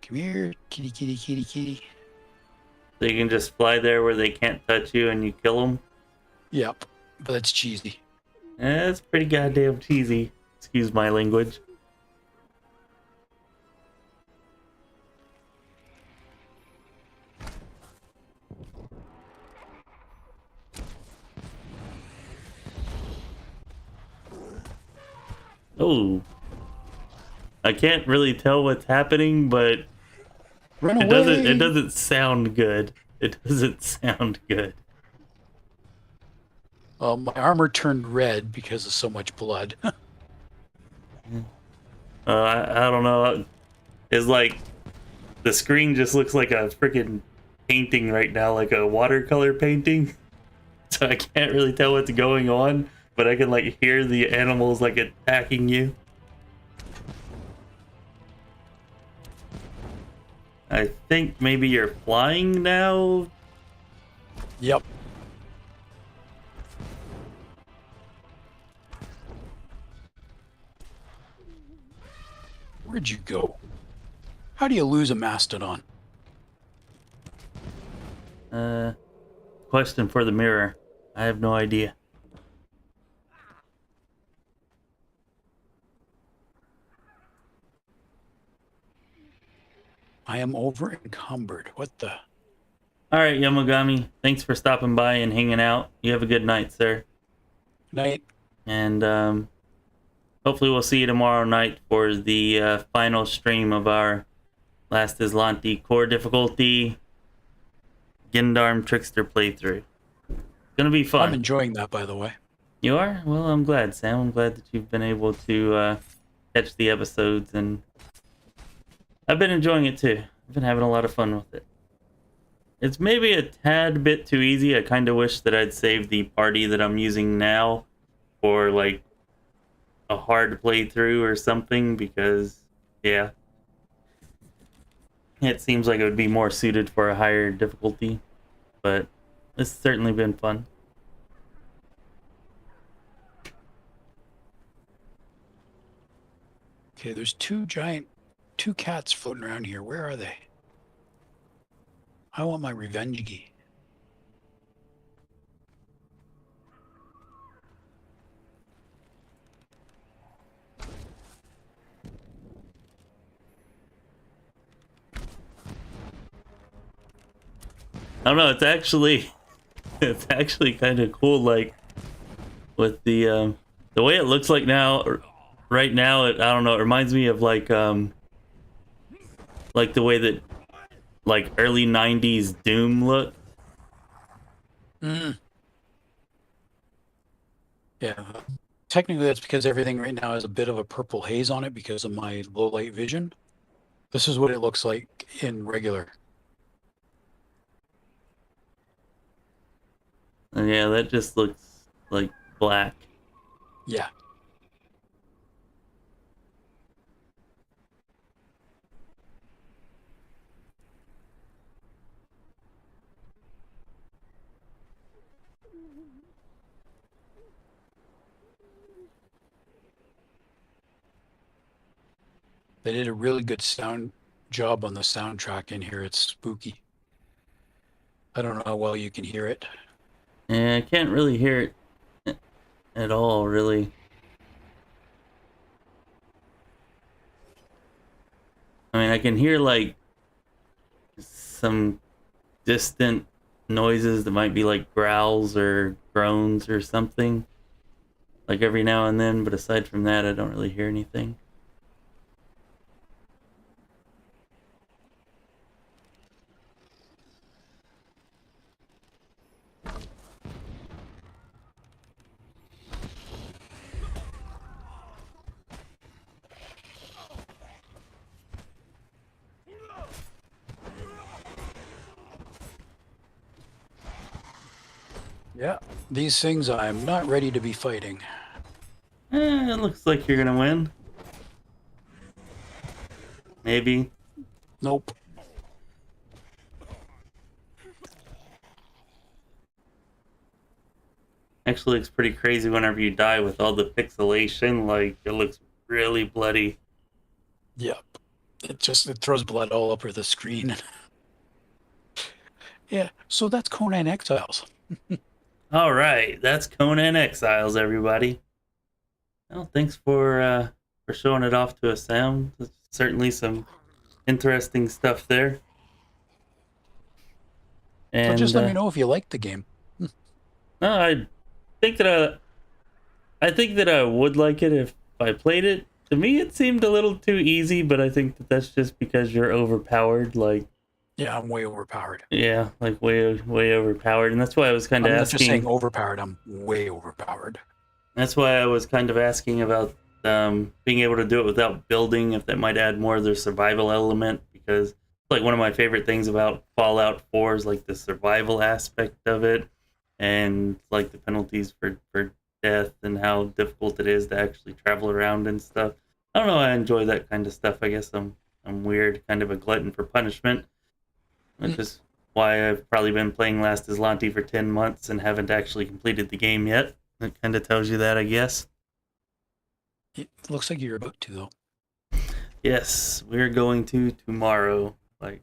Come here, kitty, kitty, kitty, kitty. So you can just fly there where they can't touch you and you kill them? Yep, but that's cheesy. That's pretty goddamn cheesy. Excuse my language. Oh. I can't really tell what's happening, but Run it away! doesn't sound good. It doesn't sound good. My armor turned red because of so much blood. I don't know. It's like the screen just looks like a freaking painting right now, like a watercolor painting. So I can't really tell what's going on, but I can like hear the animals like attacking you. I think maybe you're flying now. Yep. Where'd you go? How do you lose a mastodon? Question for the mirror. I have no idea. I am over encumbered. What the? All right, Yamagami. Thanks for stopping by and hanging out. You have a good night, sir. Night. And hopefully we'll see you tomorrow night for the final stream of our Last Islanti core difficulty Gendarm Trickster playthrough. Gonna be fun. I'm enjoying that, by the way. You are? Well, I'm glad, Sam. I'm glad that you've been able to catch the episodes, and I've been enjoying it too. I've been having a lot of fun with it. It's maybe a tad bit too easy. I kind of wish that I'd saved the party that I'm using now for like a hard playthrough or something, because yeah, it seems like it would be more suited for a higher difficulty, but it's certainly been fun. Okay, there's two cats floating around here. Where are they? I want my revenge-gy. I don't know, it's actually kind of cool, like with the way it looks like now, right now, I don't know, it reminds me of like the way that like early 90s Doom looked. Yeah. Technically, that's because everything right now has a bit of a purple haze on it because of my low light vision. This is what it looks like in regular. Yeah, that just looks like black. Yeah. They did a really good sound job on the soundtrack in here. It's spooky. I don't know how well you can hear it. Yeah, I can't really hear it at all, really. I mean, I can hear like some distant noises that might be like growls or groans or something, like every now and then, but aside from that, I don't really hear anything. Yeah. These things I'm not ready to be fighting. It looks like you're gonna win. Maybe. Nope. Actually looks pretty crazy whenever you die with all the pixelation. Like, it looks really bloody. Yep. It throws blood all over the screen. Yeah, so that's Conan Exiles. All right, that's Conan Exiles, everybody. Well, thanks for showing it off to us, Sam. There's certainly some interesting stuff there. And So just let me know if you like the game. No, I think that I would like it if I played it. to me it seemed a little too easy, but I think that's just because you're overpowered. Like, Yeah, I'm way overpowered. yeah, like way overpowered, and that's why I was kind of I'm not asking. just saying overpowered. I'm way overpowered. That's why I was kind of asking about being able to do it without building, if that might add more of the survival element, because like one of my favorite things about Fallout 4 is like the survival aspect of it, and like the penalties for death and how difficult it is to actually travel around and stuff. I don't know, I enjoy that kind of stuff. I guess I'm weird, kind of a glutton for punishment, which is why I've probably been playing Last Aslanti for 10 months and haven't actually completed the game yet. That kind of tells you that, I guess. It looks like you're about to, though. Yes, we're going to tomorrow. Like,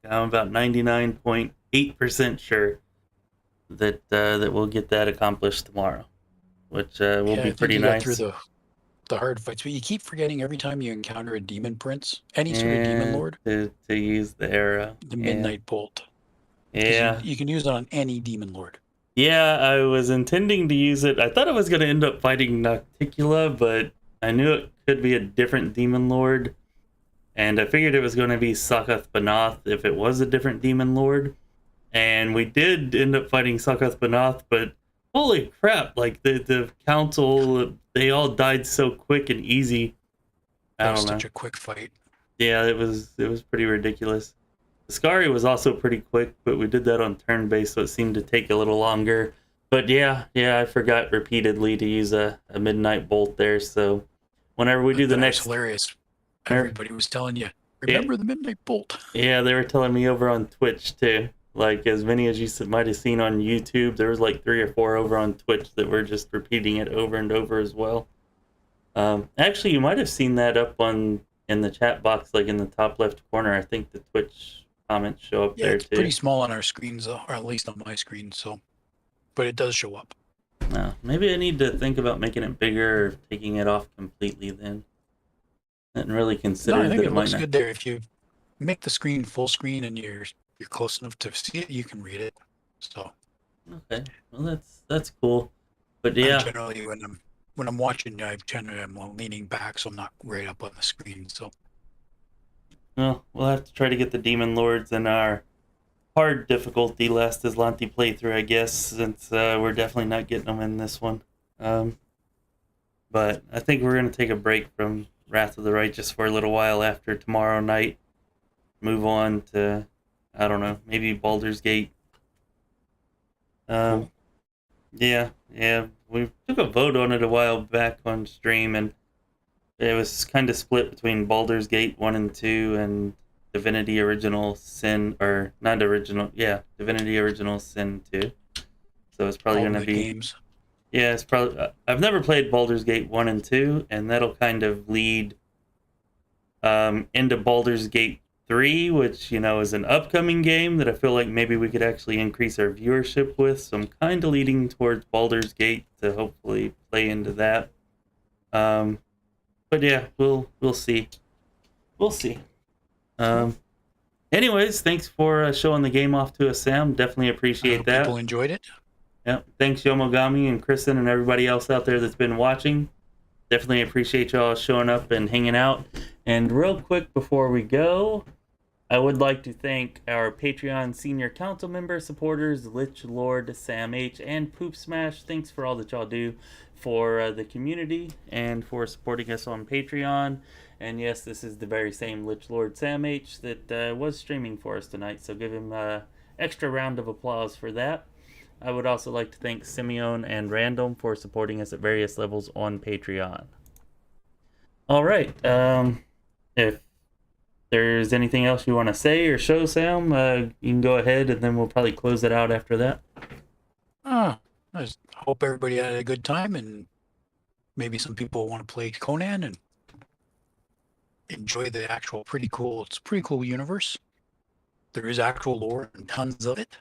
I'm about 99.8% sure that that we'll get that accomplished tomorrow, which will be pretty nice. Got through the hard fights, but you keep forgetting every time you encounter a demon prince, any sort of demon lord, to use the arrow. the midnight bolt. Yeah. You can use it on any demon lord. Yeah, I was intending to use it. I thought I was going to end up fighting Nocticula, but I knew it could be a different demon lord. And I figured it was going to be Sakath Banath if it was a different demon lord. And we did end up fighting Sakath Banath, but holy crap, like the council, they all died so quick and easy. That was such a quick fight. Yeah, it was pretty ridiculous. Skari was also pretty quick, but we did that on turn-based, so it seemed to take a little longer. But yeah, I forgot repeatedly to use a midnight bolt there, so whenever we do the next... hilarious. Everybody was telling you, remember the midnight bolt. Yeah, they were telling me over on Twitch, too. Like, as many as you might have seen on YouTube, there was like 3 or 4 over on Twitch that were just repeating it over and over as well. Actually, you might have seen that up in the chat box, like in the top left corner. I think the Twitch comments show up there, it's too. pretty small on our screens, or at least on my screen, so... But it does show up. No, maybe I need to think about making it bigger or taking it off completely then. I didn't really consider I think that it looks might good there. If you make the screen full screen and you're close enough to see it, you can read it. So okay, well that's cool. But yeah, generally when I'm watching, I'm leaning back, so I'm not right up on the screen. So well, we'll have to try to get the Demon Lords in our hard difficulty Last Aslanti playthrough, I guess, since we're definitely not getting them in this one. But I think we're gonna take a break from Wrath of the Righteous for a little while after tomorrow night. Move on to, I don't know, maybe Baldur's Gate. Cool. Yeah, we took a vote on it a while back on stream, and it was kind of split between Baldur's Gate 1 and 2 and Divinity Original Sin, or not original, yeah, Divinity Original Sin 2. So it's probably going to be... games. Yeah, it's probably... I've never played Baldur's Gate 1 and 2, and that'll kind of lead into Baldur's Gate 3, which, is an upcoming game that I feel like maybe we could actually increase our viewership with. So I'm kind of leading towards Baldur's Gate to hopefully play into that. But yeah, we'll see. We'll see. Anyways, thanks for showing the game off to us, Sam. Definitely appreciate that. People enjoyed it. Yeah, thanks Yomogami and Kristen and everybody else out there that's been watching. Definitely appreciate y'all showing up and hanging out. And real quick before we go, I would like to thank our Patreon senior council member supporters, Lich Lord Sam H and poopSMASH. Thanks for all that y'all do for the community and for supporting us on Patreon. And yes, this is the very same Lich Lord Sam H that was streaming for us tonight, so give him an extra round of applause for that. I would also like to thank Simeon and Random for supporting us at various levels on Patreon. All right, if there's anything else you want to say or show, Sam, you can go ahead, and then we'll probably close it out after that. I just hope everybody had a good time, and maybe some people want to play Conan and enjoy the actual it's a pretty cool universe. There is actual lore and tons of it.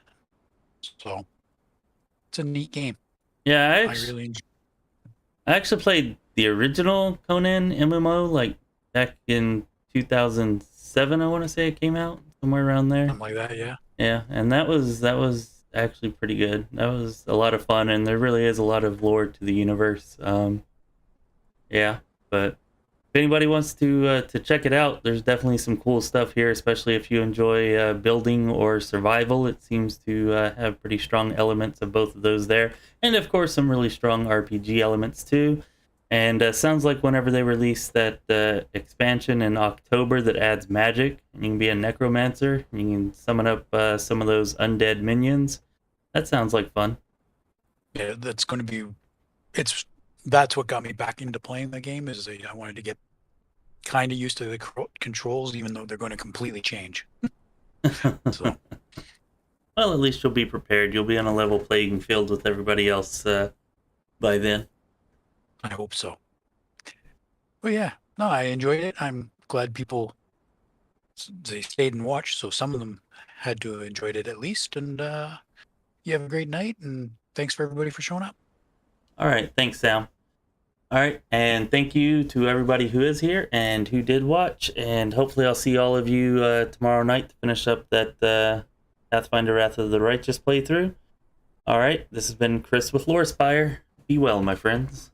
So it's a neat game. Yeah, I really enjoy. I actually played the original Conan MMO like back in 2007. I want to say it came out somewhere around there. Something like that, yeah. Yeah, and that was actually pretty good. That was a lot of fun, and there really is a lot of lore to the universe. Yeah, but anybody wants to check it out, there's definitely some cool stuff here, especially if you enjoy building or survival. It seems to have pretty strong elements of both of those there, and of course some really strong RPG elements too. And sounds like whenever they release that expansion in October that adds magic, and you can be a necromancer, and you can summon up some of those undead minions. That sounds like fun. Yeah, that's going to be. That's what got me back into playing the game. Is I wanted to get kind of used to the controls, even though they're going to completely change. So, well, at least you'll be prepared. You'll be on a level playing field with everybody else by then. I hope so. But yeah, no, I enjoyed it. I'm glad people they stayed and watched. So some of them had to have enjoyed it at least. And you have a great night. And thanks for everybody for showing up. All right, thanks, Sam. All right, and thank you to everybody who is here and who did watch. And hopefully, I'll see all of you tomorrow night to finish up that Pathfinder Wrath of the Righteous playthrough. All right, this has been Chris with Lore Spire. Be well, my friends.